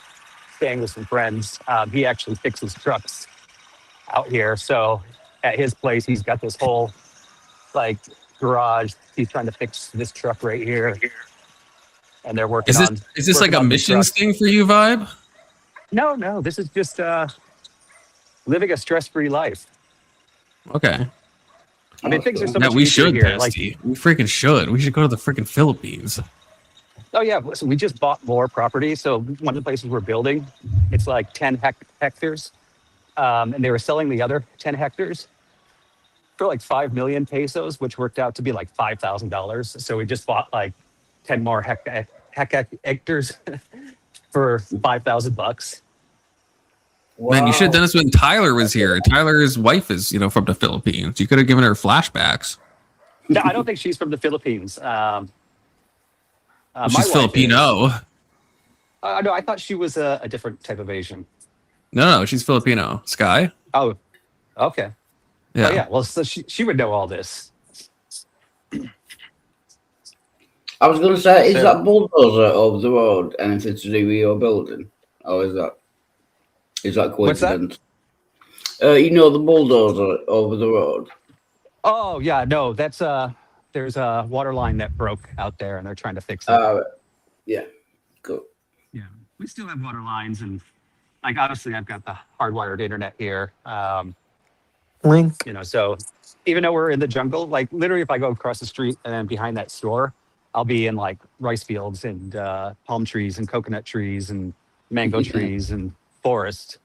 staying with some friends. He actually fixes trucks out here, so at his place, he's got this whole like garage. He's trying to fix this truck right here, and they're working on. Is this like a missions thing for you, Vibe? No. This is just living a stress-free life. Okay. I mean, things are so much we easier should, here. Bestie. We freaking should. We should go to the freaking Philippines. Oh yeah, listen, we just bought more property. So one of the places we're building, it's like 10 hectares, and they were selling the other 10 hectares for like 5 million pesos, which worked out to be like $5,000. So we just bought like 10 more hectares for $5,000. Man, you should have done this when Tyler was here. Tyler's wife is, from the Philippines. You could have given her flashbacks. No, I don't think she's from the Philippines. She's Filipino. No, I thought she was a different type of Asian. No, she's Filipino. Sky? Oh, okay. Yeah. Oh, yeah. Well, so she would know all this. I was going to say, is that bulldozer over the road anything to do with your building? Or is that coincidence? The bulldozer over the road. Oh, yeah. No, that's there's a water line that broke out there and they're trying to fix it. Yeah, cool. Yeah, we still have water lines, and like obviously I've got the hardwired internet here. Link. You know, so even though we're in the jungle, like literally if I go across the street and then behind that store, I'll be in like rice fields and palm trees and coconut trees and mango trees and forest.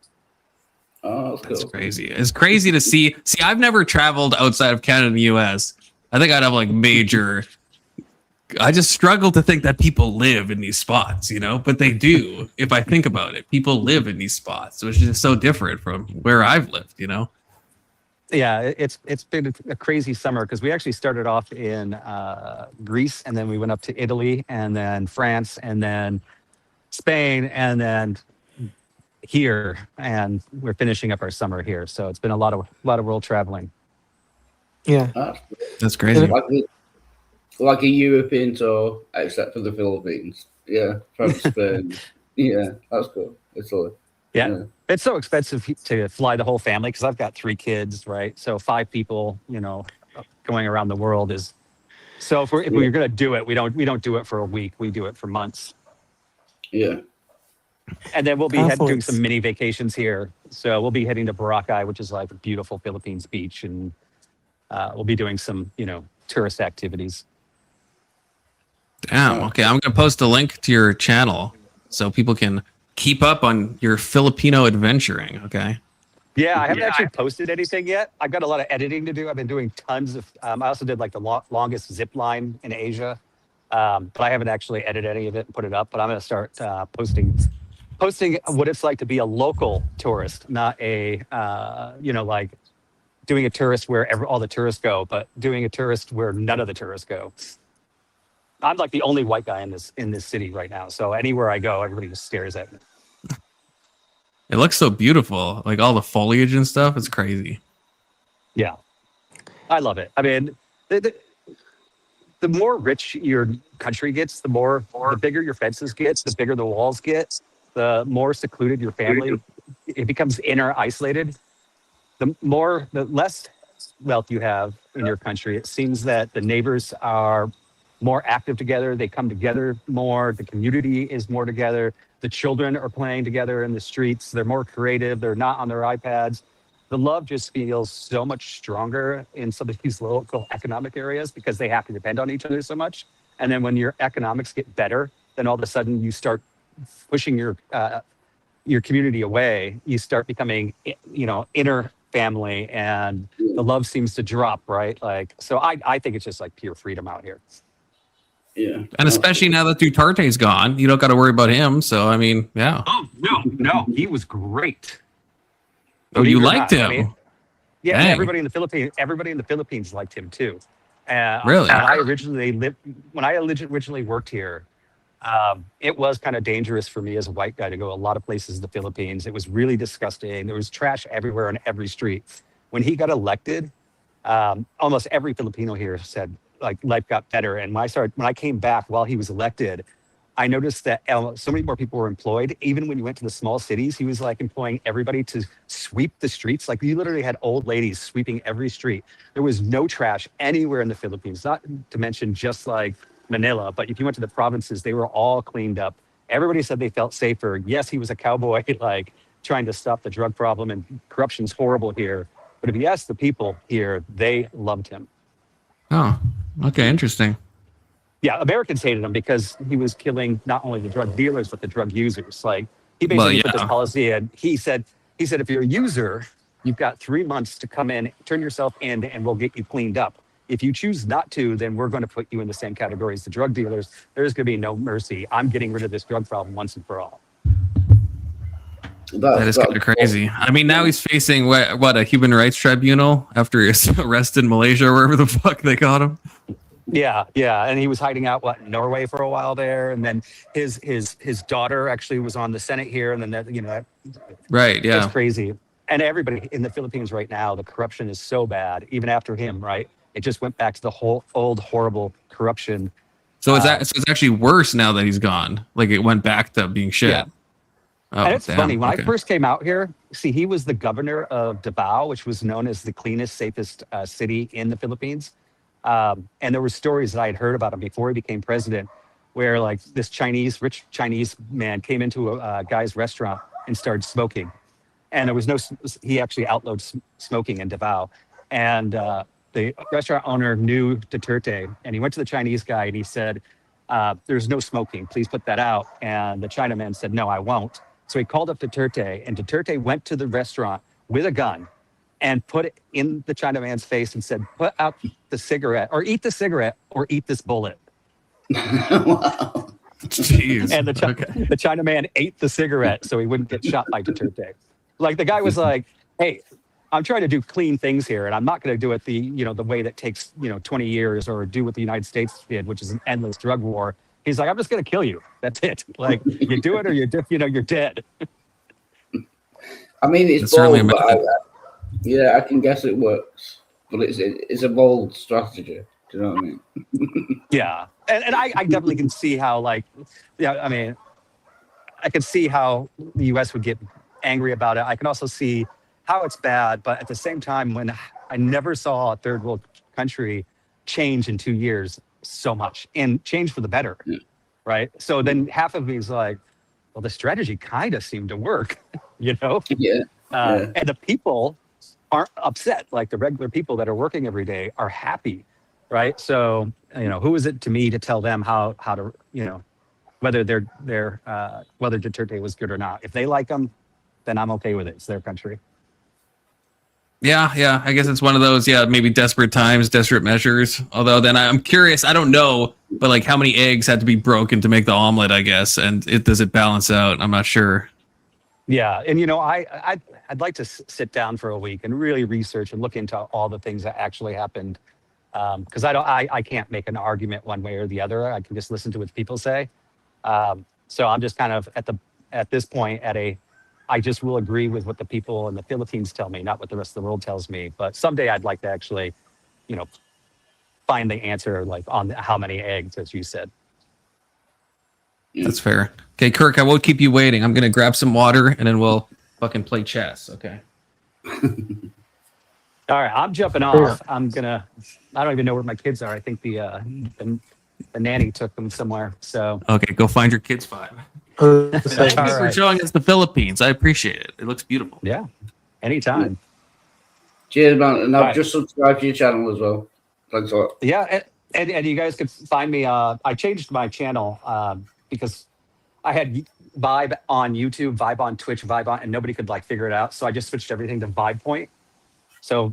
Oh, that's crazy. It's crazy to see. See, I've never traveled outside of Canada and the US. I think I'd have like major. I just struggle to think that people live in these spots, you know, but they do. If I think about it, people live in these spots, which is just so different from where I've lived, you know. Yeah, it's been a crazy summer because we actually started off in Greece, and then we went up to Italy, and then France, and then Spain, and then here, and we're finishing up our summer here. So it's been a lot of world traveling. Yeah, that's crazy. Like a European tour, except for the Philippines. Yeah, from Spain. Yeah, that's cool. Italy. Yeah. It's so expensive to fly the whole family because I've got 3 kids, right? So 5 people, you know, going around the world is. So if we're gonna do it, we don't do it for a week. We do it for months. Yeah. And then we'll be doing some mini vacations here. So we'll be heading to Boracay, which is like a beautiful Philippines beach, and we'll be doing some, you know, tourist activities. Damn. Okay, I'm gonna post a link to your channel so people can keep up on your Filipino adventuring. Okay. Yeah, I haven't actually posted anything yet. I've got a lot of editing to do. I've been doing tons of. I also did like the longest zip line in Asia, but I haven't actually edited any of it and put it up. But I'm gonna start posting what it's like to be a local tourist, not a you know, like doing a tourist where all the tourists go, but doing a tourist where none of the tourists go. I'm like the only white guy in this city right now. So anywhere I go, everybody just stares at me. It looks so beautiful, like all the foliage and stuff. It's crazy. Yeah, I love it. I mean, the more rich your country gets, the bigger your fences get, the bigger the walls get, the more secluded your family. It becomes inner isolated. The less wealth you have in your country, it seems that the neighbors are more active together. They come together more. The community is more together. The children are playing together in the streets. They're more creative. They're not on their iPads. The love just feels so much stronger in some of these local economic areas because they have to depend on each other so much. And then when your economics get better, then all of a sudden you start pushing your community away. You start becoming, you know, inner family, and the love seems to drop, right? Like, so I think it's just like pure freedom out here. Yeah. And especially now that Dutarte's gone, you don't got to worry about him. So, I mean, yeah. Oh, no, he was great. Oh, you liked him? I mean, yeah, and Dang. everybody in the Philippines liked him too. Really? When I originally worked here, it was kind of dangerous for me as a white guy to go a lot of places in the Philippines. It was really disgusting. There was trash everywhere on every street. When he got elected, almost every Filipino here said, like, life got better. And when I came back while he was elected, I noticed that so many more people were employed. Even when you went to the small cities, he was like employing everybody to sweep the streets. Like, you literally had old ladies sweeping every street. There was no trash anywhere in the Philippines, not to mention just like Manila. But if you went to the provinces, they were all cleaned up. Everybody said they felt safer. Yes, he was a cowboy, like trying to stop the drug problem, and corruption's horrible here. But if you ask the people here, they loved him. Oh, okay, interesting. Yeah, Americans hated him because he was killing not only the drug dealers but the drug users. Like, he basically put this policy in. He said if you're a user, you've got 3 months to come in, turn yourself in, and we'll get you cleaned up. If you choose not to, then we're going to put you in the same category as the drug dealers. There's going to be no mercy. I'm getting rid of this drug problem once and for all. That is kind of crazy. I mean, now he's facing what a human rights tribunal after he was arrested in Malaysia or wherever the fuck they got him. Yeah, and he was hiding out in Norway for a while there, and then his daughter actually was on the Senate here, and then that, you know, right, yeah, it's crazy. And everybody in the Philippines right now, the corruption is so bad. Even after him, right, it just went back to the whole old horrible corruption. So it's actually worse now that he's gone. Like, it went back to being shit. Yeah. Oh, and it's damn. funny, when Okay. I first came out here, see, he was the governor of Davao, which was known as the cleanest, safest city in the Philippines. And there were stories that I had heard about him before he became president. where like this rich Chinese man came into a guy's restaurant and started smoking. And there was he actually outlawed smoking in Davao. And the restaurant owner knew Duterte, and he went to the Chinese guy and he said, there's no smoking, please put that out. And the Chinaman said, no, I won't. So he called up Duterte, and Duterte went to the restaurant with a gun and put it in the Chinaman's face and said, put out the cigarette, or eat the cigarette, or eat this bullet. Jeez. And the Chinaman ate the cigarette so he wouldn't get shot by Duterte. Like the guy was like, hey, I'm trying to do clean things here, and I'm not going to do it the way that takes 20 years, or do what the United States did, which is an endless drug war. He's like, I'm just going to kill you. That's it. Like, you do it or you're dead. I mean, it's bold, but I can guess it works. But it's a bold strategy. Do you know what I mean? Yeah, and I definitely can see how I can see how the U.S. would get angry about it. I can also see how it's bad, but at the same time, when I never saw a third world country change in 2 years so much, and change for the better, right? So then half of me is like, well, the strategy kind of seemed to work, Yeah. And the people aren't upset. Like the regular people that are working every day are happy, right? So who is it to me to tell them how to whether whether Duterte was good or not? If they like him, then I'm okay with it. It's their country. Yeah, I guess it's one of those, maybe desperate times, desperate measures. Although then I'm curious, I don't know, but like how many eggs had to be broken to make the omelet, I guess, and does it balance out? I'm not sure. Yeah, and I'd like to sit down for a week and really research and look into all the things that actually happened, because I can't make an argument one way or the other. I can just listen to what people say. So I'm just kind of at this point I just will agree with what the people in the Philippines tell me, not what the rest of the world tells me. But someday I'd like to actually, find the answer, like on how many eggs, as you said. That's fair. Okay, Kirk, I won't keep you waiting. I'm gonna grab some water and then we'll fucking play chess. Okay. All right, I'm jumping off. I don't even know where my kids are. I think the nanny took them somewhere. So okay, go find your kids 5. Thank you for showing us the Philippines. I appreciate it. It looks beautiful. Yeah, anytime. Cheers, man. And I've just subscribed to your channel as well. Thanks a lot. Yeah, and you guys could find me. I changed my channel because I had Vibe on YouTube, Vibe on Twitch, Vibe on, and nobody could figure it out. So I just switched everything to Vibe Point. So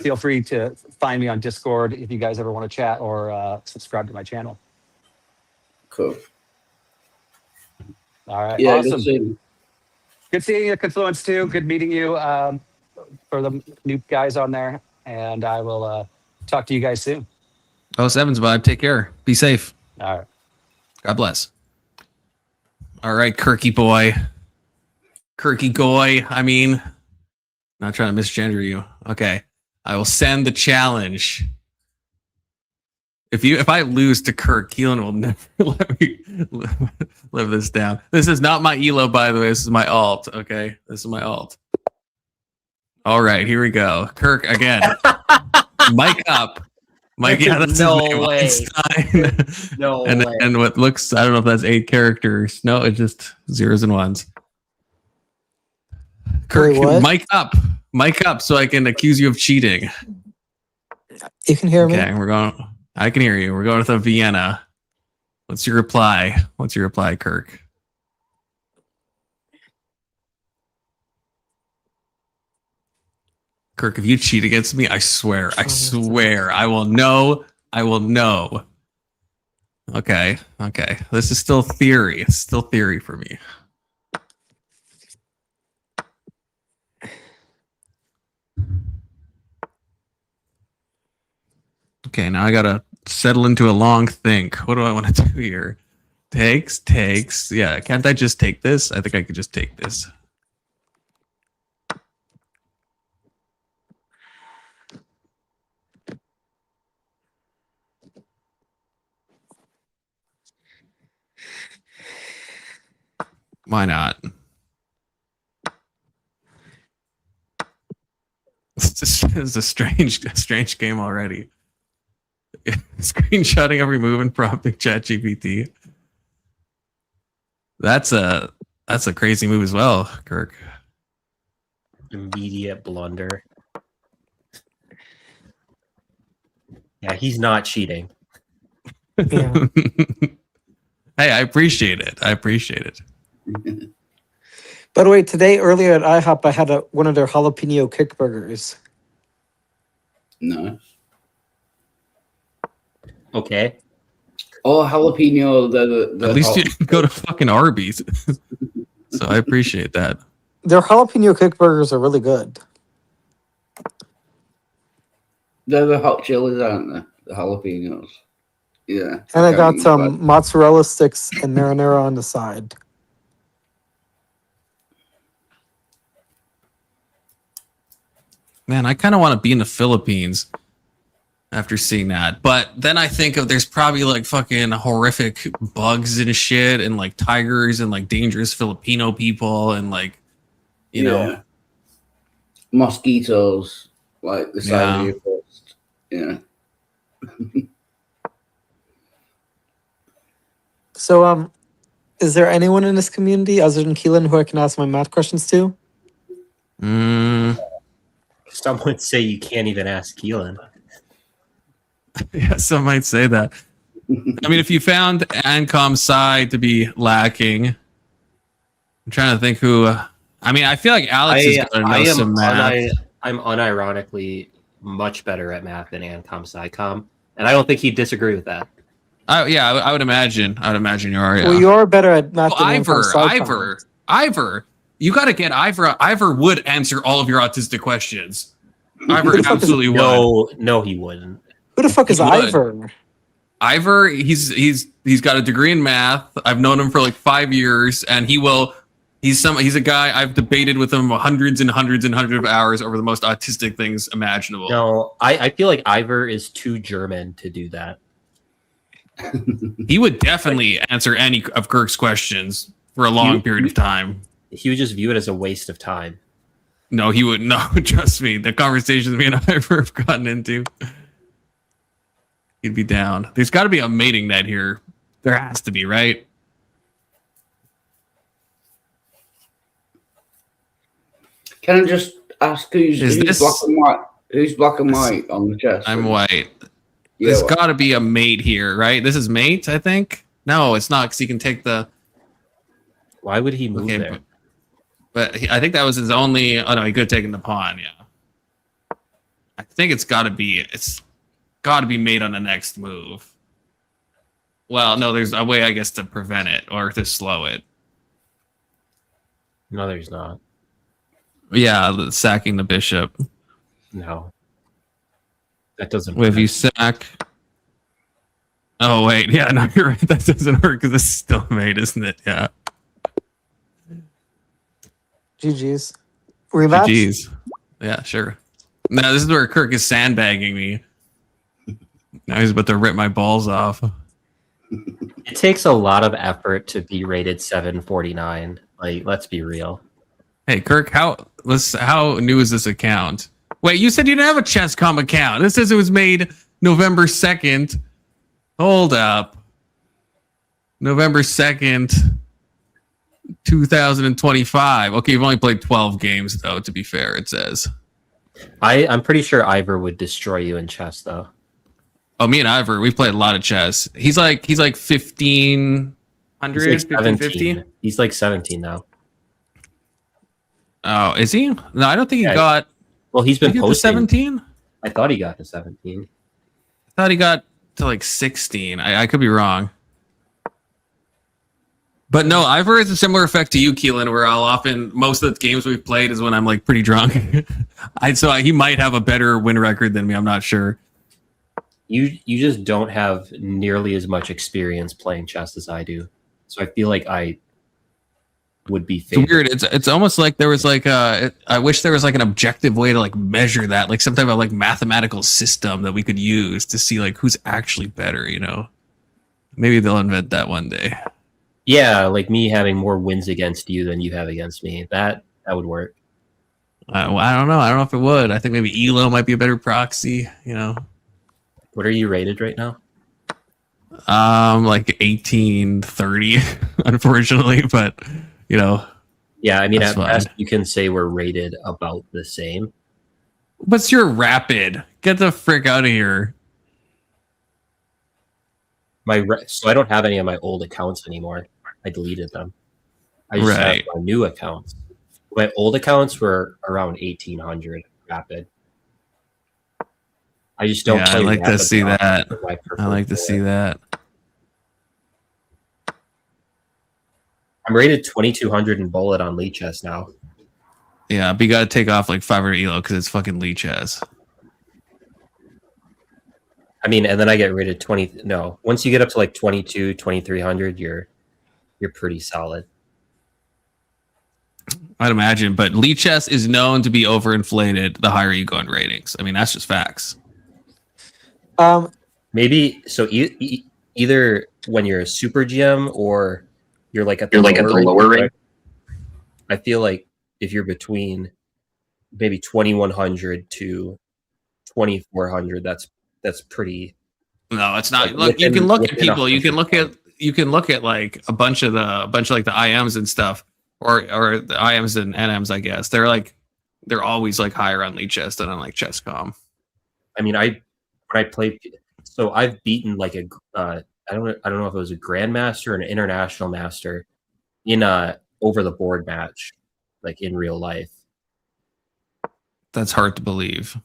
feel free to find me on Discord if you guys ever want to chat, or subscribe to my channel. Cool. All right. Yeah, awesome. Good seeing you, Confluence too. Good meeting you for the new guys on there. And I will talk to you guys soon. Oh, Sevens Vibe. Take care. Be safe. All right. God bless. All right, Kirky boy. Kirky goy. I mean, not trying to misgender you. Okay. I will send the challenge. If I lose to Kirk, Keelan will never let me live this down. This is not my elo, by the way. This is my alt. Okay, this is my alt. All right, here we go. Kirk again. Mic up. Mike, yeah, that's no his name. way. Einstein. No and way. and what looks, I don't know if that's 8 characters. No, it's just zeros and ones. Kirk, what? Mic up, so I can accuse you of cheating. You can hear me. Okay, I can hear you. We're going with a Vienna. What's your reply? Kirk? Kirk, if you cheat against me, I swear, I will know. Okay. This is still theory. It's still theory for me. Okay, now I gotta settle into a long think. What do I want to do here? Takes. Yeah, can't I just take this? I think I could just take this. Why not? It's a strange game already. Screenshotting every move and prompting ChatGPT. That's a crazy move as well, Kirk. Immediate blunder. Yeah, he's not cheating. Yeah. Hey, I appreciate it. By the way, today earlier at IHOP, I had one of their jalapeno kick burgers. No. Okay. Oh, jalapeno. The At least you didn't go to fucking Arby's. So I appreciate that. Their jalapeno kick burgers are really good. They're the hot chilies, aren't they? The jalapenos. Yeah. And I got some mozzarella sticks and marinara on the side. Man, I kind of want to be in the Philippines after seeing that. But then I think of there's probably like fucking horrific bugs and shit and like tigers and like dangerous Filipino people and like, you know. Mosquitoes, like the size of your fist. Yeah. So, is there anyone in this community other than Keelan who I can ask my math questions to? Some would say you can't even ask Keelan. Yeah, some might say that. I mean, if you found Ancom's side to be lacking, I'm trying to think who. I mean, I feel like Alex is going to know some math. I'm unironically much better at math than Ancom SciComm, and I don't think he'd disagree with that. Yeah, I would imagine. I would imagine you are. Yeah. Well, you are better at math than Ivor. You got to get Ivor. Ivor would answer all of your autistic questions. Ivor absolutely would. No, he wouldn't. Who the fuck is Ivor? Ivor, he's got a degree in math. I've known him for like 5 years, and he's a guy I've debated with him hundreds and hundreds and hundreds of hours over the most autistic things imaginable. No, I feel like Ivor is too German to do that. He would definitely answer any of Kirk's questions for a long period of time. He would just view it as a waste of time. No, he would. No, trust me. The conversations me and Ivor have gotten into, he'd be down. There's got to be a mating net here. There has to be, right? Can I just ask who's black and white? Who's black and white on the chest? I'm white. There's got to be a mate here, right? This is mate, I think. No, it's not, because he can take the. Why would he move there? But I think that was his only. Oh no, he could have taken the pawn. Yeah, I think it's got to be. It's got to be made on the next move. Well, no, there's a way, I guess, to prevent it or to slow it. No, there's not. Yeah, sacking the bishop. No, that doesn't. Well, if you sack. Oh wait, yeah, no, you're right. That doesn't work because this is still made, isn't it? Yeah. GG's. Rematch? GG's. Yeah, sure. Now this is where Kirk is sandbagging me. Now he's about to rip my balls off. It takes a lot of effort to be rated 749. Like, let's be real. Hey, Kirk, how new is this account? Wait, you said you didn't have a Chess.com account. This says it was made November 2nd. Hold up. November 2nd, 2025. Okay, you've only played 12 games, though, to be fair, it says. I'm pretty sure Ivor would destroy you in chess, though. Oh, me and Ivor, we've played a lot of chess. He's like 1500, 1550. He's like 17 now. Oh, is he? No, I don't think he got. Well, he's been posting. 17. I thought he got to 17. I thought he got to like 16. I could be wrong. But no, Ivor has a similar effect to you, Keelan, where I'll often, most of the games we've played is when I'm like pretty drunk. He might have a better win record than me. I'm not sure. You just don't have nearly as much experience playing chess as I do. So I feel like I would be favored. It's weird. It's almost like there was like I wish there was like an objective way to like measure that, like some type of like mathematical system that we could use to see like who's actually better, you know? Maybe they'll invent that one day. Yeah, like me having more wins against you than you have against me. That would work. Well, I don't know. I don't know if it would. I think maybe Elo might be a better proxy, you know? What are you rated right now? Like 1830, unfortunately, but you know. Yeah, I mean, that's at fine. best, you can say we're rated about the same. What's your rapid? Get the frick out of here. So I don't have any of my old accounts anymore. I deleted them. I just have my new accounts. My old accounts were around 1800 rapid. I just don't. Yeah, play I like to rapid see enough that. for my I preferred like to player. see that. I'm rated 2200 in bullet on Lee chess now. Yeah, but you got to take off like 500 elo because it's fucking Lee chess. I mean, and then I get rated 20. No, once you get up to like 22, 2300, you're pretty solid. I'd imagine, but Lee chess is known to be overinflated the higher you go in ratings. I mean, that's just facts. Maybe so. Either when you're a super GM or you're like at the lower range. I feel like if you're between maybe 2100 to 2400, that's pretty. No, it's not. Look, you can look at people. You can look at like a bunch of like the IMs and stuff, or the IMs and NMs. I guess they're always like higher on Lee chess than on like chess.com. I mean, when I play, so I've beaten like I don't know if it was a grandmaster or an international master in a over the board match, like in real life. That's hard to believe.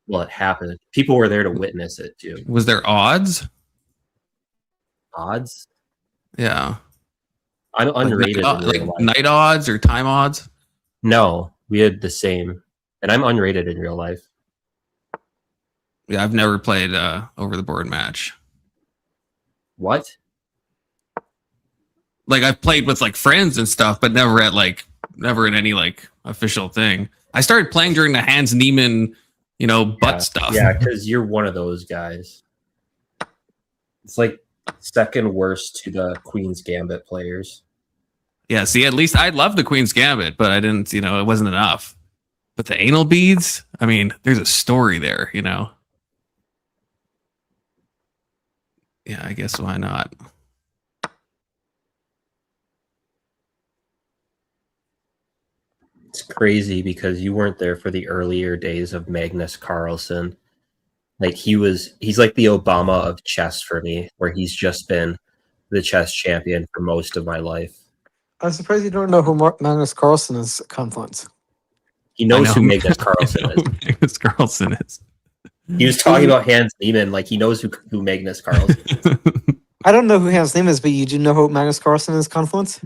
Well, it happened. People were there to witness it too. Was there odds? Odds? Yeah. I'm unrated in real like life. night odds or time odds? No, we had the same, and I'm unrated in real life. Yeah, I've never played over the board match. What? Like I've played with like friends and stuff, but never in any like official thing. I started playing during the Hans Niemann, butt stuff. Yeah, because you're one of those guys. It's like second worst to the Queen's Gambit players. Yeah, see, at least I love the Queen's Gambit, but I didn't, it wasn't enough. But the anal beads, I mean, there's a story there, Yeah, I guess why not? It's crazy because you weren't there for the earlier days of Magnus Carlsen. Like he's like the Obama of chess for me, where he's just been the chess champion for most of my life. I'm surprised you don't know who Magnus Carlsen is, Confluence. He knows who Magnus Carlsen is. Magnus Carlsen is. He was talking about Hans Niemann, like he knows who Magnus Carlsen is. I don't know who Hans name is, but you do know who Magnus Carlsen is, Confluence?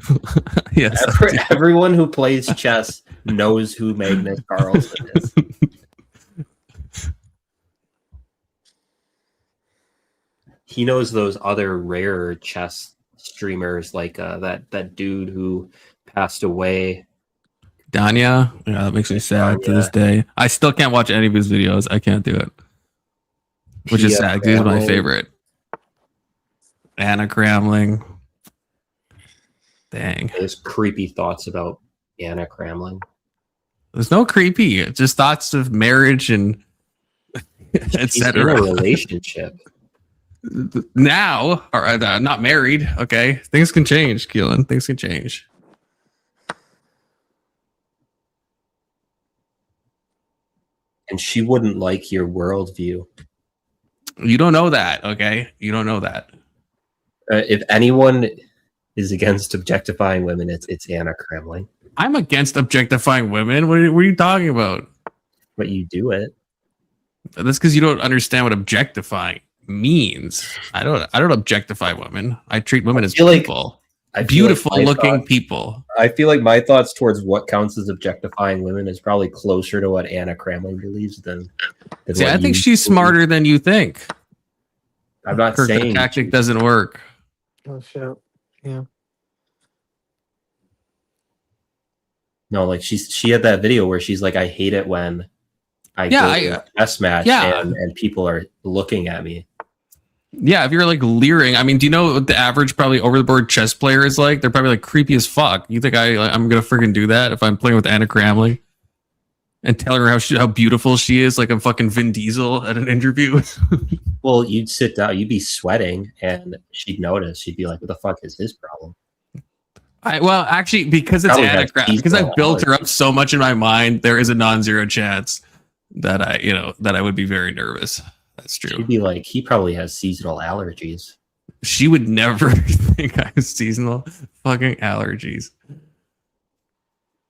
Yes. Everyone who plays chess knows who Magnus Carlsen is. He knows those other rare chess streamers, like that dude who passed away. Danya? Yeah, that makes me sad to this day. I still can't watch any of his videos. I can't do it. Which is sad, 'cause he's my favorite. Anna Cramling. Dang. There's creepy thoughts about Anna Cramling. There's no creepy, just thoughts of marriage and etc. In a relationship. Now, or not married, okay? Things can change, Keelan. Things can change. And she wouldn't like your worldview. You don't know that, okay? You don't know that. If anyone is against objectifying women, it's Anna Cramling. I'm against objectifying women. What are you talking about? But you do it. That's because you don't understand what objectifying means. I don't objectify women. I treat women as people. Beautiful looking people. I feel like my thoughts towards what counts as objectifying women is probably closer to what Anna Cramling believes than See, I think she's smarter than you think. I'm not Her saying tactic doesn't work. Oh shit. Yeah. No, like she had that video where she's like, I hate it when I go to a chess match and people are looking at me. Yeah, if you're like leering, I mean, do you know what the average probably over the board chess player is like? They're probably like creepy as fuck. You think I'm gonna freaking do that if I'm playing with Anna Cramling? and tell her how beautiful she is, like a fucking Vin Diesel at an interview. Well, you'd sit down, you'd be sweating, and she'd notice. She'd be like, "What the fuck is his problem?" Well, actually, because it's Probably Anna has because I seasonal built her up so much in my mind, there is a non-zero chance that I would be very nervous. That's true. She'd be like, "He probably has seasonal allergies." She would never think I have seasonal fucking allergies.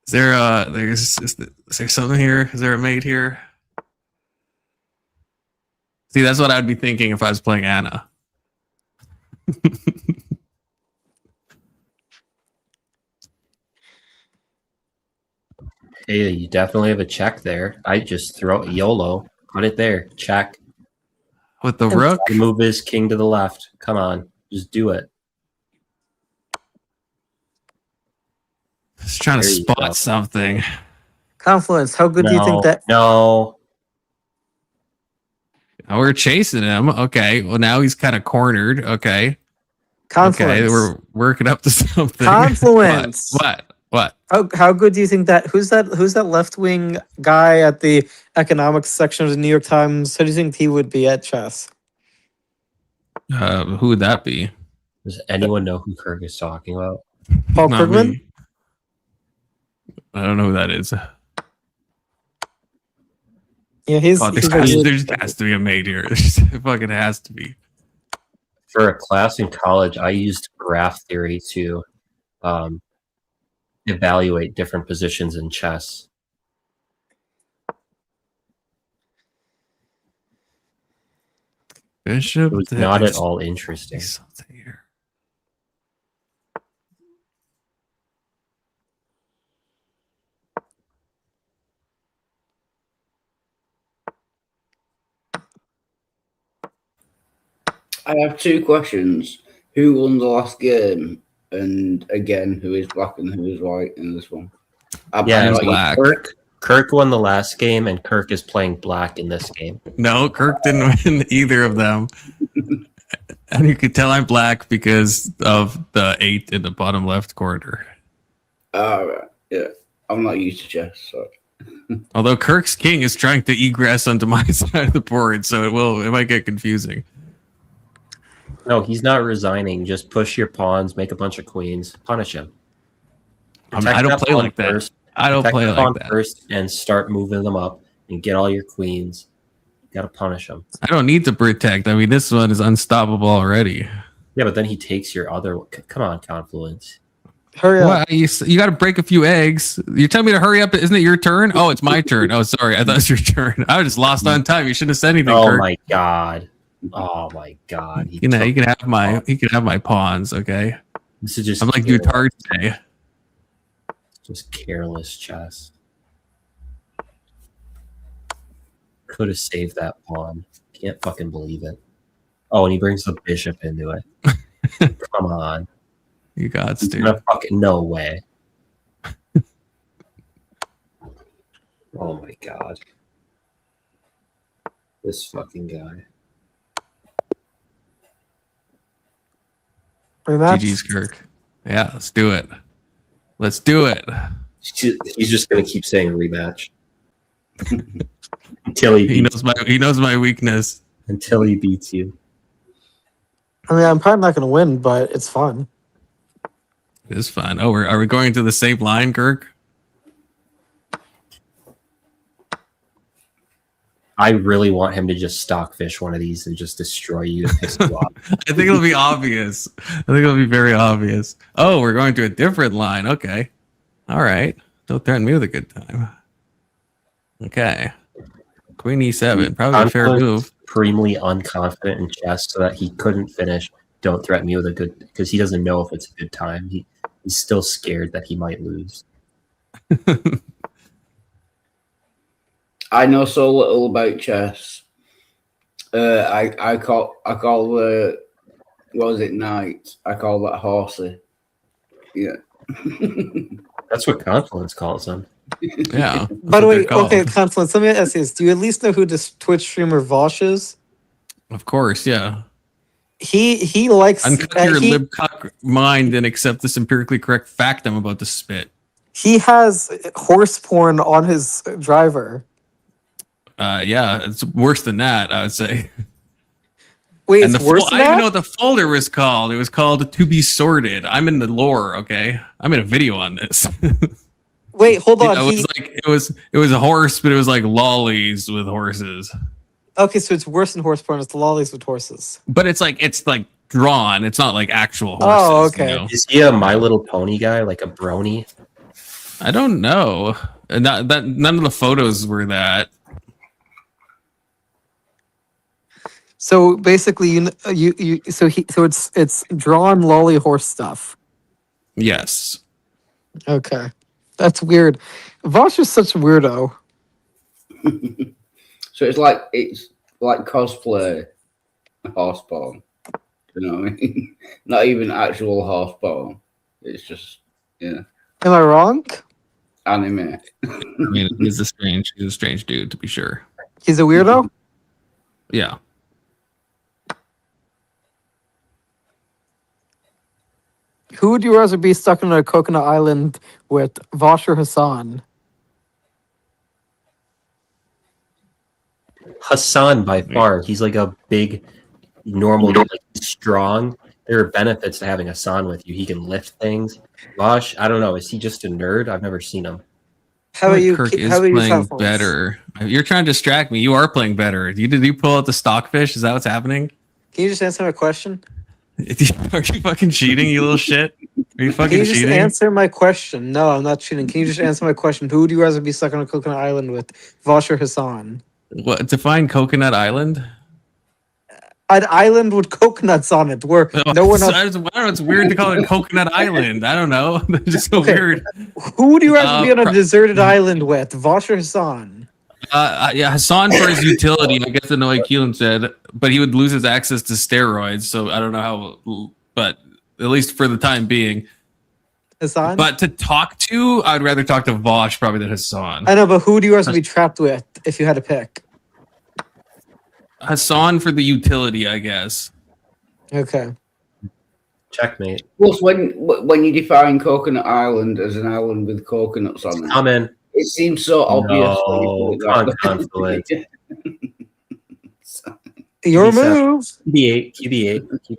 Is there is there something here? Is there a mate here? See, that's what I'd be thinking if I was playing Anna. Hey, you definitely have a check there. I just throw YOLO, put it there, check. With the rook? The move is king to the left. Come on, just do it. Just trying to There you spot go. something. Confluence. How good do you think that? No. Oh, we're chasing him. Okay. Well, now he's kind of cornered. Okay. Confluence. Okay, we're working up to something. Confluence. What? How good do you think that? Who's that left wing guy at the economics section of the New York Times? How do you think he would be at chess? Who would that be? Does anyone know who Kirk is talking about? Paul Not Krugman? me. I don't know who that is. Yeah, he's. God, he's there just has to be a mate here. It fucking has to be. For a class in college, I used graph theory to evaluate different positions in chess. Bishop. It was not at all interesting. Something here. I have two questions. Who won the last game? And again, who is black and who is white in this one? Kirk won the last game, and Kirk is playing black in this game. No, Kirk didn't win either of them. And you could tell I'm black because of the 8 in the bottom left corner. Right. Yeah. I'm not used to chess, so. Although Kirk's king is trying to egress onto my side of the board, so it might get confusing. No, he's not resigning. Just push your pawns, make a bunch of queens, punish him. I don't play like that. I don't play like that. First, and start moving them up and get all your queens. You gotta punish them. I don't need to protect. I mean, this one is unstoppable already. Yeah, but then he takes your other. Come on, Confluence. Hurry up! What? You got to break a few eggs. You're telling me to hurry up? Isn't it your turn? Oh, it's my turn. Oh, sorry. I thought it was your turn. I just lost on time. You shouldn't have said anything. Oh Kirk. my god. Oh my god. He can have my pawns. Okay. This is just. I'm like Duterte today. Just careless chess. Could have saved that pawn. Can't fucking believe it. Oh, and he brings the bishop into it. Come on. You got to. Fucking no way. Oh my god. This fucking guy. GG's Kirk. Yeah, let's do it. Let's do it. He's just gonna keep saying rematch. Until he knows my weakness. Until he beats you. I mean, I'm probably not going to win, but it's fun. It is fun. Oh, are we going to the same line, Kirk? I really want him to just stockfish one of these and just destroy you and piss you off. I think it'll be obvious. I think it'll be very obvious. Oh, we're going to a different line. Okay. All right. Don't threaten me with a good time. Okay. Queen E7. Probably a fair move. Supremely unconfident in chess so that he couldn't finish. Don't threaten me with a good... Because he doesn't know if it's a good time. He's still scared that he might lose. I know so little about chess. I call the what was it, knight? I call that horsey. Yeah. That's what Confluence calls him. Yeah. By the way, okay, Confluence, let me ask you this. Do you at least know who this Twitch streamer Vosh is? Of course, yeah. He likes... Uncut your libcock mind and accept this empirically correct fact I'm about to spit. He has horse porn on his driver. Yeah, it's worse than that, I would say. Wait, And it's worse than I didn't even that? know what the folder was called. It was called "To Be Sorted." I'm in the lore. Okay, I'm in a video on this. Wait, hold on. It was like it was a horse, but it was like lollies with horses. Okay, so it's worse than horse porn. It's the lollies with horses. But it's like drawn. It's not like actual horses. Oh, okay. You know? Is he a My Little Pony guy, like a brony? I don't know. Not that none of the photos were that. So basically, so it's drawn lolly horse stuff. Yes. Okay, that's weird. Vosh is such a weirdo. So it's like cosplay horse porn. You know what I mean? Not even actual horse porn. It's just Am I wrong? Anime. I mean, he's a strange dude to be sure. He's a weirdo. Yeah. Who would you rather be stuck on a coconut island with, Vosh or Hassan? Hassan by far. He's like a big, normal, like strong. There are benefits to having Hassan with you. He can lift things. Vosh, I don't know. Is he just a nerd? I've never seen him. How about you? Kirk is How about you? playing Southwest? better. You're trying to distract me. You are playing better. Did you pull out the stockfish? Is that what's happening? Can you just answer my question? Are you fucking cheating, you little shit? Are you fucking Can you just cheating? answer my question? No, I'm not cheating. Can you just answer my question? Who would you rather be stuck on a coconut island with, Vosh or Hassan? What, define Coconut Island? An island with coconuts on it, where Oh, no one else. I don't know. It's weird to call it Coconut Island. I don't know. It's just so weird. Who would you rather be on a pro- deserted island with, Vosh or Hassan? Yeah, Hassan for his utility. I guess I know like Keelan said, but he would lose his access to steroids. So I don't know how, but at least for the time being. Hassan? But to talk to, I'd rather talk to Vosh probably than Hassan. I know, but who would you rather be trapped with if you had to pick? Hassan for the utility, I guess. Okay. Checkmate. Plus, when you define Coconut Island as an island with coconuts on it, Coming. it seems so obvious. No, conflict. Your move. QB8.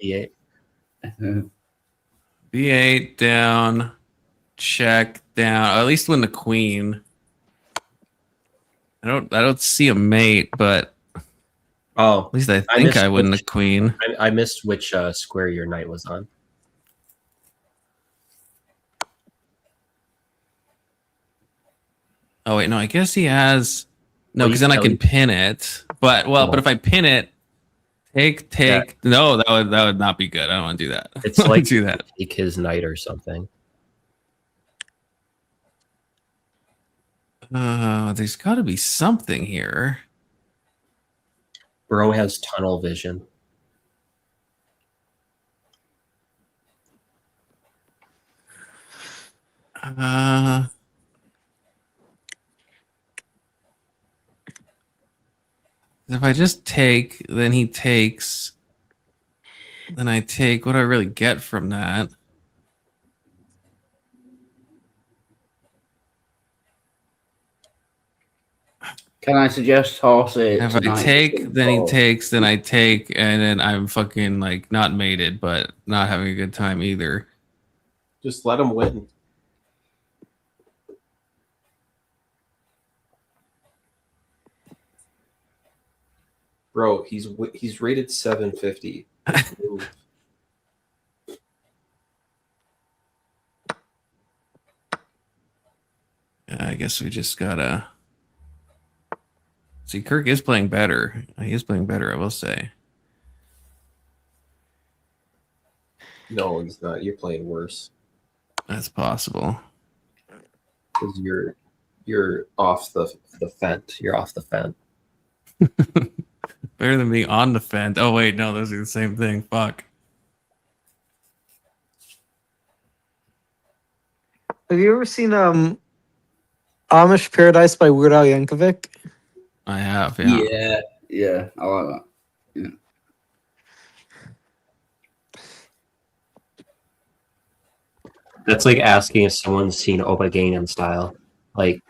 B8 down, check down. Or at least win the queen. I don't see a mate, but at least I think I win the queen. I missed which square your knight was on. Oh wait, no, I guess he has no, Well, because then I can you- pin it. But but if I pin it, take no, that would not be good. I don't want to do that. It's like do that. Take his knight or something. There's got to be something here. Bro has tunnel vision. If I just take, then he takes, then I take. What do I really get from that? Can I suggest horse it? If I take, then he takes, then I take, and then I'm fucking like not mated, but not having a good time either. Just let him win. Bro, he's rated 750. I guess we just gotta see. Kirk is playing better. He is playing better, I will say. No, he's not. You're playing worse. That's possible. Because you're off the fence. You're off the fence. Better than being on the fence. Oh wait, no, those are the same thing. Fuck. Have you ever seen Amish Paradise by Weird Al Yankovic? I have, yeah. Yeah, I like that. Yeah. That's like asking if someone's seen Opa Gangnam Style. Like,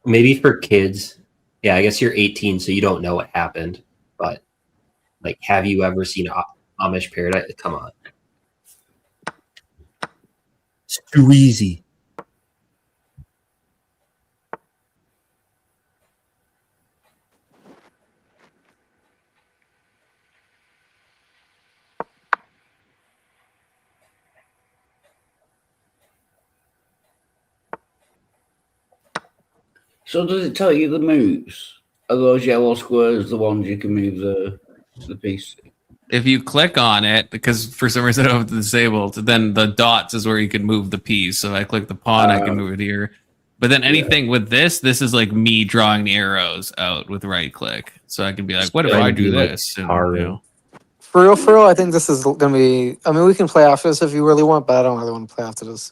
maybe for kids, yeah, I guess you're 18, so you don't know what happened. But, like, have you ever seen Amish Paradise? Come on. It's too easy. So does it tell you the moves? Are those yellow squares the ones you can move the piece? If you click on it, because for some reason I don't have it disabled, then the dots is where you can move the piece. So if I click the pawn, I can move it here. But then anything with this is like me drawing the arrows out with right click. So I can be like, what if I do this? And, you know. For real, I think this is gonna be. I mean, we can play after this if you really want, but I don't really want to play after this.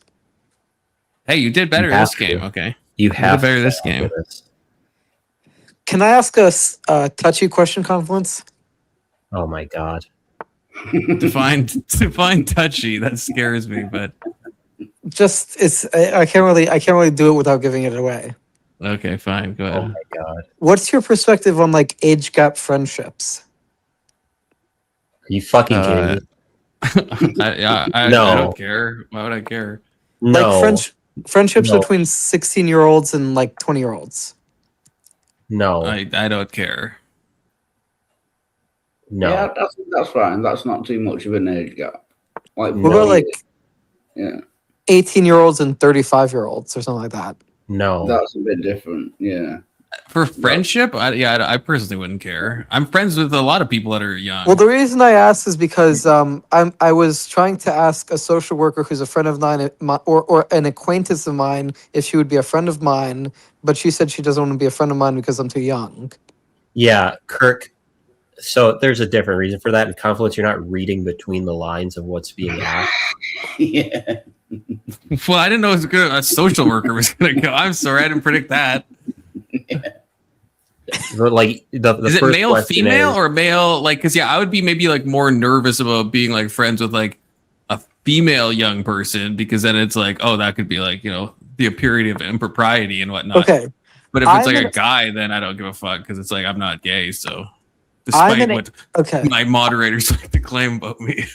Hey, you did better this game. Okay, you did better this game. Can I ask a touchy question, Confluence? Oh my god. define touchy. That scares me, but just I can't really do it without giving it away. Okay, fine. Go ahead. Oh my god. What's your perspective on like age gap friendships? Are you fucking kidding me? I No. don't care. Why would I care? No. Like friendships No. between 16-year-olds and like 20-year-olds. No. I don't care. No. Yeah, that's fine. That's not too much of an age gap. Like, What about like yeah, 18-year-olds and 35-year-olds or something like that? No. that's a bit different. Yeah. For friendship, I personally wouldn't care. I'm friends with a lot of people that are young. Well, the reason I asked is because I was trying to ask a social worker who's a friend of mine or an acquaintance of mine if she would be a friend of mine, but she said she doesn't want to be a friend of mine because I'm too young. Yeah, Kirk. So there's a different reason for that. In Confluence, you're not reading between the lines of what's being asked. Yeah. Well, I didn't know a social worker was going to go. I'm sorry, I didn't predict that. But like the Is it first male, question female, is- or male? Like, because I would be maybe like more nervous about being like friends with like a female young person because then it's like, oh, that could be like the purity of impropriety and whatnot. Okay, but if it's I'm like in a a- guy, then I don't give a fuck because it's like I'm not gay. So, I'm despite in a- what okay. my moderators like to claim about me,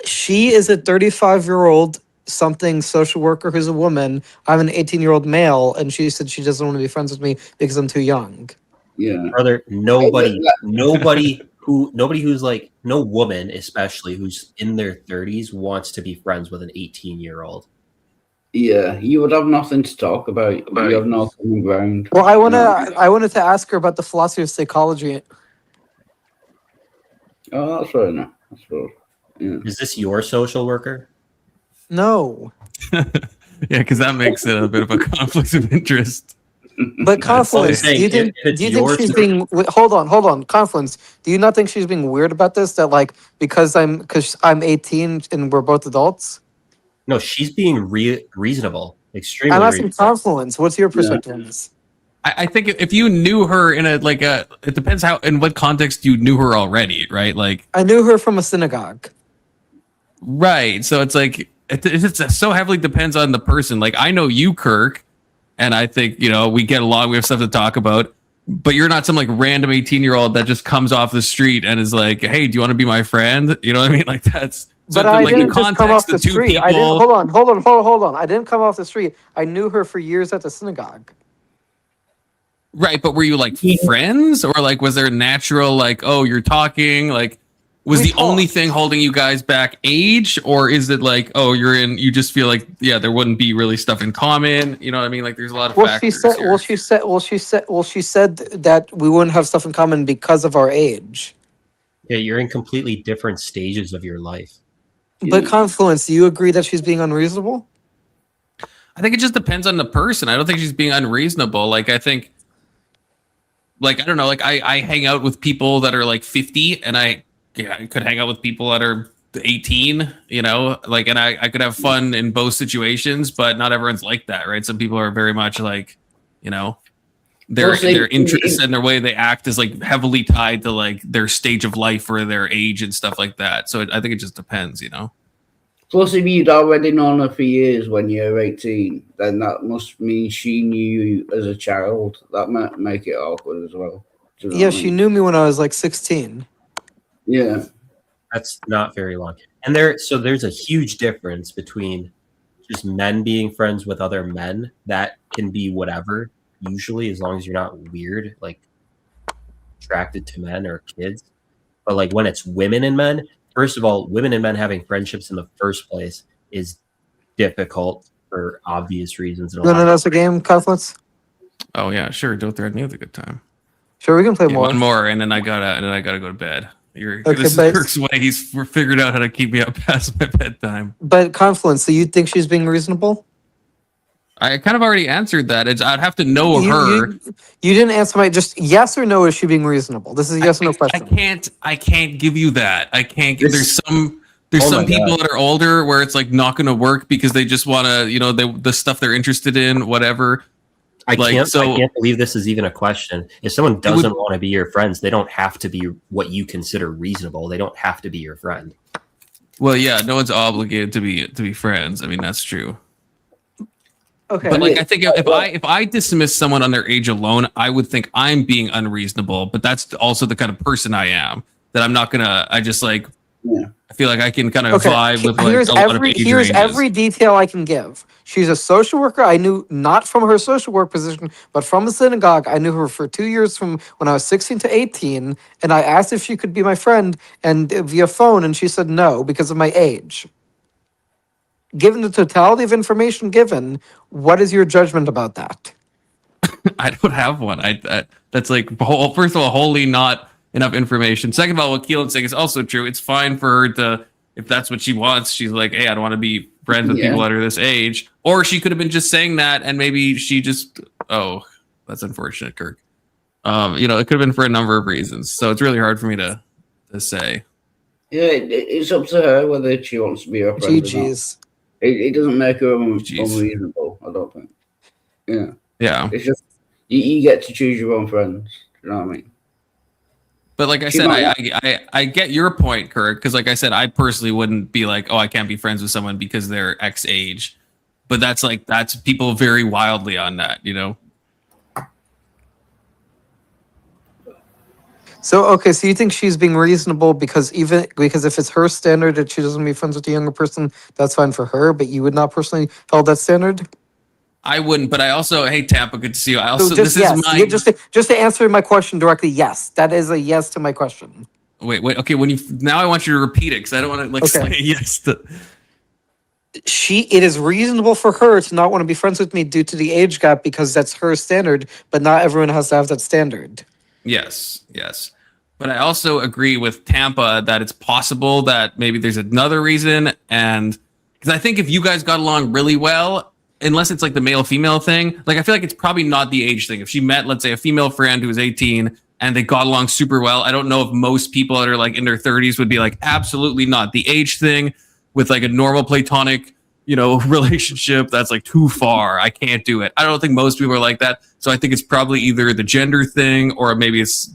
She is a 35-year-old something social worker who's a woman. I'm an 18-year-old male, and she said she doesn't want to be friends with me because I'm too young. Yeah. brother, nobody who's like, no woman especially who's in their 30s wants to be friends with an 18-year-old. Yeah, you would have nothing to talk about. You have no common ground. Well, I wanted to ask her about the philosophy of psychology. Oh, that's fair enough. That's fair. Yeah. Is this your social worker? No, yeah, because that makes it a bit of a conflict of interest. but Confluence, do you think she's being? Hold on, Confluence. Do you not think she's being weird about this? That like because I'm 18 and we're both adults. No, she's being reasonable. Extremely I'm asking reasonable. Confluence. What's your perspective on this? I think if you knew her in it depends how in what context you knew her already, right? Like I knew her from a synagogue. Right. So it's like it so heavily depends on the person. Like I know you, Kirk, and I think we get along. We have stuff to talk about. But you're not some like random 18-year-old that just comes off the street and is like, "Hey, do you want to be my friend?" You know what I mean? Like that's. But I didn't just come off the street. I didn't. Hold on. I didn't come off the street. I knew her for years at the synagogue. Right, but were you like friends, or like was there natural like, oh, you're talking like? Was the only thing holding you guys back age, or is it like, oh, you just feel like, yeah, there wouldn't be really stuff in common? You know what I mean? Like, there's a lot of factors here. She said that we wouldn't have stuff in common because of our age. Yeah, you're in completely different stages of your life. But Confluence, do you agree that she's being unreasonable? I think it just depends on the person. I don't think she's being unreasonable. Like, I think, like, I don't know, like I hang out with people that are like 50 and I could hang out with people that are 18, like, and I could have fun in both situations, but not everyone's like that, right? Some people are very much like, their interests and their way they act is like heavily tied to like their stage of life or their age and stuff like that. So I think it just depends, Plus, if you'd already known her for years when you're 18, then that must mean she knew you as a child. That might make it awkward as well. Do you know Yeah, what I she mean? knew me when I was like 16. Yeah. That's not very long. And so there's a huge difference between just men being friends with other men. That can be whatever, usually, as long as you're not weird, like attracted to men or kids. But like when it's women and men, first of all, women and men having friendships in the first place is difficult for obvious reasons. You want to know us a game, Confluence? Oh yeah, sure. Don't threaten me with a good time. Sure, we can play more. One more, and then I gotta go to bed. Okay, This is but- Kirk's way. He's figured out how to keep me up past my bedtime. But Confluence, so you think she's being reasonable? I kind of already answered that. I'd have to know her. You didn't answer my just yes or no. Is she being reasonable? This is a yes or no question. I can't give you that. I can't. There's some Oh my people God. that are older where it's like not going to work because they just want to, the stuff they're interested in, whatever. I Like, can't. so- I can't believe this is even a question. If someone would- doesn't want to be your friends, they don't have to be what you consider reasonable. They don't have to be your friend. Well, yeah, no one's obligated to be friends. I mean, that's true. Okay. But like, I think if I dismiss someone on their age alone, I would think I'm being unreasonable. But that's also the kind of person I am. That I'm not gonna. I just like. I feel like I can kind of vibe with like here's a lot of every age here's ranges. every detail I can give. She's a social worker. I knew not from her social work position, but from the synagogue. I knew her for 2 years from when I was 16 to 18, and I asked if she could be my friend and via phone, and she said no because of my age. Given the totality of information given, what is your judgment about that? I don't have one. That's like first of all, wholly not enough information. Second of all, what Keelan's saying is also true. It's fine for her to, if that's what she wants. She's like, hey, I don't want to be friends with people that are this age. Or she could have been just saying that, and maybe she just. Oh, that's unfortunate, Kirk. It could have been for a number of reasons. So it's really hard for me to say. Yeah, it's up to her whether she wants to be your friend or not. GG's. It doesn't make her unreasonable, I don't think. Yeah. Yeah. It's just, you get to choose your own friends. You know what I mean? But like I She said, might- I get your point, Kirk, because like I said, I personally wouldn't be like, oh, I can't be friends with someone because they're X age. But that's people vary wildly on that, So okay, so you think she's being reasonable because if it's her standard that she doesn't be friends with a younger person, that's fine for her, but you would not personally hold that standard? I wouldn't, but I also, hey Tampa, good to see you. I also, So just this yes. is my Yeah, just to answer my question directly, yes, that is a yes to my question. wait. Okay, now I want you to repeat it because I don't want to like Okay. say yes to. It is reasonable for her to not want to be friends with me due to the age gap because that's her standard, but not everyone has to have that standard. Yes. But I also agree with Tampa that it's possible that maybe there's another reason. And because I think if you guys got along really well, unless it's like the male female thing, like I feel like it's probably not the age thing. If she met, let's say, a female friend who was 18 and they got along super well, I don't know if most people that are like in their 30s would be like, absolutely not. The age thing with like a normal platonic, relationship, that's like too far. I can't do it. I don't think most people are like that. So I think it's probably either the gender thing or maybe it's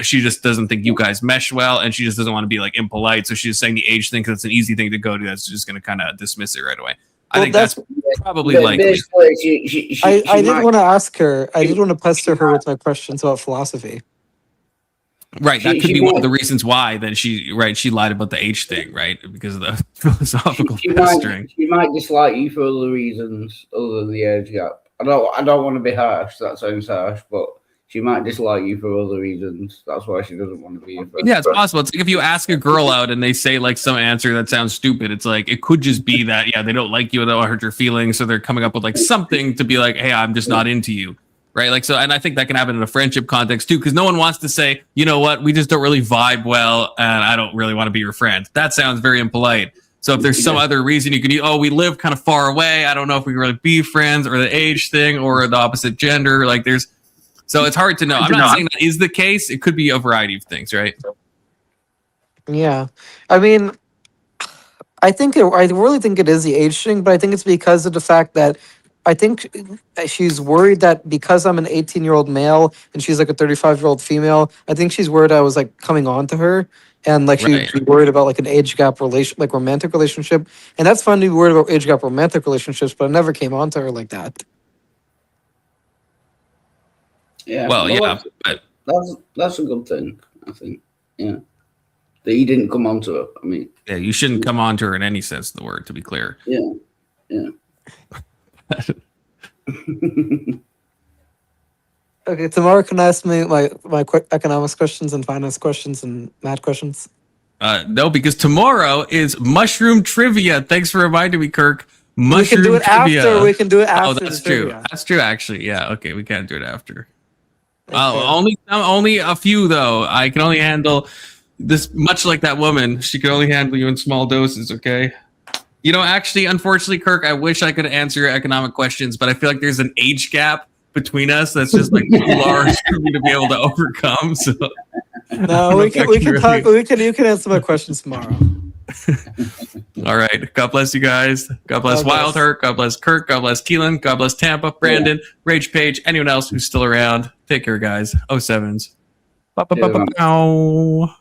she just doesn't think you guys mesh well and she just doesn't want to be like impolite. So she's saying the age thing because it's an easy thing to go to. That's just going to kind of dismiss it right away. I think that's probably likely. I did want to ask her. I did want to pester her with my questions about philosophy. Right, that could be one of the reasons why then she lied about the age thing, right? Because of the philosophical pestering. She might dislike you for other reasons other than the age gap. I don't want to be harsh. That sounds harsh, but she might dislike you for other reasons. That's why she doesn't want to be your friend. Yeah, it's possible. It's like if you ask a girl out and they say like some answer that sounds stupid, it's like it could just be that they don't like you, they don't hurt your feelings, so they're coming up with like something to be like, hey, I'm just not into you. Right, like so, and I think that can happen in a friendship context too, because no one wants to say, you know what, we just don't really vibe well, and I don't really want to be your friend. That sounds very impolite. So if there's some other reason you could, we live kind of far away, I don't know if we can really be friends, or the age thing, or the opposite gender. Like so it's hard to know. I'm not saying that is the case. It could be a variety of things, right? Yeah, I mean, I really think it is the age thing, but I think it's because of the fact that I think she's worried that because I'm an 18-year-old male and she's like a 35-year-old female, I think she's worried I was like coming on to her. and like Right. she'd be worried about like an age gap relation, like romantic relationship, and that's fun to be worried about age gap romantic relationships, but it never came on to her like that. Yeah. Well, yeah, but that's a good thing, I think. Yeah. That he didn't come onto it. I mean, yeah, you shouldn't come on to her in any sense of the word, to be clear. yeah. Yeah. Okay, tomorrow can I ask me my quick economics questions and finance questions and math questions? No, because tomorrow is mushroom trivia. Thanks for reminding me, Kirk. Mushroom We can do it trivia. after. We can do it after. Oh, that's the true. trivia. That's true, actually. Yeah. Okay, we can't do it after. Okay. Only a few though. I can only handle this. Much like that woman, she can only handle you in small doses. Okay. You know, actually, unfortunately, Kirk, I wish I could answer your economic questions, but I feel like there's an age gap between us that's just like too large for me to be able to overcome. So No, we can talk. You can answer my questions tomorrow. All right. God bless you guys. God bless God bless. Wild Heart. God bless Kirk. God bless Keelan. God bless Tampa, Brandon, Rage Page, anyone else who's still around. Take care, guys. 07s. Ba-ba-ba-ba-bow.